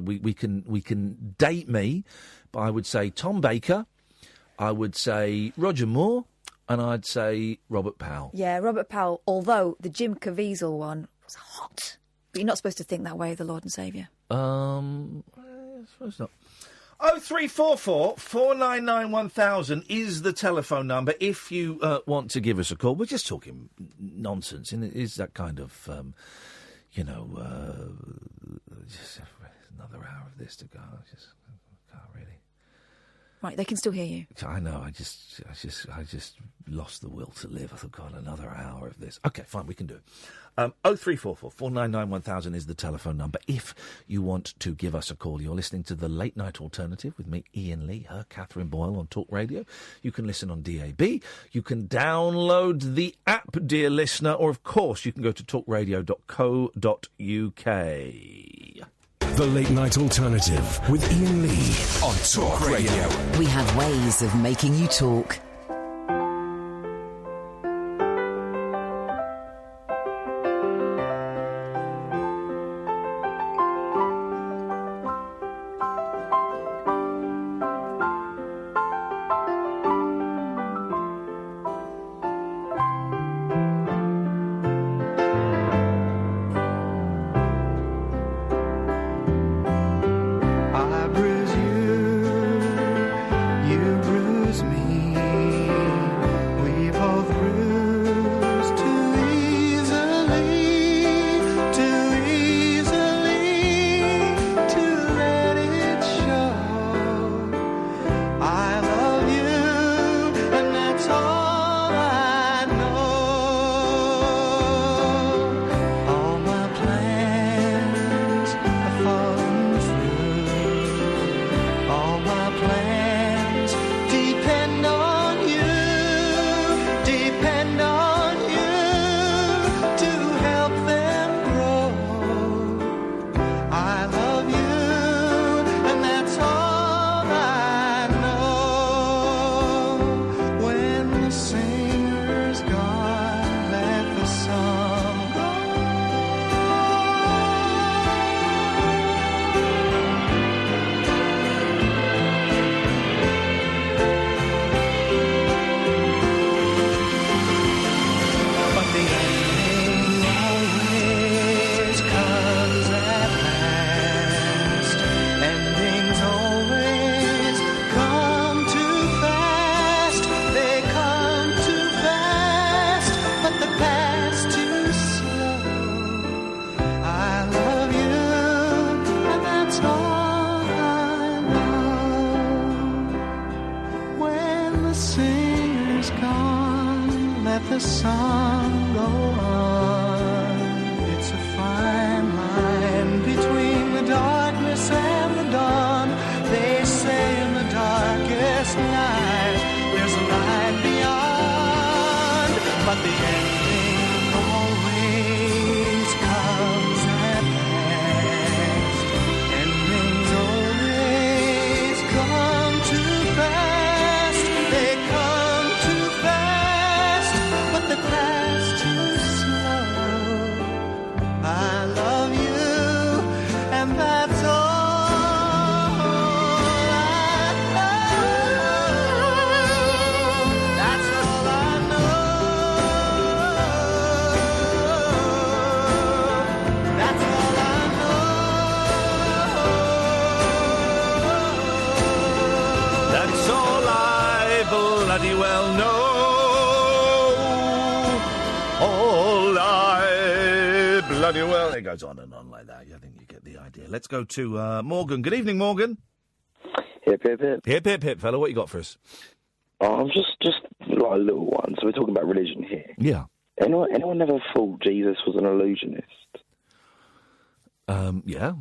[SPEAKER 3] we can date me, but I would say Tom Baker, I would say Roger Moore, and I'd say Robert Powell.
[SPEAKER 4] Yeah, Robert Powell. Although the Jim Caviezel one was hot, but you're not supposed to think that way of the Lord and Saviour.
[SPEAKER 3] I suppose not. 0344 499 1000 is the telephone number if you want to give us a call. We're just talking nonsense, and it is that kind of, just another hour of this to go. I just can't really.
[SPEAKER 4] Right, they can still hear you.
[SPEAKER 3] I know. I just lost the will to live. I thought, God, another hour of this. Okay, fine, we can do it. 0344 499 1000 is the telephone number if you want to give us a call. You're listening to The Late Night Alternative with me, Iain Lee, her Catherine Boyle on Talk Radio. You can listen on DAB. You can download the app, dear listener, or, of course, you can go to talkradio.co.uk.
[SPEAKER 1] The Late Night Alternative with Iain Lee on Talk Radio.
[SPEAKER 2] We have ways of making you talk.
[SPEAKER 5] I bruise you, you bruise me. the sun go on. It's a fine line between the darkness and the dawn. They say in the darkest night there's a light beyond, but the ending always comes at last. Endings always come too fast. They come too fast, but they pass too slow. I love you, and that's all.
[SPEAKER 3] Bloody well know. All I bloody well. It goes on and on like that. I think you get the idea. Let's go to Morgan. Good evening, Morgan.
[SPEAKER 17] Hip, hip, hip.
[SPEAKER 3] Hip, hip, hip, fella. What you got for us?
[SPEAKER 17] I'm just like a little one. So we're talking about religion here.
[SPEAKER 3] Yeah.
[SPEAKER 17] Anyone ever thought Jesus was an illusionist?
[SPEAKER 3] Yeah.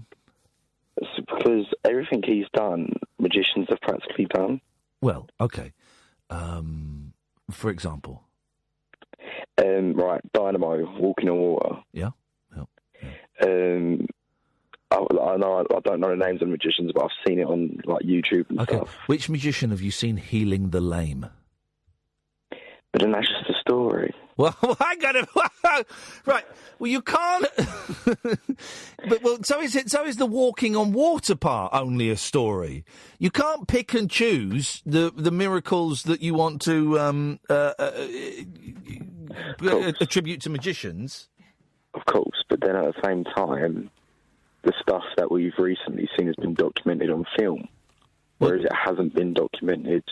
[SPEAKER 17] It's because everything he's done, magicians have practically done.
[SPEAKER 3] Well, okay. For example?
[SPEAKER 17] Right, Dynamo, walking on water.
[SPEAKER 3] Yeah.
[SPEAKER 17] I know I don't know the names of magicians, but I've seen it on like YouTube and stuff.
[SPEAKER 3] Which magician have you seen healing the lame?
[SPEAKER 17] But then that's just a story.
[SPEAKER 3] Well, I gotta right. Well, you can't. But so is the walking on water part only a story? You can't pick and choose the miracles that you want to attribute to magicians.
[SPEAKER 17] Of course, but then at the same time, the stuff that we've recently seen has been documented on film, whereas it hasn't been documented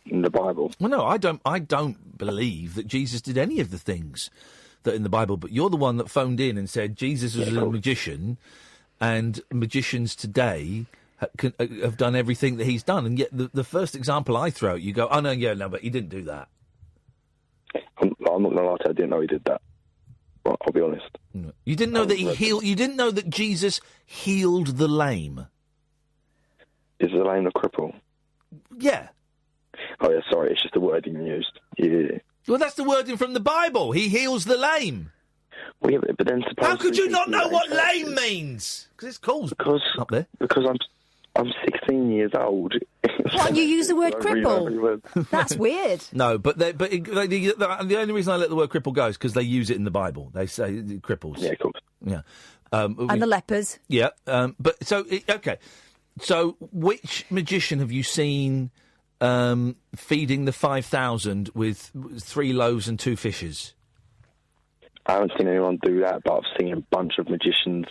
[SPEAKER 17] in the Bible.
[SPEAKER 3] Well, no, I don't believe that Jesus did any of the things that are in the Bible. But you're the one that phoned in and said Jesus was a magician, and magicians today have done everything that he's done. And yet, the first example I throw out, you go, "Oh no, but he didn't do that."
[SPEAKER 17] I'm not gonna lie to you, I didn't know he did that. Well, I'll be honest.
[SPEAKER 3] You didn't know that he healed. You didn't know that Jesus healed the lame.
[SPEAKER 17] Is the lame a cripple?
[SPEAKER 3] Yeah.
[SPEAKER 17] Oh, yeah, sorry, it's just the wording used. Yeah.
[SPEAKER 3] Well, that's the wording from the Bible. He heals the lame.
[SPEAKER 17] Well, yeah, but then
[SPEAKER 3] how could you not know what lame means? Because it's cool up there.
[SPEAKER 17] Because I'm 16 years old.
[SPEAKER 4] What, you use the word cripple? That's weird.
[SPEAKER 3] No, but the only reason I let the word cripple go is because they use it in the Bible. They say cripples.
[SPEAKER 17] Yeah, of course.
[SPEAKER 3] Yeah.
[SPEAKER 4] And the lepers.
[SPEAKER 3] Yeah. But so, okay. So, which magician have you seen feeding the 5,000 with 3 loaves and 2 fishes?
[SPEAKER 17] I haven't seen anyone do that, but I've seen a bunch of magicians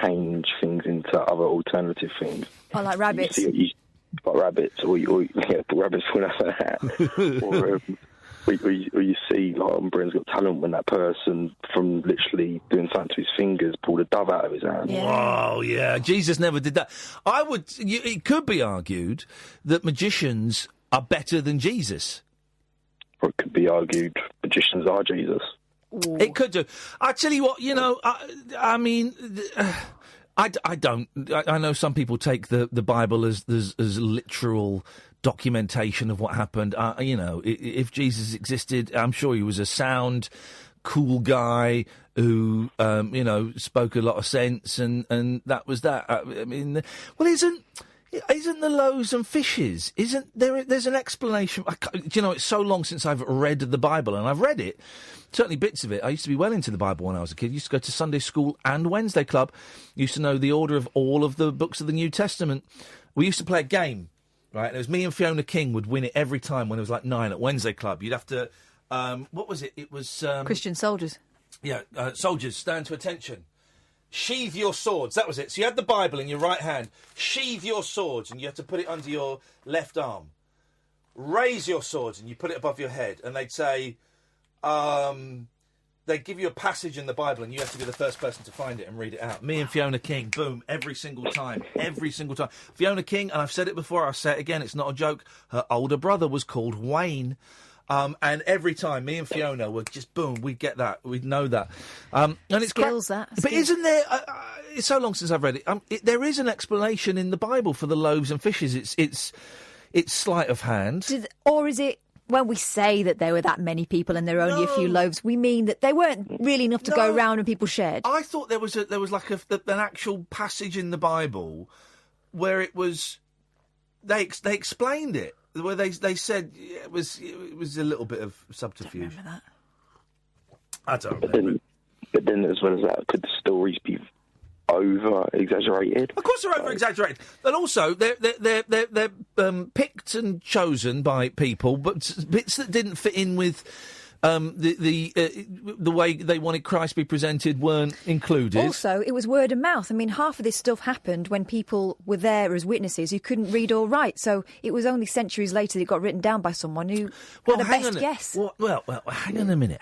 [SPEAKER 17] change things into other alternative things.
[SPEAKER 4] Oh, like rabbits.
[SPEAKER 17] Like rabbits, or rabbits when I say that. Or you see, like on Britain's Got Talent, when that person, from literally doing something to his fingers, pulled a dove out of his hand.
[SPEAKER 3] Yeah. Whoa, yeah. Jesus never did that. It could be argued that magicians are better than Jesus.
[SPEAKER 17] Or it could be argued magicians are Jesus.
[SPEAKER 4] Ooh.
[SPEAKER 3] It could do. I tell you what, I mean, I don't. I know some people take the Bible as literal documentation of what happened. If Jesus existed, I'm sure he was a sound, cool guy who, spoke a lot of sense, and that was that. I mean, well, isn't the loaves and fishes? Isn't there? There's an explanation. It's so long since I've read the Bible, and I've read it. Certainly bits of it. I used to be well into the Bible when I was a kid. I used to go to Sunday school and Wednesday club. Used to know the order of all of the books of the New Testament. We used to play a game, right? And it was me and Fiona King would win it every time when it was like 9 at Wednesday club. You'd have to... what was it? It was...
[SPEAKER 4] Christian soldiers.
[SPEAKER 3] Yeah, soldiers, stand to attention. Sheathe your swords. That was it. So you had the Bible in your right hand. Sheathe your swords, and you had to put it under your left arm. Raise your swords, and you put it above your head. And they'd say... they'd give you a passage in the Bible and you have to be the first person to find it and read it out. Me and Fiona King, boom, every single time. Fiona King, and I've said it before, I'll say it again, it's not a joke, her older brother was called Wayne. And every time, me and Fiona would just, boom, we'd get that. We'd know that. And it's
[SPEAKER 4] Skills, that.
[SPEAKER 3] But isn't there... it's so long since I've read it. There is an explanation in the Bible for the loaves and fishes. It's sleight of hand.
[SPEAKER 4] Or is it... When we say that there were that many people and there were only a few loaves, we mean that there weren't really enough to go around and people shared.
[SPEAKER 3] I thought there was like an actual passage in the Bible where it was they explained it, where they said it was a little bit of subterfuge.
[SPEAKER 4] I don't remember that.
[SPEAKER 3] I don't remember.
[SPEAKER 17] But then, as well as that, could the stories be over-exaggerated?
[SPEAKER 3] Of course they're over-exaggerated. And also, they're picked and chosen by people, but bits that didn't fit in with the way they wanted Christ to be presented weren't included.
[SPEAKER 4] Also, it was word of mouth. I mean, half of this stuff happened when people were there as witnesses who couldn't read or write. So it was only centuries later that it got written down by someone who had a best guess.
[SPEAKER 3] Well, hang on a minute.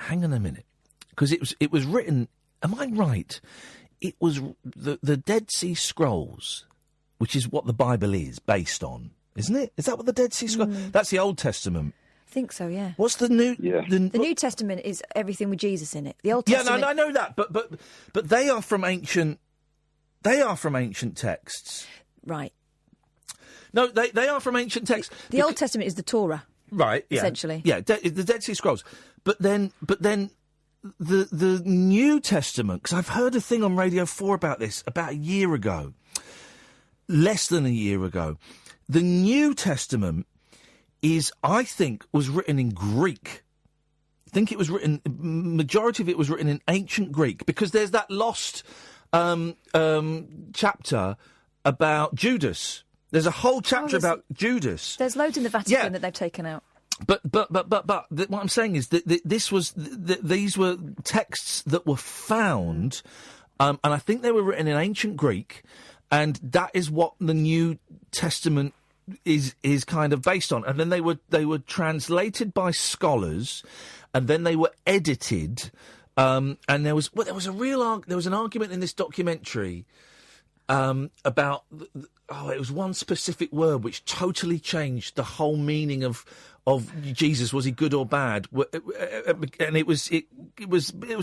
[SPEAKER 3] Because it was written... Am I right? It was the Dead Sea Scrolls, which is what the Bible is based on, isn't it? Is that what the Dead Sea Scrolls... That's the Old Testament.
[SPEAKER 4] I think so, yeah.
[SPEAKER 3] What's the New...
[SPEAKER 17] Yeah.
[SPEAKER 4] The New Testament is everything with Jesus in it. The Old Testament...
[SPEAKER 3] Yeah, no, I know that, but they are from ancient... They are from ancient texts.
[SPEAKER 4] Right.
[SPEAKER 3] No, they are from ancient texts.
[SPEAKER 4] The Old Testament is the Torah.
[SPEAKER 3] Right, yeah.
[SPEAKER 4] Essentially.
[SPEAKER 3] Yeah, the Dead Sea Scrolls. But then the New Testament, because I've heard a thing on Radio 4 about this about a year ago, less than a year ago. The New Testament I think, was written in Greek. I think it was written, majority of it was written in ancient Greek, because there's that lost chapter about Judas. There's a whole chapter about Judas.
[SPEAKER 4] There's loads in the Vatican that they've taken out.
[SPEAKER 3] But what I'm saying is that these were texts that were found, and I think they were written in ancient Greek, and that is what the New Testament is kind of based on. And then they were translated by scholars, and then they were edited, and there was an argument in this documentary about it was one specific word which totally changed the whole meaning of Jesus. Was he good or bad? And it was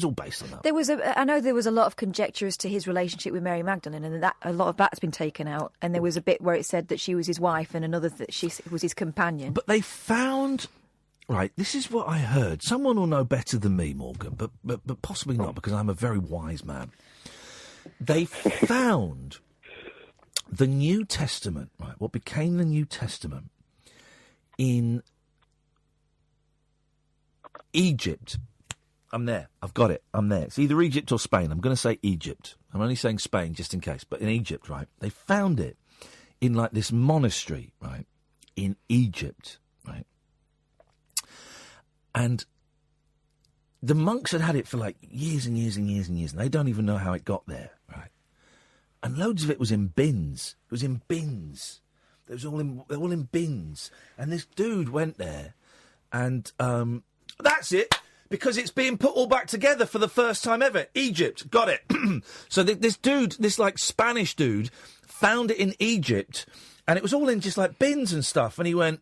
[SPEAKER 3] all based on that.
[SPEAKER 4] I know there was a lot of conjecture as to his relationship with Mary Magdalene, and that a lot of that's been taken out. And there was a bit where it said that she was his wife, and another that she was his companion.
[SPEAKER 3] But they found. Right, this is what I heard. Someone will know better than me, Morgan, but possibly not, because I'm a very wise man. They found the New Testament, right, what became the New Testament, in Egypt. I'm there. I've got it. I'm there. It's either Egypt or Spain. I'm going to say Egypt. I'm only saying Spain just in case. But in Egypt, right, they found it in, like, this monastery, right, in Egypt, right. And the monks had it for, like, years and years and years and years, and they don't even know how it got there, right? And loads of it was in bins. It was in bins. They're all in bins. And this dude went there, and that's it, because it's being put all back together for the first time ever. Egypt, got it. So this dude, this, like, Spanish dude, found it in Egypt, and it was all in just, like, bins and stuff. And he went,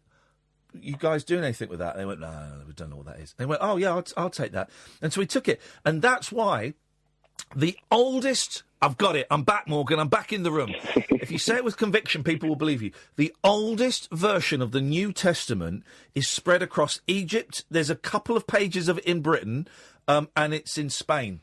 [SPEAKER 3] "You guys doing anything with that?" And they went, no, we don't know what that is. And they went, "Oh, yeah, I'll take that." And so he took it. And that's why the oldest... I've got it. I'm back, Morgan. I'm back in the room. If you say it with conviction, people will believe you. The oldest version of the New Testament is spread across Egypt. There's a couple of pages of it in Britain, and it's in Spain.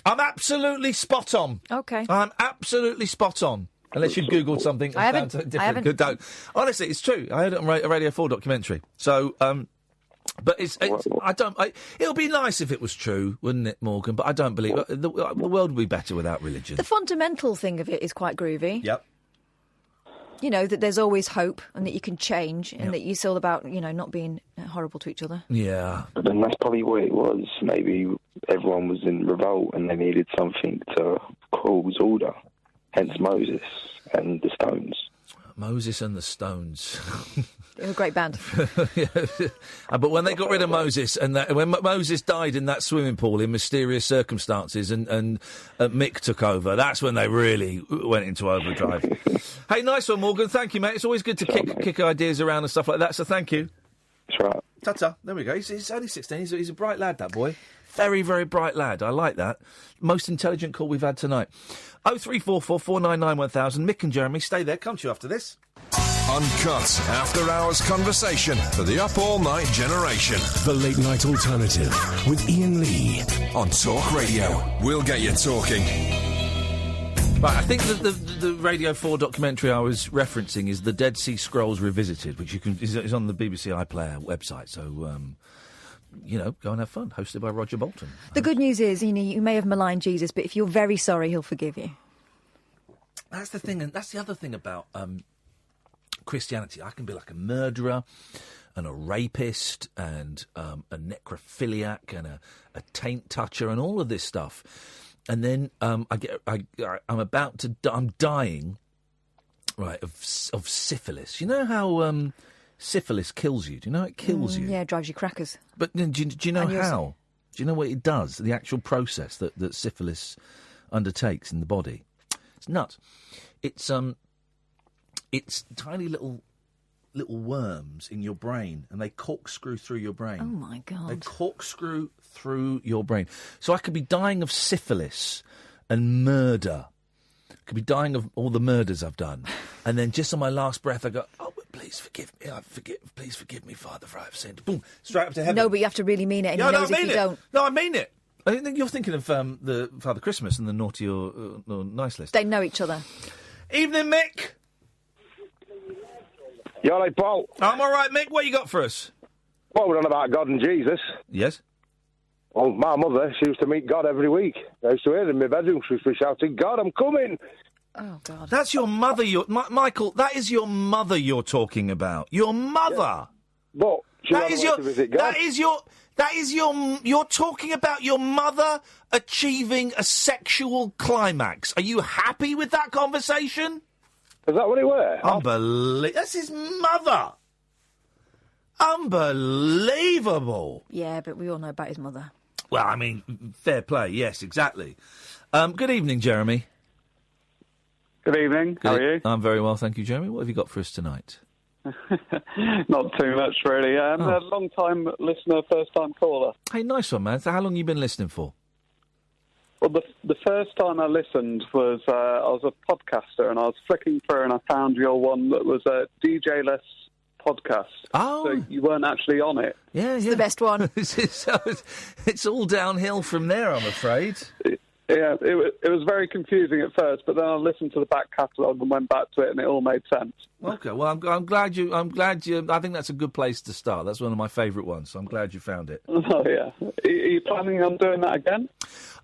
[SPEAKER 3] I'm absolutely spot on.
[SPEAKER 4] Okay.
[SPEAKER 3] I'm absolutely spot on. Unless you've Googled something.
[SPEAKER 4] I haven't.
[SPEAKER 3] Different. Don't. Honestly, it's true. I heard it on a Radio 4 documentary. So, but it'll be nice if it was true, wouldn't it, Morgan? But I don't believe it. The world would be better without religion.
[SPEAKER 4] The fundamental thing of it is quite groovy.
[SPEAKER 3] Yep.
[SPEAKER 4] You know, that there's always hope and that you can change and that it's all about, not being horrible to each other.
[SPEAKER 3] Yeah.
[SPEAKER 17] But then that's probably what it was. Maybe everyone was in revolt and they needed something to cause order. Hence Moses and the Stones.
[SPEAKER 3] Moses and the Stones.
[SPEAKER 4] They're a great band.
[SPEAKER 3] Yeah. But when they got rid of Moses, and when Moses died in that swimming pool in mysterious circumstances, and Mick took over, that's when they really went into overdrive. Hey, nice one, Morgan. Thank you, mate. It's always good to kick ideas around and stuff like that, so thank you.
[SPEAKER 17] That's right.
[SPEAKER 3] Ta-ta. There we go. He's only 16. He's a bright lad, that boy. Very, very bright lad. I like that. Most intelligent call we've had tonight. 0344 499 1000. Mick and Jeremy, stay there. Come to you after this.
[SPEAKER 15] Uncut, after-hours conversation for the up-all-night generation.
[SPEAKER 1] The Late Night Alternative with Iain Lee.
[SPEAKER 15] On Talk Radio. We'll get you talking.
[SPEAKER 3] Right, I think the Radio 4 documentary I was referencing is the Dead Sea Scrolls Revisited, which is on the BBC iPlayer website. So, go and have fun. Hosted by Roger Bolton.
[SPEAKER 4] The good news is, you may have maligned Jesus, but if you're very sorry, he'll forgive you.
[SPEAKER 3] That's the thing, and that's the other thing about Christianity. I can be like a murderer and a rapist and a necrophiliac and a taint toucher and all of this stuff. And then I'm dying, right, of syphilis. You know how syphilis kills you? Do you know how it kills you?
[SPEAKER 4] Yeah, it drives you crackers.
[SPEAKER 3] But do you know how? Do you know what it does? The actual process that syphilis undertakes in the body. It's nuts. It's tiny little worms in your brain, and they corkscrew through your brain.
[SPEAKER 4] Oh, my God.
[SPEAKER 3] They corkscrew through your brain. So I could be dying of syphilis and murder. I could be dying of all the murders I've done. And then just on my last breath, I go, oh, but please forgive me. Please forgive me, Father, for I have sinned. Boom, straight up to heaven.
[SPEAKER 4] No, but you have to really mean it, and he knows if you don't.
[SPEAKER 3] No, I mean it. I think you're thinking of the Father Christmas and the naughty or nice list.
[SPEAKER 4] They know each other.
[SPEAKER 3] Evening, Mick.
[SPEAKER 18] You all right, Paul?
[SPEAKER 3] I'm all right, Mick. What you got for us?
[SPEAKER 18] Well, we're on about God and Jesus.
[SPEAKER 3] Yes.
[SPEAKER 18] Well, my mother, she used to meet God every week. I used to hear in my bedroom, she used to be shouting, God, I'm coming.
[SPEAKER 4] Oh, God.
[SPEAKER 3] That's your mother, Michael, that is your mother you're talking about. Your mother. Yeah.
[SPEAKER 18] But she
[SPEAKER 3] that is your, to visit God. You're talking about your mother achieving a sexual climax. Are you happy with that conversation?
[SPEAKER 18] Is that what it were?
[SPEAKER 3] Unbelievable. That's his mother. Unbelievable.
[SPEAKER 4] Yeah, but we all know about his mother.
[SPEAKER 3] Well, I mean, fair play. Yes, exactly. Good evening, Jeremy.
[SPEAKER 19] Good evening. How are you?
[SPEAKER 3] I'm very well, thank you, Jeremy. What have you got for us tonight?
[SPEAKER 19] Not too much, really. A long-time listener, first-time caller.
[SPEAKER 3] Hey, nice one, man. So how long have you been listening for?
[SPEAKER 19] Well, the first time I listened was I was a podcaster, and I was flicking through, and I found your one that was a DJ-less podcast.
[SPEAKER 3] Oh.
[SPEAKER 19] So you weren't actually on it.
[SPEAKER 3] Yeah,
[SPEAKER 4] it's the best one.
[SPEAKER 3] It's all downhill from there, I'm afraid.
[SPEAKER 19] Yeah, it was very confusing at first, but then I listened to the back catalogue and went back to it, and it all made sense.
[SPEAKER 3] Okay, well, I'm glad you. I think that's a good place to start. That's one of my favourite ones, so I'm glad you found it.
[SPEAKER 19] Oh yeah, are you planning on doing that again?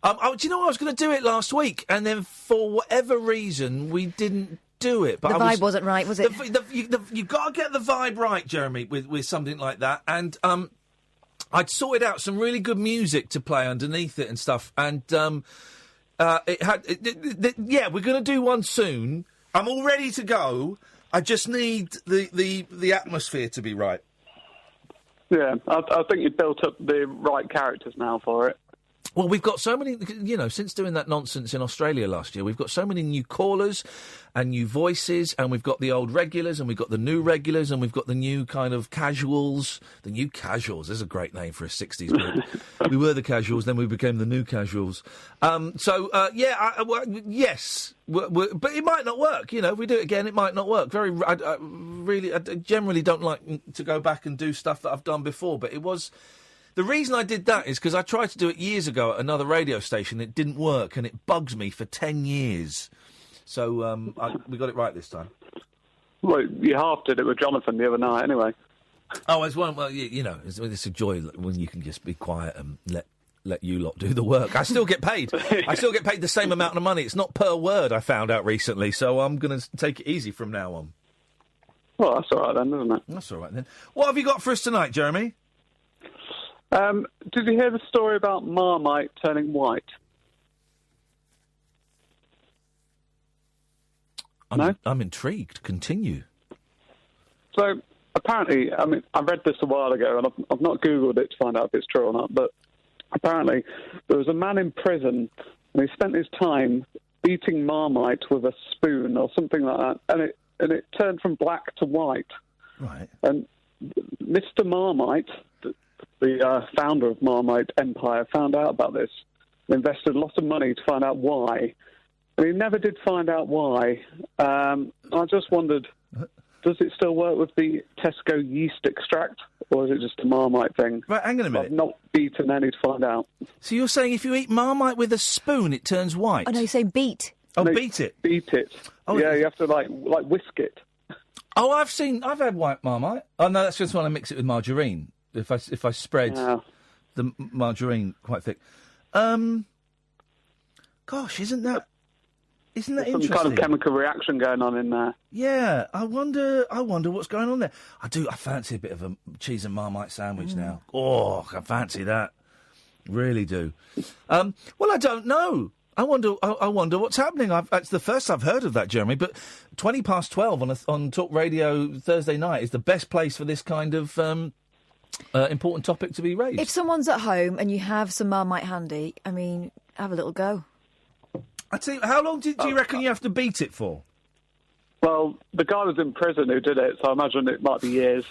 [SPEAKER 3] Do you know what? I was going to do it last week, and then for whatever reason we didn't do it. But
[SPEAKER 4] the vibe wasn't right, was it?
[SPEAKER 3] You've got to get the vibe right, Jeremy, with something like that, and I'd sorted out some really good music to play underneath it and stuff, and we're going to do one soon. I'm all ready to go. I just need the atmosphere to be right.
[SPEAKER 19] Yeah, I think you've built up the right characters now for it.
[SPEAKER 3] Well, we've got so many, since doing that nonsense in Australia last year, we've got so many new callers and new voices, and we've got the old regulars, and we've got the new regulars, and we've got the new kind of casuals. The new casuals is a great name for a 60s group. We were the casuals, then we became the new casuals. Yes, but it might not work. If we do it again, it might not work. I generally don't like to go back and do stuff that I've done before, but it was... The reason I did that is because I tried to do it years ago at another radio station. It didn't work, and it bugs me for 10 years. So we got it right this time.
[SPEAKER 19] Well, you half did it with Jonathan the other night, anyway.
[SPEAKER 3] Oh, as well. Well, it's a joy when you can just be quiet and let you lot do the work. I still get paid. I still get paid the same amount of money. It's not per word, I found out recently. So I'm going to take it easy from now on.
[SPEAKER 19] Well, that's all right then, isn't it?
[SPEAKER 3] That's all right then. What have you got for us tonight, Jeremy?
[SPEAKER 19] Did you hear the story about Marmite turning white?
[SPEAKER 3] I'm intrigued. Continue.
[SPEAKER 19] So, apparently, I read this a while ago, and I've not Googled it to find out if it's true or not, but apparently there was a man in prison, and he spent his time eating Marmite with a spoon or something like that, and it turned from black to white.
[SPEAKER 3] Right.
[SPEAKER 19] And Mr. Marmite, the founder of Marmite Empire, found out about this, invested a lot of money to find out why, and he never did find out why. I just wondered, does it still work with the Tesco yeast extract, or is it just a Marmite thing?
[SPEAKER 3] Right, hang on a minute.
[SPEAKER 19] I've not beaten any to find out.
[SPEAKER 3] So you're saying if you eat Marmite with a spoon, it turns white?
[SPEAKER 4] Oh, no, you say beat.
[SPEAKER 3] Oh,
[SPEAKER 19] No,
[SPEAKER 3] beat it.
[SPEAKER 19] Beat it.
[SPEAKER 3] Oh,
[SPEAKER 19] yeah, you have to like whisk it.
[SPEAKER 3] Oh, I've had white Marmite. Oh no, that's just when I mix it with margarine. If I spread the margarine quite thick. Gosh, isn't that interesting?
[SPEAKER 19] Some kind of chemical reaction going on in there.
[SPEAKER 3] Yeah, I wonder what's going on there. I fancy a bit of a cheese and Marmite sandwich now. Oh, I fancy that. Really do. Well, I don't know. I wonder what's happening. It's the first I've heard of that, Jeremy. But 12:20 on Talk Radio Thursday night is the best place for this kind of important topic to be raised.
[SPEAKER 4] If someone's at home and you have some Marmite handy, I mean, have a little go.
[SPEAKER 3] I tell you, how long do you reckon you have to beat it for?
[SPEAKER 19] Well, the guy was in prison who did it, so I imagine it might be years.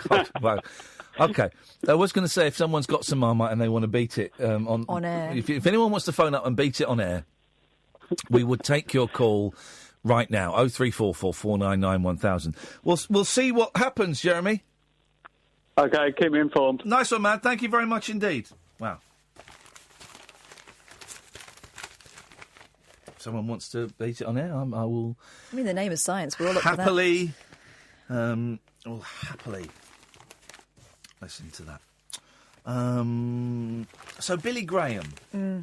[SPEAKER 3] God, wow. Okay. I was going to say, if someone's got some Marmite and they want to beat it on
[SPEAKER 4] air.
[SPEAKER 3] If anyone wants to phone up and beat it on air, we would take your call right now. 0344 499 1000. We'll see what happens, Jeremy.
[SPEAKER 19] Okay, keep me informed.
[SPEAKER 3] Nice one, man. Thank you very much indeed. Wow. If someone wants to beat it on air, I will...
[SPEAKER 4] I mean, the name is science. We're all up
[SPEAKER 3] happily, will happily listen to that. So Billy Graham. I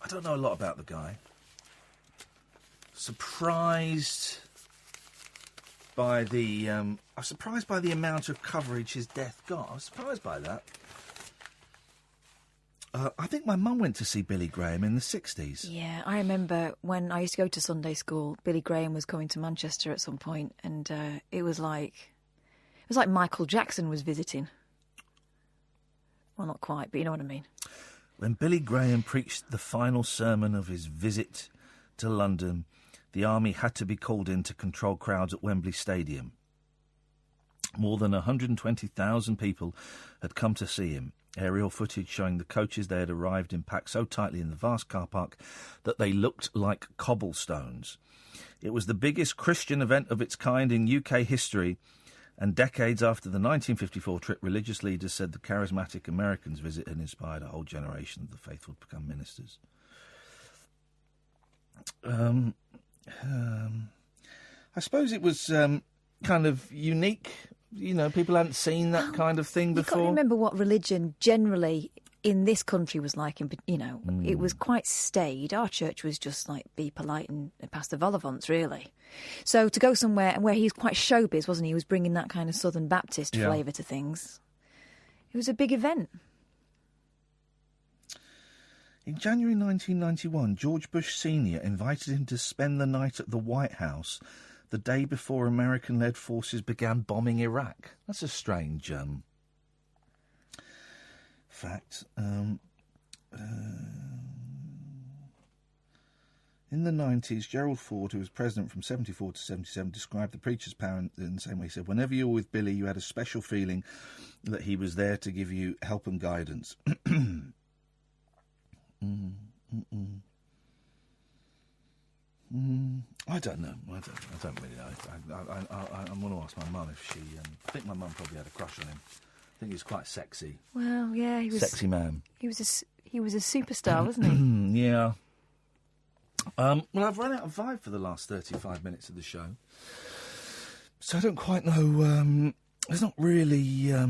[SPEAKER 3] don't know a lot about the guy. Surprised by the amount of coverage his death got. I was surprised by that. I think my mum went to see Billy Graham in the 60s.
[SPEAKER 4] Yeah, I remember when I used to go to Sunday school, Billy Graham was coming to Manchester at some point, and it was like Michael Jackson was visiting. Well, not quite, but you know what I mean.
[SPEAKER 3] When Billy Graham preached the final sermon of his visit to London, the army had to be called in to control crowds at Wembley Stadium. More than 120,000 people had come to see him. Aerial footage showing the coaches they had arrived in packed so tightly in the vast car park that they looked like cobblestones. It was the biggest Christian event of its kind in UK history, and decades after the 1954 trip, religious leaders said the charismatic American's visit had inspired a whole generation of the faithful to become ministers. I suppose it was kind of unique. You know, people hadn't seen that kind of thing before.
[SPEAKER 4] You can't remember what religion generally in this country was like. It was quite staid. Our church was just like be polite and pass the vol-au-vents, really. So to go somewhere where he's quite showbiz, wasn't he? He was bringing that kind of Southern Baptist flavour to things. It was a big event.
[SPEAKER 3] In January 1991, George Bush Sr. invited him to spend the night at the White House the day before American-led forces began bombing Iraq. That's a strange fact. In the 90s, Gerald Ford, who was president from 74 to 77, described the preacher's power in the same way. He said, whenever you were with Billy, you had a special feeling that he was there to give you help and guidance. I don't know. I don't really know. I'm going to ask my mum if she... I think my mum probably had a crush on him. I think he was quite sexy.
[SPEAKER 4] Well, yeah, he was...
[SPEAKER 3] Sexy man.
[SPEAKER 4] He was a superstar, wasn't he?
[SPEAKER 3] Yeah. Well, I've run out of vibe for the last 35 minutes of the show. So I don't quite know... There's not really a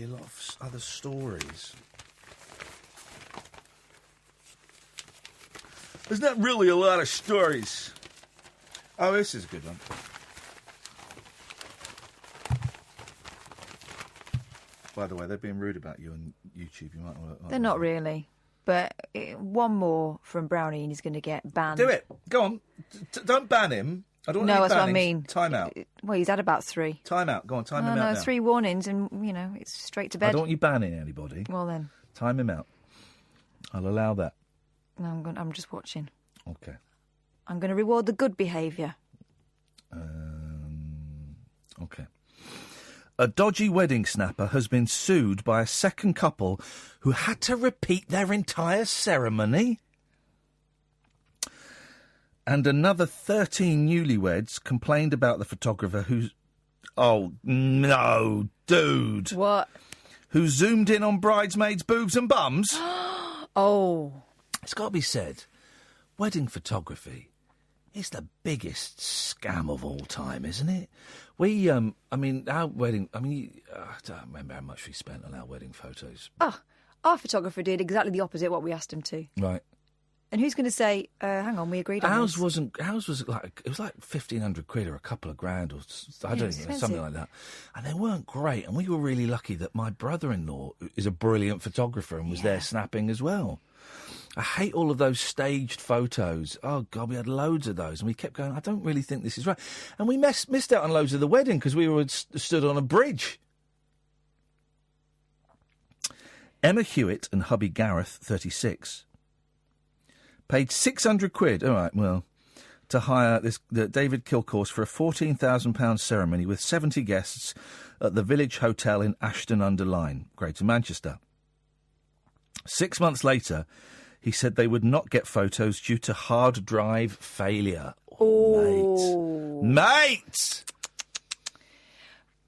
[SPEAKER 3] lot of other stories. There's not really a lot of stories. Oh, this is a good one. By the way, they're being rude about you on YouTube. You might want to...
[SPEAKER 4] They're not really. But one more from Brownie and he's going to get banned.
[SPEAKER 3] Do it. Go on. Don't ban him. I don't want
[SPEAKER 4] No,
[SPEAKER 3] any
[SPEAKER 4] that's what I
[SPEAKER 3] bannings.
[SPEAKER 4] mean.
[SPEAKER 3] Time out.
[SPEAKER 4] Well, he's had about 3.
[SPEAKER 3] Time out. Go on, time him out
[SPEAKER 4] No,
[SPEAKER 3] now.
[SPEAKER 4] 3 warnings and, it's straight to bed.
[SPEAKER 3] I don't want you banning anybody.
[SPEAKER 4] Well, then.
[SPEAKER 3] Time him out. I'll allow that.
[SPEAKER 4] No, I'm just watching.
[SPEAKER 3] Okay.
[SPEAKER 4] I'm going to reward the good behaviour.
[SPEAKER 3] OK. A dodgy wedding snapper has been sued by a second couple who had to repeat their entire ceremony. And another 13 newlyweds complained about the photographer who's... Oh, no, dude.
[SPEAKER 4] What?
[SPEAKER 3] Who zoomed in on bridesmaids' boobs and bums.
[SPEAKER 4] Oh.
[SPEAKER 3] It's got to be said, wedding photography is the biggest scam of all time, isn't it? We, our wedding... I don't remember how much we spent on our wedding photos.
[SPEAKER 4] Oh, our photographer did exactly the opposite of what we asked him to.
[SPEAKER 3] Right.
[SPEAKER 4] And who's going to say, hang on, we agreed on
[SPEAKER 3] Ours
[SPEAKER 4] this?
[SPEAKER 3] was like, it was like 1,500 quid or a couple of grand or I don't know, something like that. And they weren't great. And we were really lucky that my brother-in-law is a brilliant photographer and was there snapping as well. I hate all of those staged photos. Oh, God, we had loads of those. And we kept going, I don't really think this is right. And we missed out on loads of the wedding because we were stood on a bridge. Emma Hewitt and hubby Gareth, 36, paid 600 quid, all right, well, to hire the David Kilcourse for a £14,000 ceremony with 70 guests at the Village Hotel in Ashton-under-Lyne, Greater Manchester. 6 months later, he said they would not get photos due to hard drive failure.
[SPEAKER 4] Oh.
[SPEAKER 3] Mate!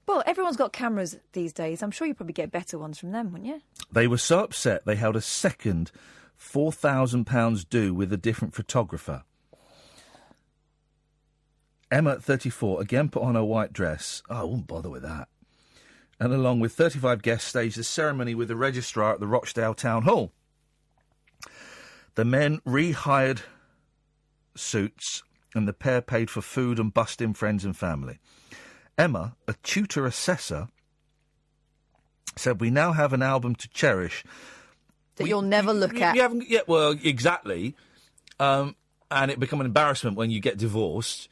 [SPEAKER 4] Well, everyone's got cameras these days. I'm sure you probably get better ones from them, wouldn't you?
[SPEAKER 3] They were so upset they held a second £4,000 due with a different photographer. Emma, 34, again put on her white dress. Oh, I wouldn't bother with that. And along with 35 guests, staged a ceremony with the registrar at the Rochdale Town Hall. The men rehired suits and the pair paid for food and bussed in friends and family. Emma, a tutor assessor, said, we now have an album to cherish
[SPEAKER 4] that you'll never look at.
[SPEAKER 3] You haven't, yeah, well, exactly. And it become an embarrassment when you get divorced.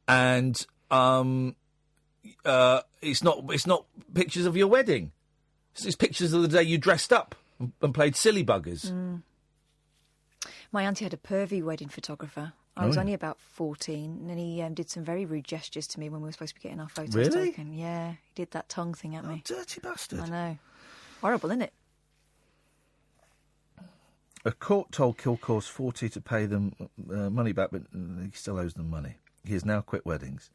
[SPEAKER 3] And it's not pictures of your wedding. It's pictures of the day you dressed up and played silly buggers.
[SPEAKER 4] Mm. My auntie had a pervy wedding photographer. I was only about 14, and he did some very rude gestures to me when we were supposed to be getting our photos
[SPEAKER 3] Really?
[SPEAKER 4] taken. Yeah, he did that tongue thing at me.
[SPEAKER 3] Dirty bastard.
[SPEAKER 4] I know. Horrible, isn't it?
[SPEAKER 3] A court told Kilcourse 40 to pay them money back, but he still owes them money. He has now quit weddings.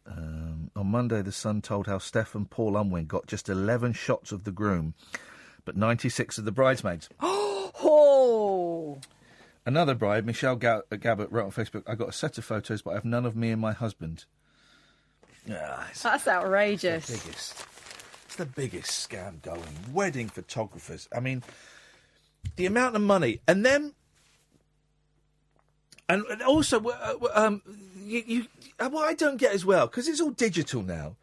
[SPEAKER 3] On Monday, the Sun told how Steph and Paul Unwin got just 11 shots of the groom, but 96 of the bridesmaids.
[SPEAKER 4] Oh!
[SPEAKER 3] Another bride, Michelle Gabbett, wrote on Facebook, I got a set of photos, but I have none of me and my husband.
[SPEAKER 4] That's outrageous.
[SPEAKER 3] It's the biggest scam going. Wedding photographers. I mean, the amount of money. And then... And also, what I don't get as well, because it's all digital now.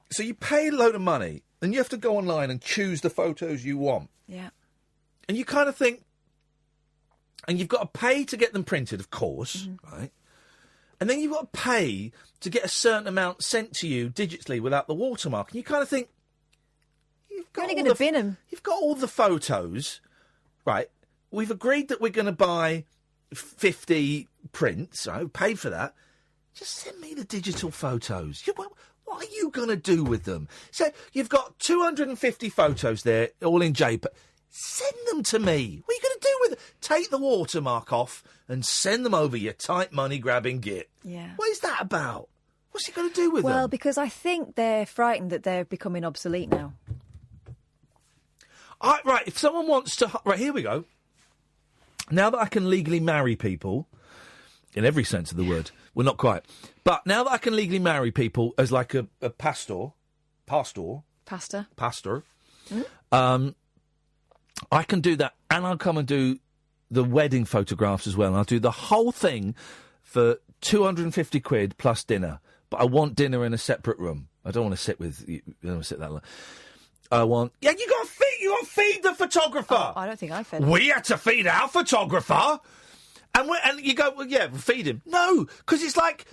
[SPEAKER 3] So you pay a load of money, and you have to go online and choose the photos you want.
[SPEAKER 4] Yeah.
[SPEAKER 3] And you kind of think... And you've got to pay to get them printed, of course, right? And then you've got to pay to get a certain amount sent to you digitally without the watermark. And you kind of think... You're
[SPEAKER 4] only going to bin them.
[SPEAKER 3] You've got all the photos, right? We've agreed that we're going to buy 50 prints, right? Paid for that. Just send me the digital photos. What are you going to do with them? So you've got 250 photos there, all in JPEG. Send them to me. What are you going to do with it? Take the watermark off and send them over, you tight money-grabbing git.
[SPEAKER 4] Yeah.
[SPEAKER 3] What is that about? What's he going to do with them?
[SPEAKER 4] Well, because I think they're frightened that they're becoming obsolete now.
[SPEAKER 3] Right, if someone wants to... Right, here we go. Now that I can legally marry people, in every sense of the word, well, not quite, but now that I can legally marry people as like a pastor, I can do that, and I'll come and do the wedding photographs as well, and I'll do the whole thing for 250 quid plus dinner, but I want dinner in a separate room. I don't want to sit with you. I don't want to sit that long. I want... Yeah, you got to feed the photographer.
[SPEAKER 4] Oh, I don't think I fed him.
[SPEAKER 3] We had to feed our photographer. And you go, well, yeah, we'll feed him. No, because it's like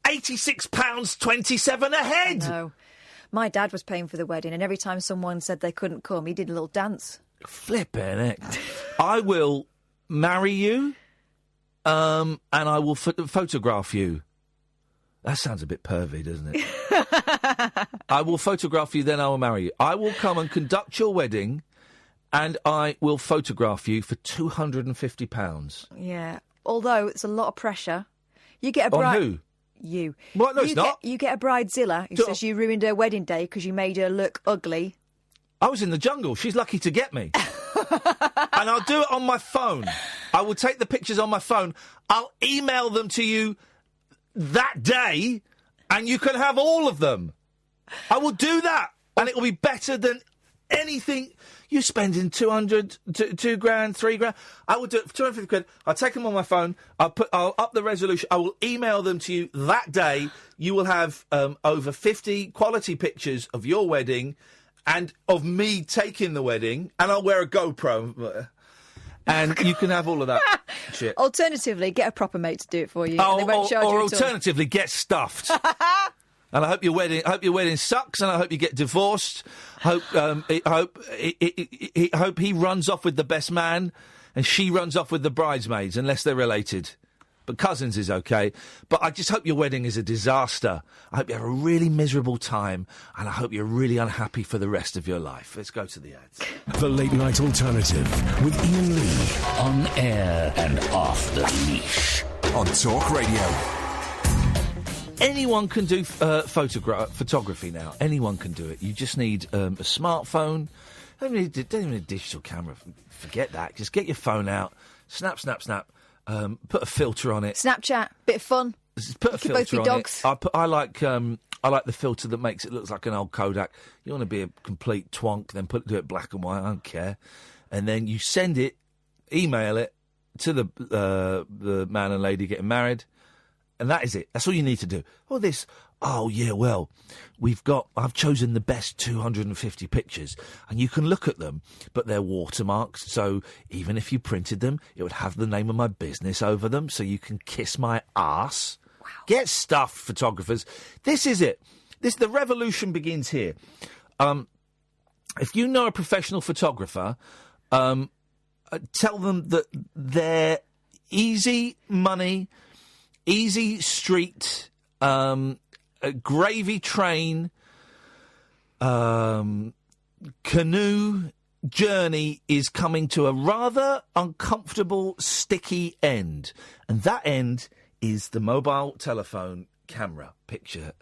[SPEAKER 3] £86.27 a head.
[SPEAKER 4] No. My dad was paying for the wedding, and every time someone said they couldn't come, he did a little dance.
[SPEAKER 3] Flippin' it. I will marry you, and I will photograph you. That sounds a bit pervy, doesn't it? I will photograph you, then I will marry you. I will come and conduct your wedding, and I will photograph you for £250.
[SPEAKER 4] Yeah. Although it's a lot of pressure. You get a bride.
[SPEAKER 3] On who?
[SPEAKER 4] You.
[SPEAKER 3] What? No, it's not.
[SPEAKER 4] You get a bridezilla who says you ruined her wedding day because you made her look ugly.
[SPEAKER 3] I was in the jungle. She's lucky to get me. And I'll do it on my phone. I will take the pictures on my phone. I'll email them to you that day, and you can have all of them. I will do that, and it will be better than anything you spend in 200, 2 grand, 3 grand. I will do it for 250 quid. I'll take them on my phone. I'll up the resolution. I will email them to you that day. You will have over 50 quality pictures of your wedding and of me taking the wedding, and I'll wear a GoPro. And you can have all of that shit.
[SPEAKER 4] Alternatively, get a proper mate to do it for you. They won't charge you
[SPEAKER 3] or
[SPEAKER 4] at all.
[SPEAKER 3] alternatively, get stuffed. And I hope your wedding sucks, and I hope you get divorced. Hope he runs off with the best man, and she runs off with the bridesmaids, unless they're related. But cousins is okay. But I just hope your wedding is a disaster. I hope you have a really miserable time, and I hope you're really unhappy for the rest of your life. Let's go to the ads.
[SPEAKER 1] The Late Night Alternative with Iain Lee. On air and off the leash.
[SPEAKER 15] On Talk Radio.
[SPEAKER 3] Anyone can do photography now. Anyone can do it. You just need a smartphone. Don't need a digital camera. Forget that. Just get your phone out. Snap, snap, snap. Put a filter on it.
[SPEAKER 4] Snapchat, bit of fun.
[SPEAKER 3] Put a filter
[SPEAKER 4] both be
[SPEAKER 3] on
[SPEAKER 4] dogs.
[SPEAKER 3] it. I like the filter that makes it look like an old Kodak. You want to be a complete twonk, then do it black and white. I don't care. And then you send it, email it to the man and lady getting married. And that is it. That's all you need to do. I've chosen the best 250 pictures, and you can look at them, but they're watermarked, so even if you printed them, it would have the name of my business over them, so you can kiss my arse. Wow. Get stuffed, photographers. This is it. The revolution begins here. If you know a professional photographer, tell them that they're easy money, easy street, a gravy train, canoe journey is coming to a rather uncomfortable, sticky end. And that end is the mobile telephone camera picture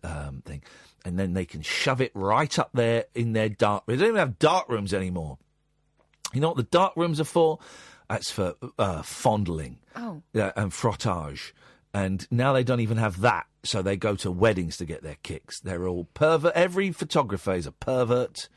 [SPEAKER 3] thing. And then they can shove it right up there in their dark rooms. They don't even have dark rooms anymore. You know what the dark rooms are for? That's for fondling and frottage. And now they don't even have that, so they go to weddings to get their kicks. They're all pervert. Every photographer is a pervert,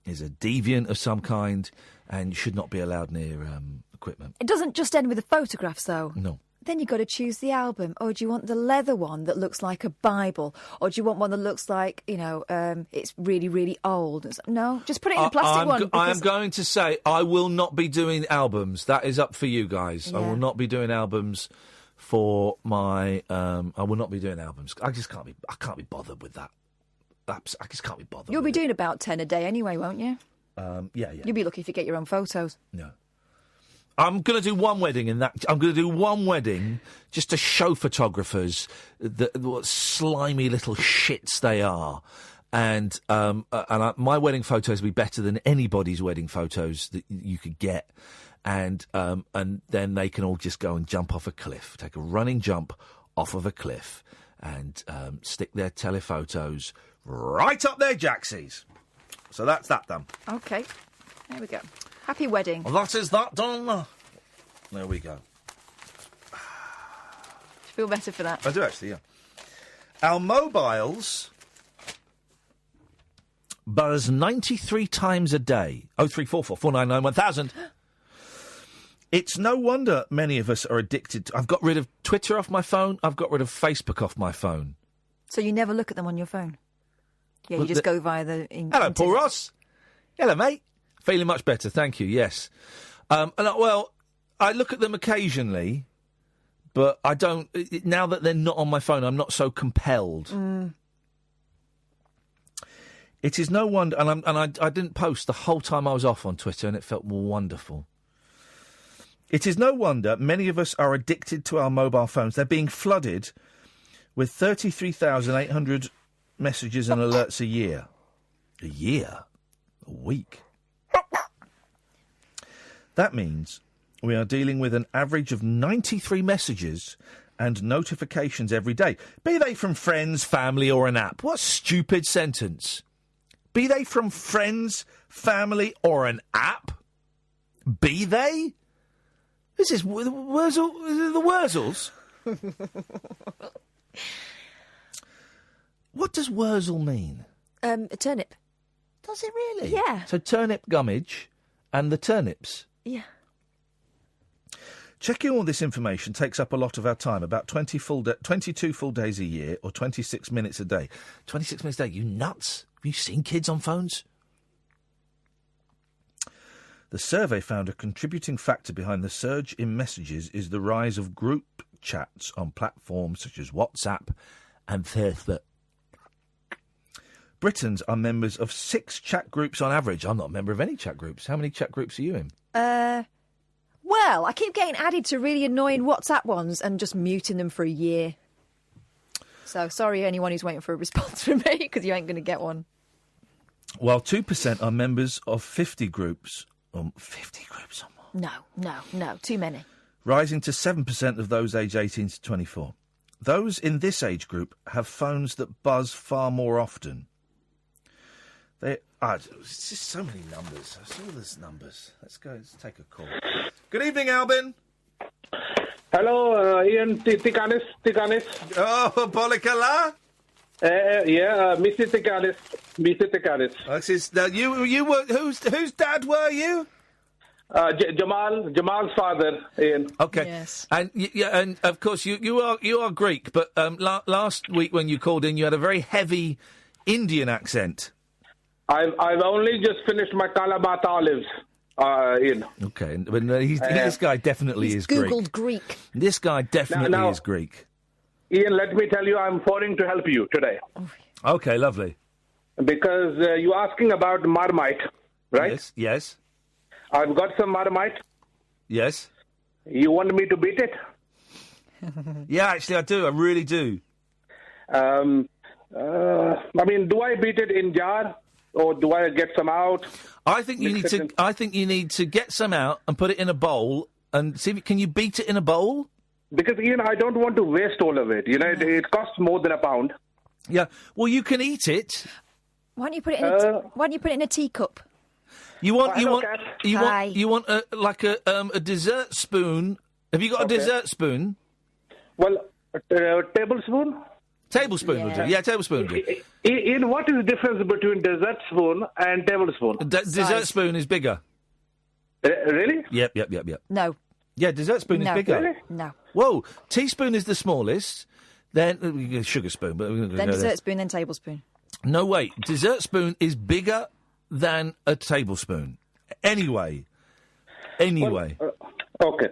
[SPEAKER 3] is a deviant of some kind, and should not be allowed near equipment.
[SPEAKER 4] It doesn't just end with the photographs, though.
[SPEAKER 3] No.
[SPEAKER 4] Then you've got to choose the album. Or do you want the leather one that looks like a Bible? Or do you want one that looks like, it's really, really old? No, just put it in the plastic one.
[SPEAKER 3] I am going to say I will not be doing albums. That is up for you guys. Yeah. I will not be doing albums for my... I will not be doing albums. I can't be bothered with that. I just can't be bothered.
[SPEAKER 4] You'll be doing about 10 a day anyway, won't you?
[SPEAKER 3] Yeah.
[SPEAKER 4] You'll be lucky if you get your own photos.
[SPEAKER 3] No. I'm going to do one wedding in that. I'm going to do one wedding just to show photographers what slimy little shits they are. And my wedding photos will be better than anybody's wedding photos that you could get. And then they can all just go and jump off a cliff, take a running jump off of a cliff, and stick their telephotos right up their jacksies. So that's that done.
[SPEAKER 4] Okay, there we go. Happy wedding.
[SPEAKER 3] That is that done. There we go.
[SPEAKER 4] Feel better for that.
[SPEAKER 3] I do actually, yeah. Our mobiles buzz 93 times a day. 0344 499 1000. It's no wonder many of us are addicted to... I've got rid of Twitter off my phone. I've got rid of Facebook off my phone.
[SPEAKER 4] So you never look at them on your phone? Yeah, you just go via the...
[SPEAKER 3] Hello, Paul Ross. Hello, mate. Feeling much better, thank you, yes. I look at them occasionally, but I don't... Now that they're not on my phone, I'm not so compelled.
[SPEAKER 4] Mm.
[SPEAKER 3] It is no wonder... And I didn't post the whole time I was off on Twitter, and it felt wonderful. It is no wonder many of us are addicted to our mobile phones. They're being flooded with 33,800 messages and alerts a year. A year? A week? That means we are dealing with an average of 93 messages and notifications every day, be they from friends, family or an app. What a stupid sentence. Be they from friends, family or an app? Be they? This is the Wurzels. What does Wurzel mean?
[SPEAKER 4] A turnip.
[SPEAKER 3] Does it really?
[SPEAKER 4] Yeah.
[SPEAKER 3] So turnip gummage and the turnips.
[SPEAKER 4] Yeah.
[SPEAKER 3] Checking all this information takes up a lot of our time, about 22 full days a year or 26 minutes a day. 26 minutes a day? You nuts? Have you seen kids on phones? The survey found a contributing factor behind the surge in messages is the rise of group chats on platforms such as WhatsApp and Facebook. Britons are members of 6 chat groups on average. I'm not a member of any chat groups. How many chat groups are you in?
[SPEAKER 4] Well, I keep getting added to really annoying WhatsApp ones and just muting them for a year. So, sorry anyone who's waiting for a response from me, because you ain't going to get one.
[SPEAKER 3] While 2% are members of 50 groups. 50 groups or more?
[SPEAKER 4] No, too many.
[SPEAKER 3] Rising to 7% of those aged 18 to 24. Those in this age group have phones that buzz far more often. It's just so many numbers. I saw these numbers. Let's take a call. Good evening, Albin.
[SPEAKER 18] Hello, Iain Tikanis.
[SPEAKER 3] Oh, Polikala?
[SPEAKER 18] Mr. Tikanis.
[SPEAKER 3] This is you were whose dad were you?
[SPEAKER 18] Jamal's father, Iain.
[SPEAKER 3] Okay.
[SPEAKER 4] Yes.
[SPEAKER 3] And of course you are Greek, but last week when you called in, you had a very heavy Indian accent.
[SPEAKER 18] I've only just finished my Kalabat olives, Iain.
[SPEAKER 3] Okay, but this guy definitely is Greek.
[SPEAKER 4] Googled Greek.
[SPEAKER 3] This guy definitely is Greek.
[SPEAKER 18] Iain, let me tell you, I'm phoning to help you today.
[SPEAKER 3] Okay, lovely.
[SPEAKER 18] Because you're asking about marmite, right?
[SPEAKER 3] Yes.
[SPEAKER 18] I've got some marmite.
[SPEAKER 3] Yes.
[SPEAKER 18] You want me to beat it?
[SPEAKER 3] Yeah, actually, I do. I really do.
[SPEAKER 18] I mean, do I beat it in jar? Or do I get some out?
[SPEAKER 3] I think you need to get some out and put it in a bowl and see if can you beat it in a bowl?
[SPEAKER 18] Because Iain, I don't want to waste all of it. You know, it costs more than £1.
[SPEAKER 3] Yeah. Well, you can eat it.
[SPEAKER 4] Why don't you put it in a teacup?
[SPEAKER 3] You want a dessert spoon. Have you got a dessert spoon?
[SPEAKER 18] Well, a tablespoon.
[SPEAKER 3] Tablespoon will do. Yeah, tablespoon will do.
[SPEAKER 18] Iain, what is the difference between dessert spoon and tablespoon?
[SPEAKER 3] Dessert spoon is bigger.
[SPEAKER 18] Really?
[SPEAKER 3] Yep.
[SPEAKER 4] No.
[SPEAKER 3] Yeah, dessert spoon is bigger.
[SPEAKER 18] Really?
[SPEAKER 4] No.
[SPEAKER 3] Whoa, teaspoon is the smallest. Then sugar spoon, but
[SPEAKER 4] then dessert spoon, then tablespoon.
[SPEAKER 3] No, wait. Dessert spoon is bigger than a tablespoon. Anyway.
[SPEAKER 18] Well, okay.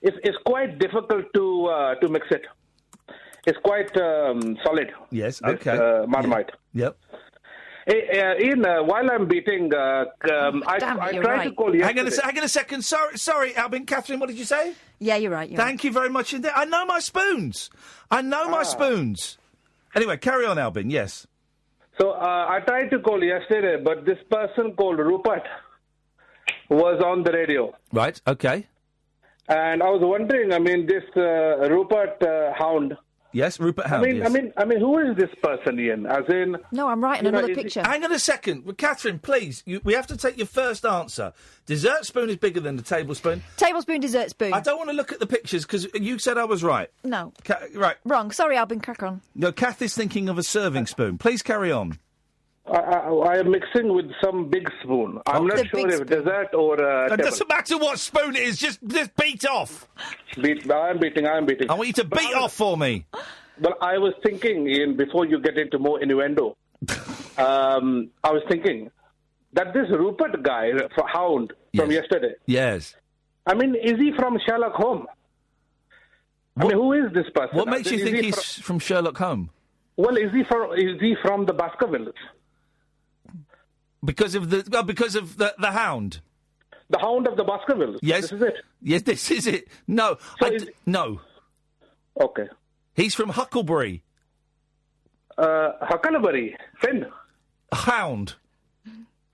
[SPEAKER 18] It's quite difficult to mix it. It's quite solid.
[SPEAKER 3] Yes. Okay.
[SPEAKER 18] Marmite.
[SPEAKER 3] Yep.
[SPEAKER 18] Hey, Iain, while I'm beating, I tried to call yesterday.
[SPEAKER 3] Hang on a second. Sorry, Albin. Catherine, what did you say?
[SPEAKER 4] Yeah, you're right.
[SPEAKER 3] Thank you very much indeed. I know my spoons. My spoons. Anyway, carry on, Albin. Yes.
[SPEAKER 18] So I tried to call yesterday, but this person called Rupert was on the radio.
[SPEAKER 3] Right. Okay.
[SPEAKER 18] And I was wondering. I mean, this Rupert Hound.
[SPEAKER 3] Yes, Rupert Hound.
[SPEAKER 18] I mean, who is this person, Iain? As in,
[SPEAKER 4] no, I'm writing another picture.
[SPEAKER 3] Hang on a second, Catherine, please. We have to take your first answer. Dessert spoon is bigger than the tablespoon.
[SPEAKER 4] Tablespoon, dessert spoon.
[SPEAKER 3] I don't want to look at the pictures because you said I was right.
[SPEAKER 4] No.
[SPEAKER 3] Right.
[SPEAKER 4] Wrong. Sorry, Albin. Crack on.
[SPEAKER 3] No, Kath is thinking of a serving spoon. Please carry on.
[SPEAKER 18] I am mixing with some big spoon. I'm not sure if dessert or.
[SPEAKER 3] It doesn't matter what spoon it is. Just beat off.
[SPEAKER 18] I'm beating. I
[SPEAKER 3] want you to beat off for me.
[SPEAKER 18] Well, I was thinking, Iain, before you get into more innuendo, I was thinking that this Rupert guy, Hound, from yesterday.
[SPEAKER 3] Yes.
[SPEAKER 18] I mean, is he from Sherlock Holmes? I mean, who is this person?
[SPEAKER 3] What makes you think he's from Sherlock Holmes?
[SPEAKER 18] Well, is he from the Baskervilles?
[SPEAKER 3] Because of the Hound.
[SPEAKER 18] The Hound of the Baskervilles.
[SPEAKER 3] Yes.
[SPEAKER 18] This is it.
[SPEAKER 3] Yes, this is it. No, no.
[SPEAKER 18] Okay.
[SPEAKER 3] He's from Huckleberry.
[SPEAKER 18] Huckleberry. Finn.
[SPEAKER 3] Hound.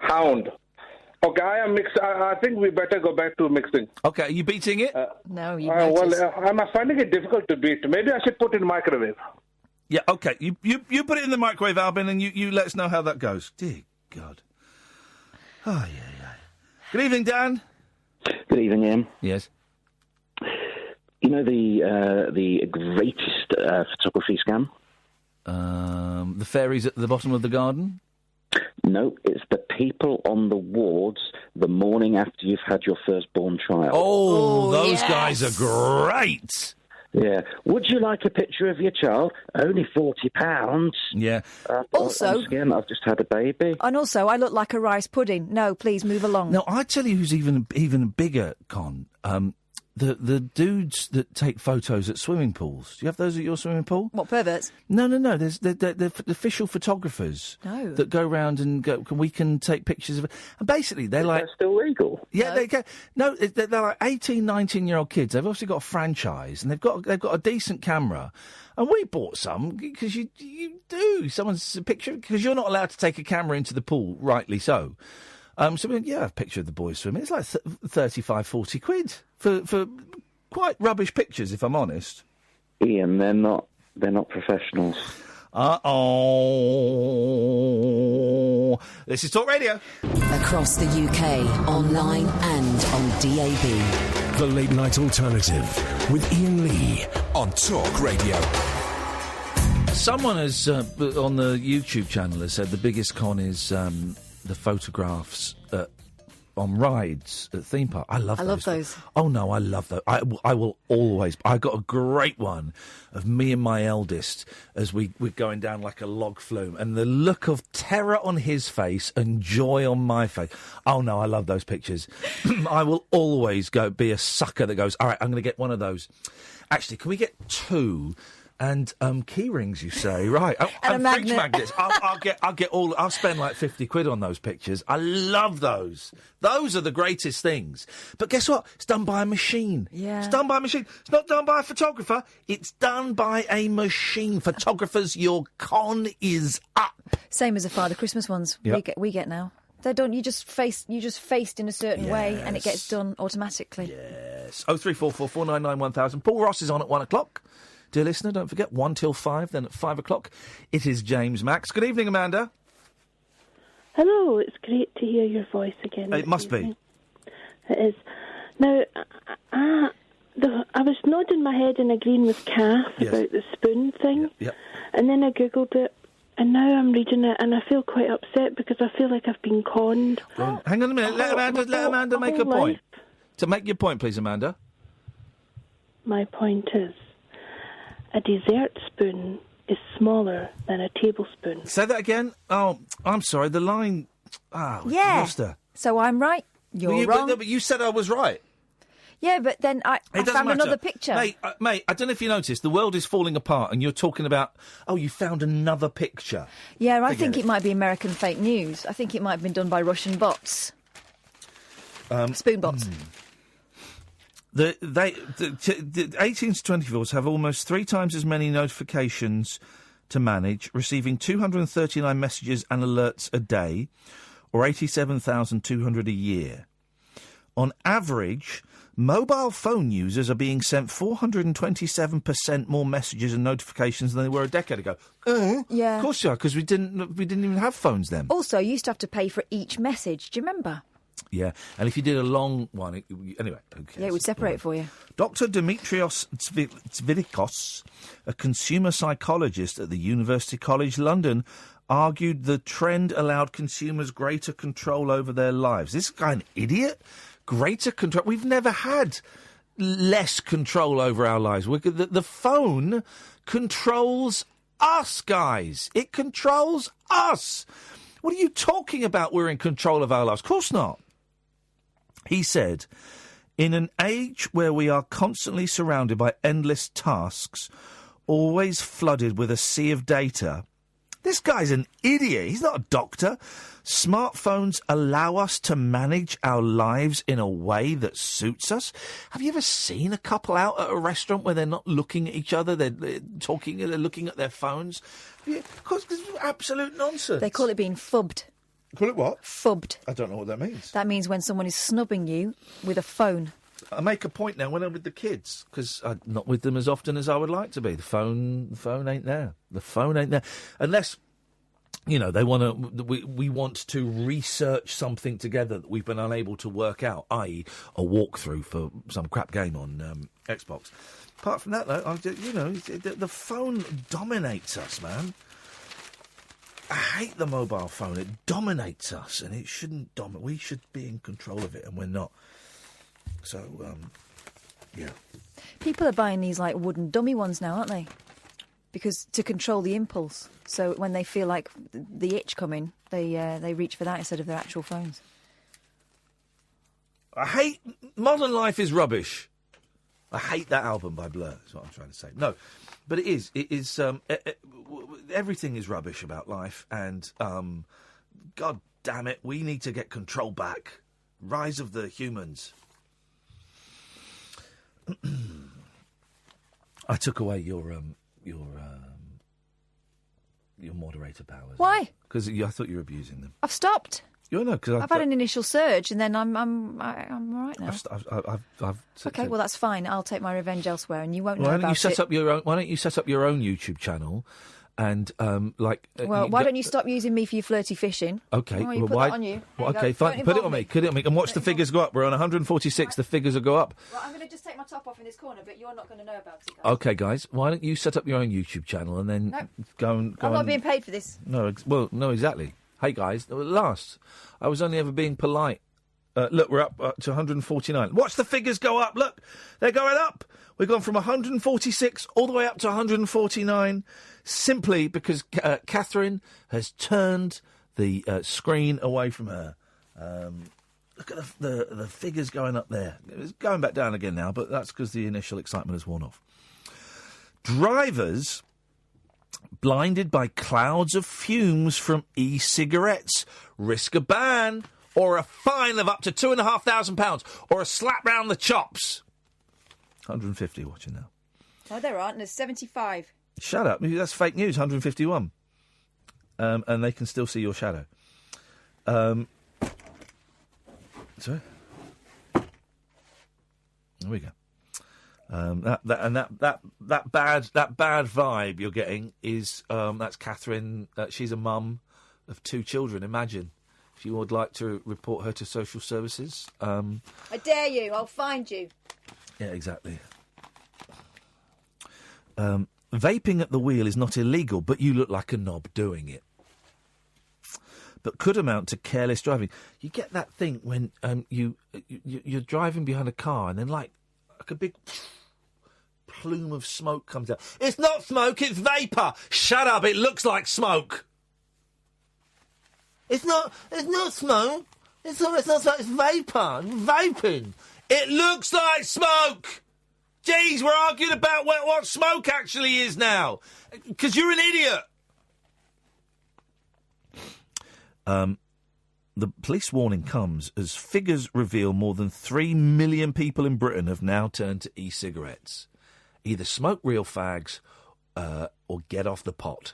[SPEAKER 18] Okay, I am mixed. I think we better go back to mixing.
[SPEAKER 3] Okay, are you beating it?
[SPEAKER 4] No, you
[SPEAKER 18] I'm finding it difficult to beat. Maybe I should put it in microwave.
[SPEAKER 3] Yeah, okay. You put it in the microwave, Albin, and you let us know how that goes. Dear God. Oh, yeah. Good evening, Dan.
[SPEAKER 10] Good evening, Ian.
[SPEAKER 3] Yes.
[SPEAKER 10] You know the greatest photography scam?
[SPEAKER 3] The fairies at the bottom of the garden?
[SPEAKER 10] No, it's the people on the wards the morning after you've had your firstborn child.
[SPEAKER 3] Oh, those guys are great.
[SPEAKER 10] Yeah. Would you like a picture of your child? Only £40.
[SPEAKER 3] Yeah.
[SPEAKER 4] Also,
[SPEAKER 10] again, I've just had a baby.
[SPEAKER 4] And also, I look like a rice pudding. No, please move along.
[SPEAKER 3] No, I tell you who's even a bigger con. The dudes that take photos at swimming pools. Do you have those at your swimming pool?
[SPEAKER 4] What, perverts?
[SPEAKER 3] No. There's the official photographers that go around and go. We can take pictures of it. And basically, they're like
[SPEAKER 10] still legal.
[SPEAKER 3] Yeah, they can. No, they're like 18, 19-year-old kids. They've obviously got a franchise and they've got a decent camera. And we bought some because you do someone's picture because you're not allowed to take a camera into the pool, rightly so. So a picture of the boys swimming. It's like 35, 40 quid for quite rubbish pictures, if I'm honest.
[SPEAKER 10] Ian, they're not professionals.
[SPEAKER 3] This is Talk Radio.
[SPEAKER 2] Across the UK, online and on DAB.
[SPEAKER 1] The Late Night Alternative with Iain Lee
[SPEAKER 15] on Talk Radio.
[SPEAKER 3] Someone has, on the YouTube channel, has said the biggest con is the photographs on rides at theme park. I love those. Oh, no, I love those. I will always... I got a great one of me and my eldest as we're going down like a log flume, and the look of terror on his face and joy on my face. Oh, no, I love those pictures. I will always be a sucker that goes, all right, I'm going to get one of those. Actually, can we get two... And key rings, you say, right?
[SPEAKER 4] And a
[SPEAKER 3] fridge magnets. I'll get all. I'll spend like 50 quid on those pictures. I love those. Those are the greatest things. But guess what? It's done by a machine.
[SPEAKER 4] Yeah.
[SPEAKER 3] It's done by a machine. It's not done by a photographer. It's done by a machine. Photographers, your con is up.
[SPEAKER 4] Same as the Father Christmas ones.
[SPEAKER 3] Yep.
[SPEAKER 4] We get now. They don't. You just faced in a certain way, and it gets done automatically.
[SPEAKER 3] Yes. 0344 499 1000. Paul Ross is on at 1 o'clock. Dear listener, don't forget, 1 till 5, then at 5 o'clock, it is James Max. Good evening, Amanda.
[SPEAKER 11] Hello, it's great to hear your voice again.
[SPEAKER 3] It must be.
[SPEAKER 11] It is. Now, I was nodding my head and agreeing with Kath about the spoon thing, and then I Googled it, and now I'm reading it, and I feel quite upset because I feel like I've been conned.
[SPEAKER 3] Hang on a minute, let Amanda make a point. To make your point, please, Amanda.
[SPEAKER 11] My point is, a dessert spoon is smaller than a tablespoon.
[SPEAKER 3] Say that again? Oh, I'm sorry, the line... lost her.
[SPEAKER 4] So I'm right, you're wrong.
[SPEAKER 3] But you said I was right.
[SPEAKER 4] Yeah, but then I found another picture.
[SPEAKER 3] Mate, I don't know if you noticed, the world is falling apart and you're talking about, you found another picture.
[SPEAKER 4] Yeah, I think it might be American fake news. I think it might have been done by Russian bots. Spoon bots.
[SPEAKER 3] The 18 to 24s have almost 3 times as many notifications to manage, receiving 239 messages and alerts a day, or 87,200 a year. On average, mobile phone users are being sent 427% more messages and notifications than they were a decade ago.
[SPEAKER 4] Yeah.
[SPEAKER 3] Of course you are, because we didn't even have phones then.
[SPEAKER 4] Also, you used to have to pay for each message. Do you remember?
[SPEAKER 3] Yeah, and if you did a long one... Anyway, okay.
[SPEAKER 4] Yeah, it would separate it for you.
[SPEAKER 3] Dr. Dimitrios Tsvilikos, a consumer psychologist at the University College London, argued the trend allowed consumers greater control over their lives. This guy an idiot? Greater control? We've never had less control over our lives. The phone controls us, guys. It controls us. What are you talking about? We're in control of our lives. Of course not. He said, in an age where we are constantly surrounded by endless tasks, always flooded with a sea of data, This guy's an idiot. He's not a doctor. Smartphones allow us to manage our lives in a way that suits us. Have you ever seen a couple out at a restaurant where they're not looking at each other? They're talking, they're looking at their phones. Because it's absolute nonsense.
[SPEAKER 4] They call it being fubbed.
[SPEAKER 3] Call it what?
[SPEAKER 4] Fubbed.
[SPEAKER 3] I don't know what that means.
[SPEAKER 4] That means when someone is snubbing you with a phone.
[SPEAKER 3] I make a point now when I'm with the kids, because I'm not with them as often as I would like to be. The phone ain't there. The phone ain't there. Unless, you know, they want to. We want to research something together that we've been unable to work out, i.e. a walkthrough for some crap game on Xbox. Apart from that, though, the phone dominates us, man. I hate the mobile phone. It dominates us, and it shouldn't dominate. We should be in control of it, and we're not. So, yeah.
[SPEAKER 4] People are buying these, like, wooden dummy ones now, aren't they? Because to control the impulse. So when they feel like the itch coming, they reach for that instead of their actual phones.
[SPEAKER 3] I hate... Modern Life is rubbish. I hate that album by Blur, is what I'm trying to say. No, but it is. It is... everything is rubbish about life, and, God damn it, we need to get control back. Rise of the Humans. I took away your moderator powers.
[SPEAKER 4] Why?
[SPEAKER 3] Because I thought you were abusing them.
[SPEAKER 4] I've stopped.
[SPEAKER 3] You know, because
[SPEAKER 4] I've had an initial surge, and then I'm all right now. Okay, well that's fine. I'll take my revenge elsewhere, and you won't know about it.
[SPEAKER 3] Why don't you set up your own YouTube channel? And
[SPEAKER 4] why don't you stop using me for your flirty fishing?
[SPEAKER 3] Okay,
[SPEAKER 4] well, put that on you.
[SPEAKER 3] Okay, fine. Put it on me. And watch the figures go up. We're on 146. Right. The figures will go up.
[SPEAKER 4] Right, I'm going to just take my top off in this corner, but you're not going to know about it, guys.
[SPEAKER 3] Okay, guys. Why don't you set up your own YouTube channel and then go
[SPEAKER 4] I'm not being paid for this.
[SPEAKER 3] No, no, exactly. Hey guys, at last, I was only ever being polite. Look, we're up to 149. Watch the figures go up. Look, they're going up. We've gone from 146 all the way up to 149, simply because Catherine has turned the screen away from her. Look at the figures going up there. It's going back down again now, but that's because the initial excitement has worn off. Drivers blinded by clouds of fumes from e-cigarettes risk a ban or a fine of up to £2,500 or a slap round the chops. 150 watching now.
[SPEAKER 4] Oh, there aren't. There's 75.
[SPEAKER 3] Shut up. That's fake news. 151. And they can still see your shadow. Sorry? There we go. That bad vibe you're getting is that's Catherine. She's a mum of 2 children. Imagine if you would like to report her to social services.
[SPEAKER 4] I dare you. I'll find you.
[SPEAKER 3] Yeah, exactly. Vaping at the wheel is not illegal, but you look like a knob doing it. But could amount to careless driving. You get that thing when you're driving behind a car and then like a big plume of smoke comes out. It's not smoke, it's vapour. Shut up, it looks like smoke. It's not smoke. It's not smoke, it's vapour. Vaping. It looks like smoke. Jeez, we're arguing about what smoke actually is now. Because you're an idiot. The police warning comes as figures reveal more than 3 million people in Britain have now turned to e-cigarettes. Either smoke real fags or get off the pot.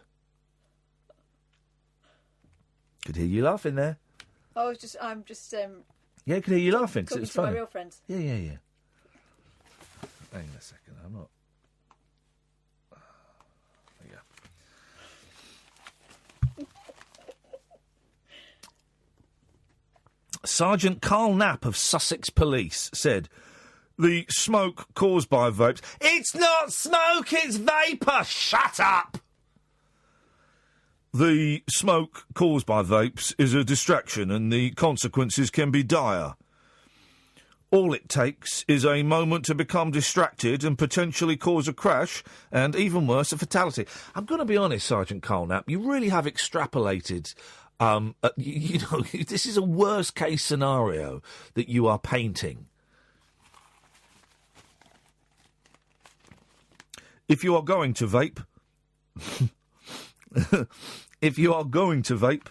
[SPEAKER 3] Could hear you laughing there.
[SPEAKER 4] I'm just.
[SPEAKER 3] Yeah, I could hear you laughing.
[SPEAKER 4] Talking
[SPEAKER 3] it's
[SPEAKER 4] to
[SPEAKER 3] funny.
[SPEAKER 4] my real friends.
[SPEAKER 3] Yeah. Hang on a second, I'm not. There you go. Sergeant Carl Knapp of Sussex Police said, "The smoke caused by vapes." It's not smoke, it's vapour. Shut up. The smoke caused by vapes is a distraction and the consequences can be dire. All it takes is a moment to become distracted and potentially cause a crash and, even worse, a fatality. I'm going to be honest, Sergeant Carl Knapp, you really have extrapolated. This is a worst-case scenario that you are painting. If you are going to vape... if you are going to vape,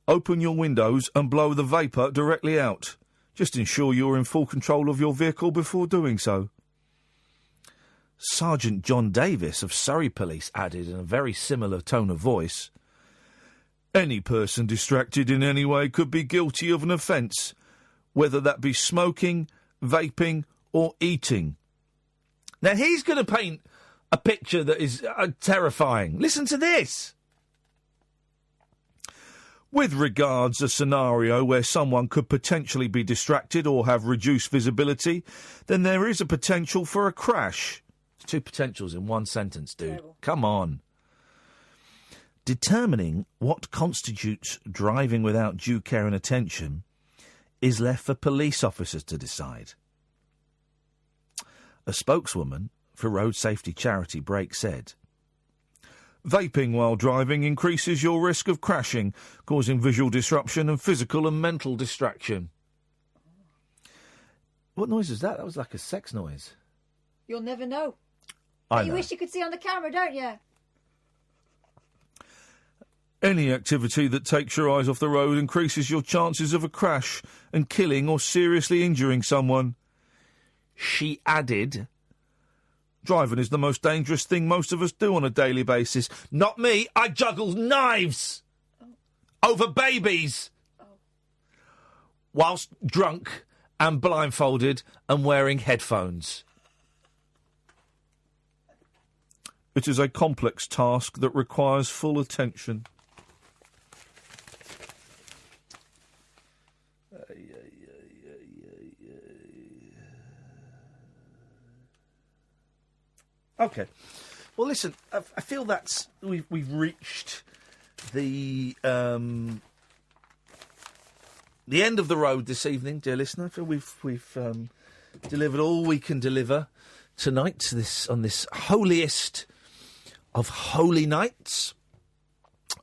[SPEAKER 3] open your windows and blow the vapour directly out. Just ensure you're in full control of your vehicle before doing so. Sergeant John Davis of Surrey Police added in a very similar tone of voice, any person distracted in any way could be guilty of an offence, whether that be smoking, vaping or eating. Now he's going to paint a picture that is terrifying. Listen to this. With regards a scenario where someone could potentially be distracted or have reduced visibility, then there is a potential for a crash. Two potentials in one sentence, dude. Terrible. Come on. Determining what constitutes driving without due care and attention is left for police officers to decide. A spokeswoman for road safety charity Break said, vaping while driving increases your risk of crashing, causing visual disruption and physical and mental distraction. What noise was that? That was like a sex noise.
[SPEAKER 4] You'll never know.
[SPEAKER 3] I know.
[SPEAKER 4] You wish you could see on the camera, don't you?
[SPEAKER 3] Any activity that takes your eyes off the road increases your chances of a crash and killing or seriously injuring someone. She added, driving is the most dangerous thing most of us do on a daily basis. Not me. I juggle knives over babies whilst drunk and blindfolded and wearing headphones. It is a complex task that requires full attention. Okay. Well, listen, I feel that's we've reached the end of the road this evening, dear listener. I feel we've delivered all we can deliver tonight on this holiest of holy nights.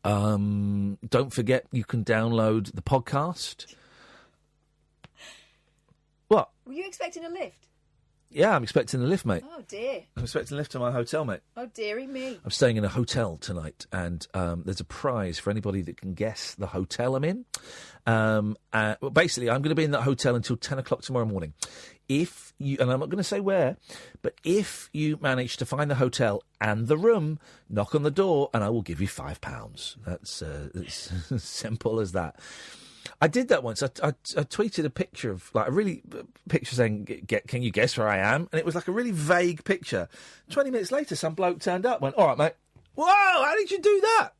[SPEAKER 3] Don't forget you can download the podcast. What?
[SPEAKER 4] Were you expecting a lift?
[SPEAKER 3] Yeah, I'm expecting a lift, mate.
[SPEAKER 4] Oh, dear.
[SPEAKER 3] I'm expecting a lift to my hotel, mate.
[SPEAKER 4] Oh, dearie me.
[SPEAKER 3] I'm staying in a hotel tonight, and there's a prize for anybody that can guess the hotel I'm in. Well, basically, I'm going to be in that hotel until 10 o'clock tomorrow morning. If you, and I'm not going to say where, but if you manage to find the hotel and the room, knock on the door, and I will give you £5. That's it's as simple as that. I did that once. I tweeted a picture of, like, picture saying, can you guess where I am? And it was like a really vague picture. 20 minutes later, some bloke turned up and went, all right, mate. Whoa, how did you do that?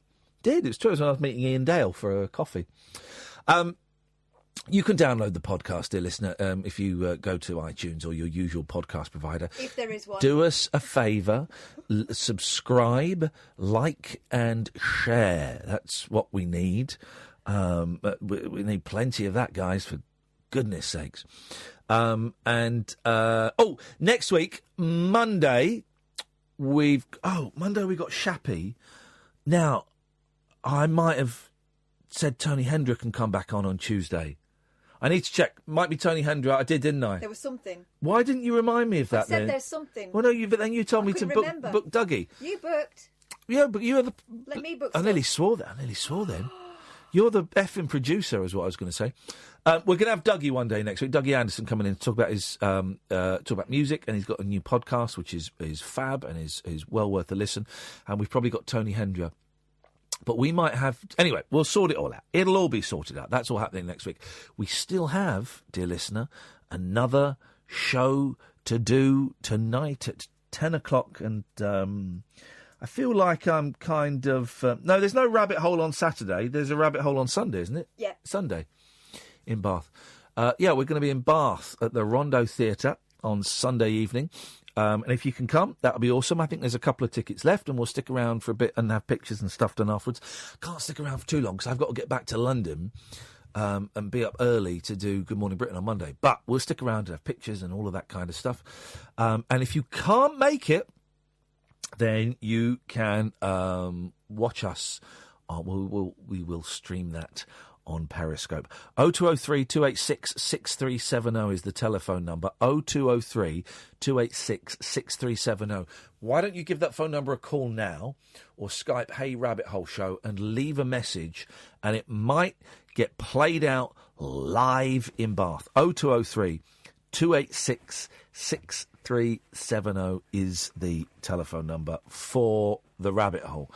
[SPEAKER 3] Did. It was true. It was when I was meeting Iain Dale for a coffee. You can download the podcast, dear listener, if you go to iTunes or your usual podcast provider.
[SPEAKER 4] If there is one.
[SPEAKER 3] Do us a favour, subscribe, like and share. That's what we need. We need plenty of that, guys, for goodness sakes. Next week, Monday, we've got Shappy. Now, I might have said Tony Hendra can come back on Tuesday. I need to check. Might be Tony Hendra. I did, didn't I?
[SPEAKER 4] There was something.
[SPEAKER 3] Why didn't you remind me of that?
[SPEAKER 4] I said
[SPEAKER 3] then?
[SPEAKER 4] There's something.
[SPEAKER 3] Well, no, but then you told me to book Dougie.
[SPEAKER 4] You booked.
[SPEAKER 3] Yeah, but you are the.
[SPEAKER 4] Let me book.
[SPEAKER 3] I nearly swore that. Then. You're the effing producer, is what I was going to say. We're going to have Dougie one day next week. Dougie Anderson coming in to talk about his talk about music, and he's got a new podcast which is fab and is well worth a listen. And we've probably got Tony Hendra. But we might have... Anyway, we'll sort it all out. It'll all be sorted out. That's all happening next week. We still have, dear listener, another show to do tonight at 10 o'clock. And I feel like I'm kind of... no, there's no rabbit hole on Saturday. There's a rabbit hole on Sunday, isn't it?
[SPEAKER 4] Yeah.
[SPEAKER 3] Sunday in Bath. We're going to be in Bath at the Rondo Theatre on Sunday evening. And if you can come, that'll be awesome. I think there's a couple of tickets left, and we'll stick around for a bit and have pictures and stuff done afterwards. Can't stick around for too long because I've got to get back to London and be up early to do Good Morning Britain on Monday. But we'll stick around and have pictures and all of that kind of stuff. And if you can't make it, then you can watch us. We will stream that on Periscope. 0203 286 6370 is the telephone number. 0203 286 6370. Why don't you give that phone number a call now, or Skype Hey Rabbit Hole Show and leave a message, and it might get played out live in Bath. 0203 286 6370 is the telephone number for the Rabbit Hole.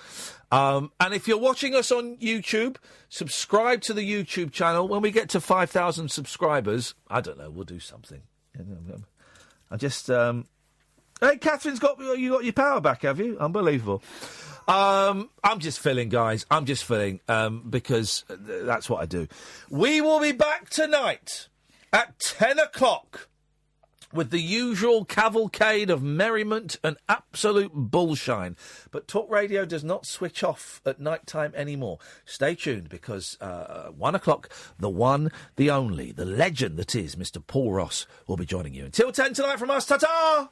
[SPEAKER 3] And if you're watching us on YouTube, subscribe to the YouTube channel. When we get to 5,000 subscribers, I don't know, we'll do something. I just... Hey, Catherine's you got your power back, have you? Unbelievable. I'm just filling, guys. I'm just filling, because that's what I do. We will be back tonight at 10 o'clock with the usual cavalcade of merriment and absolute bullshine. But Talk Radio does not switch off at night time anymore. Stay tuned, because 1 o'clock, the one, the only, the legend that is Mr. Paul Ross will be joining you. Until 10 tonight from us, ta-ta!